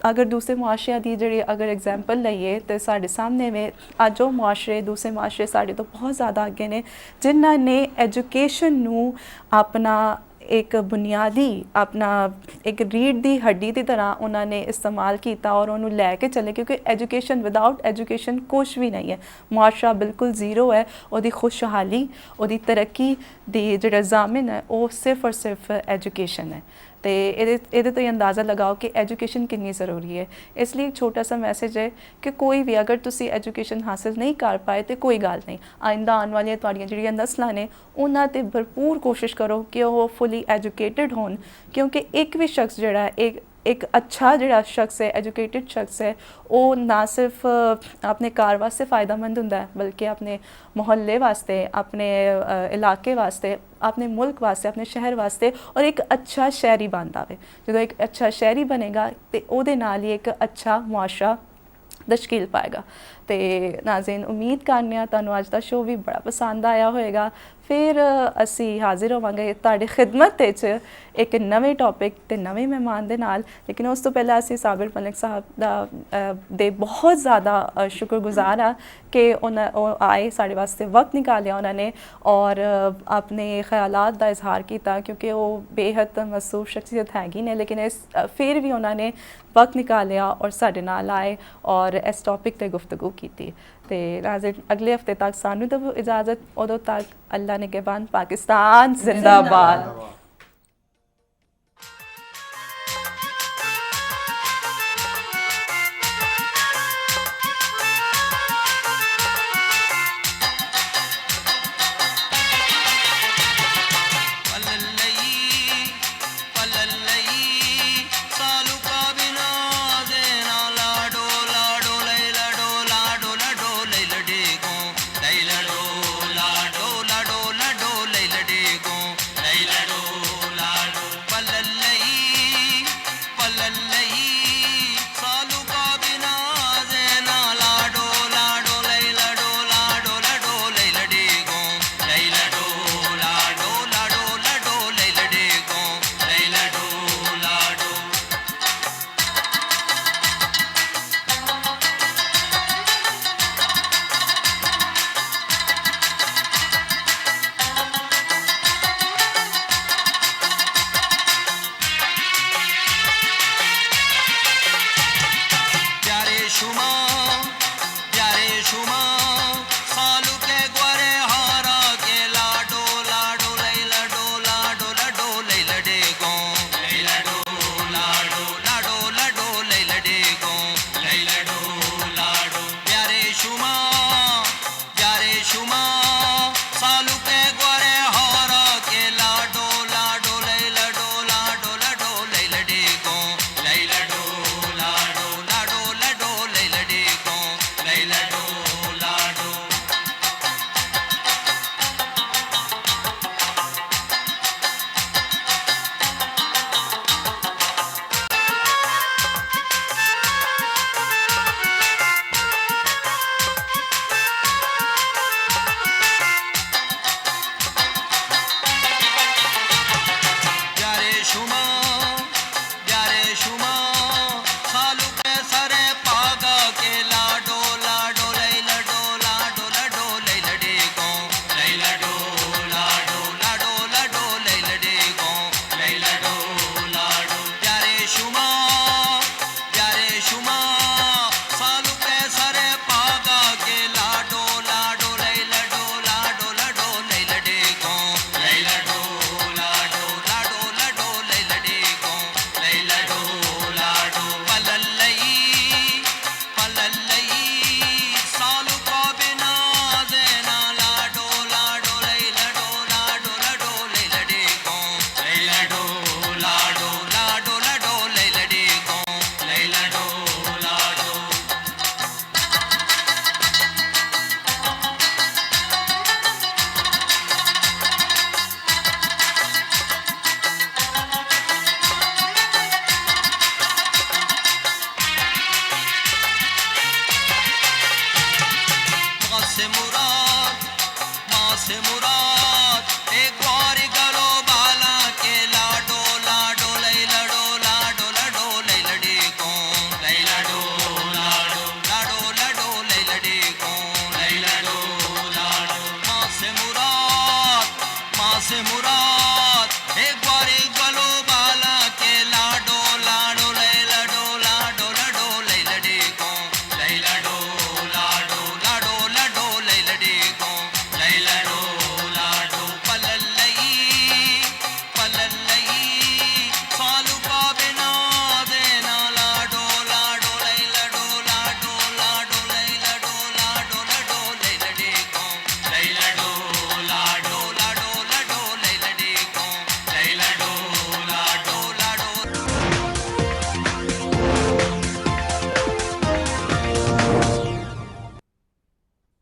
ਅਗਰ ਦੂਸਰੇ ਮੁਆਸ਼ਰਿਆਂ ਦੀ ਜਿਹੜੀ ਅਗਰ ਐਗਜ਼ਾਮਪਲ ਲਈਏ ਤਾਂ ਸਾਡੇ ਸਾਹਮਣੇ ਵੇ ਅੱਜ ਉਹ ਮੁਆਸ਼ਰੇ, ਦੂਸਰੇ ਮੁਆਸ਼ਰੇ ਸਾਡੇ ਤੋਂ ਬਹੁਤ ਜ਼ਿਆਦਾ ਅੱਗੇ ਨੇ, ਜਿਨ੍ਹਾਂ ਨੇ ਐਜੂਕੇਸ਼ਨ ਨੂੰ ਆਪਣਾ ਇੱਕ ਬੁਨਿਆਦੀ, ਆਪਣਾ ਇੱਕ ਰੀੜ ਦੀ ਹੱਡੀ ਦੀ ਤਰ੍ਹਾਂ ਉਹਨਾਂ ਨੇ ਇਸਤੇਮਾਲ ਕੀਤਾ ਔਰ ਉਹਨੂੰ ਲੈ ਕੇ ਚੱਲੇ, ਕਿਉਂਕਿ ਐਜੂਕੇਸ਼ਨ ਵਿਦਆਊਟ ਐਜੂਕੇਸ਼ਨ ਕੁਛ ਵੀ ਨਹੀਂ ਹੈ, ਮੁਆਸ਼ਰਾ ਬਿਲਕੁਲ ਜ਼ੀਰੋ ਹੈ। ਉਹਦੀ ਖੁਸ਼ਹਾਲੀ, ਉਹਦੀ ਤਰੱਕੀ ਦੀ ਜਿਹੜਾ ਜ਼ਾਮਿਨ ਹੈ ਉਹ ਸਿਰਫ ਔਰ ਸਿਰਫ ਐਜੂਕੇਸ਼ਨ ਹੈ। ਤੇ ਇਹਦੇ ਤੋਂ ਹੀ ਅੰਦਾਜ਼ਾ ਲਗਾਓ ਕਿ ਐਜੂਕੇਸ਼ਨ ਕਿੰਨੀ ਜ਼ਰੂਰੀ ਹੈ। ਇਸ ਲਈ ਇੱਕ ਛੋਟਾ ਸਾ ਮੈਸੇਜ ਹੈ ਕਿ ਕੋਈ ਵੀ ਅਗਰ ਤੁਸੀਂ ਐਜੂਕੇਸ਼ਨ ਹਾਸਿਲ ਨਹੀਂ ਕਰ ਪਾਏ ਤਾਂ ਕੋਈ ਗੱਲ ਨਹੀਂ, ਆਇੰਦਾ ਆਉਣ ਵਾਲੀਆਂ ਤੁਹਾਡੀਆਂ ਜਿਹੜੀਆਂ ਨਸਲਾਂ ਨੇ ਉਹਨਾਂ 'ਤੇ ਭਰਪੂਰ ਕੋਸ਼ਿਸ਼ ਕਰੋ ਕਿ ਉਹ ਫੁੱਲੀ ਐਜੂਕੇਟਡ ਹੋਣ, ਕਿਉਂਕਿ ਇੱਕ ਵੀ ਸ਼ਖਸ ਜਿਹੜਾ ਇੱਕ ਅੱਛਾ ਜਿਹੜਾ ਸ਼ਖਸ ਹੈ, ਐਜੂਕੇਟਡ ਸ਼ਖਸ ਹੈ, ਉਹ ਨਾ ਸਿਰਫ ਆਪਣੇ ਘਰ ਵਾਸਤੇ ਫਾਇਦਾਮੰਦ ਹੁੰਦਾ ਹੈ ਬਲਕਿ ਆਪਣੇ ਮੁਹੱਲੇ ਵਾਸਤੇ, ਆਪਣੇ ਇਲਾਕੇ ਵਾਸਤੇ, ਆਪਣੇ ਮੁਲਕ ਵਾਸਤੇ, ਆਪਣੇ ਸ਼ਹਿਰ ਵਾਸਤੇ ਔਰ ਇੱਕ ਅੱਛਾ ਸ਼ਹਿਰੀ ਬਣਦਾ ਵੇ। ਜਦੋਂ ਇੱਕ ਅੱਛਾ ਸ਼ਹਿਰੀ ਬਣੇਗਾ ਤੇ ਉਹਦੇ ਨਾਲ ਹੀ ਇੱਕ ਅੱਛਾ ਮੁਆਸ਼ਰਾ ਤਸ਼ਕੀਲ ਪਾਏਗਾ। ਤੇ ਨਾਜ਼ਰੀਨ ਉਮੀਦ ਕਰਨੇ ਆ ਤੁਹਾਨੂੰ ਅੱਜ ਦਾ ਸ਼ੋਅ ਵੀ ਬੜਾ ਪਸੰਦ ਆਇਆ ਹੋਏਗਾ। ਫਿਰ ਅਸੀਂ ਹਾਜ਼ਰ ਹੋਵਾਂਗੇ ਤੁਹਾਡੀ ਖਿਦਮਤ ਵਿੱਚ ਇੱਕ ਨਵੇਂ ਟੌਪਿਕ ਤੇ ਨਵੇਂ ਮਹਿਮਾਨ ਦੇ ਨਾਲ, ਲੇਕਿਨ ਉਸ ਤੋਂ ਪਹਿਲਾਂ ਅਸੀਂ ਸਾਬਿਰ ਮਲਿਕ ਸਾਹਿਬ ਦਾ ਦੇ ਬਹੁਤ ਜ਼ਿਆਦਾ ਸ਼ੁਕਰਗੁਜ਼ਾਰ ਆ ਕਿ ਉਹ ਆਏ, ਸਾਡੇ ਵਾਸਤੇ ਵਕਤ ਨਿਕਾਲਿਆ ਉਹਨਾਂ ਨੇ ਔਰ ਆਪਣੇ ਖਿਆਲਾਤ ਦਾ ਇਜ਼ਹਾਰ ਕੀਤਾ, ਕਿਉਂਕਿ ਉਹ ਬੇਹੱਦ ਮਸਰੂਫ ਸ਼ਖਸੀਅਤ ਹੈਗੀ ਨੇ, ਲੇਕਿਨ ਫਿਰ ਵੀ ਉਹਨਾਂ ਨੇ ਵਕਤ ਨਿਕਾਲਿਆ ਔਰ ਸਾਡੇ ਨਾਲ ਆਏ ਔਰ ਇਸ ਟੌਪਿਕ 'ਤੇ ਗੁਫ਼ਤਗੂ ਕੀਤੀ। ਤੇ ਨਾਜ਼ਰੀਨ ਅਗਲੇ ਹਫ਼ਤੇ ਤੱਕ ਸਾਨੂੰ ਦਿਓ ਇਜਾਜ਼ਤ, ਉਦੋਂ ਤੱਕ ਅੱਲਾ ਨਿਗहबान, पाकिस्तान जिंदाबाद। سے مراد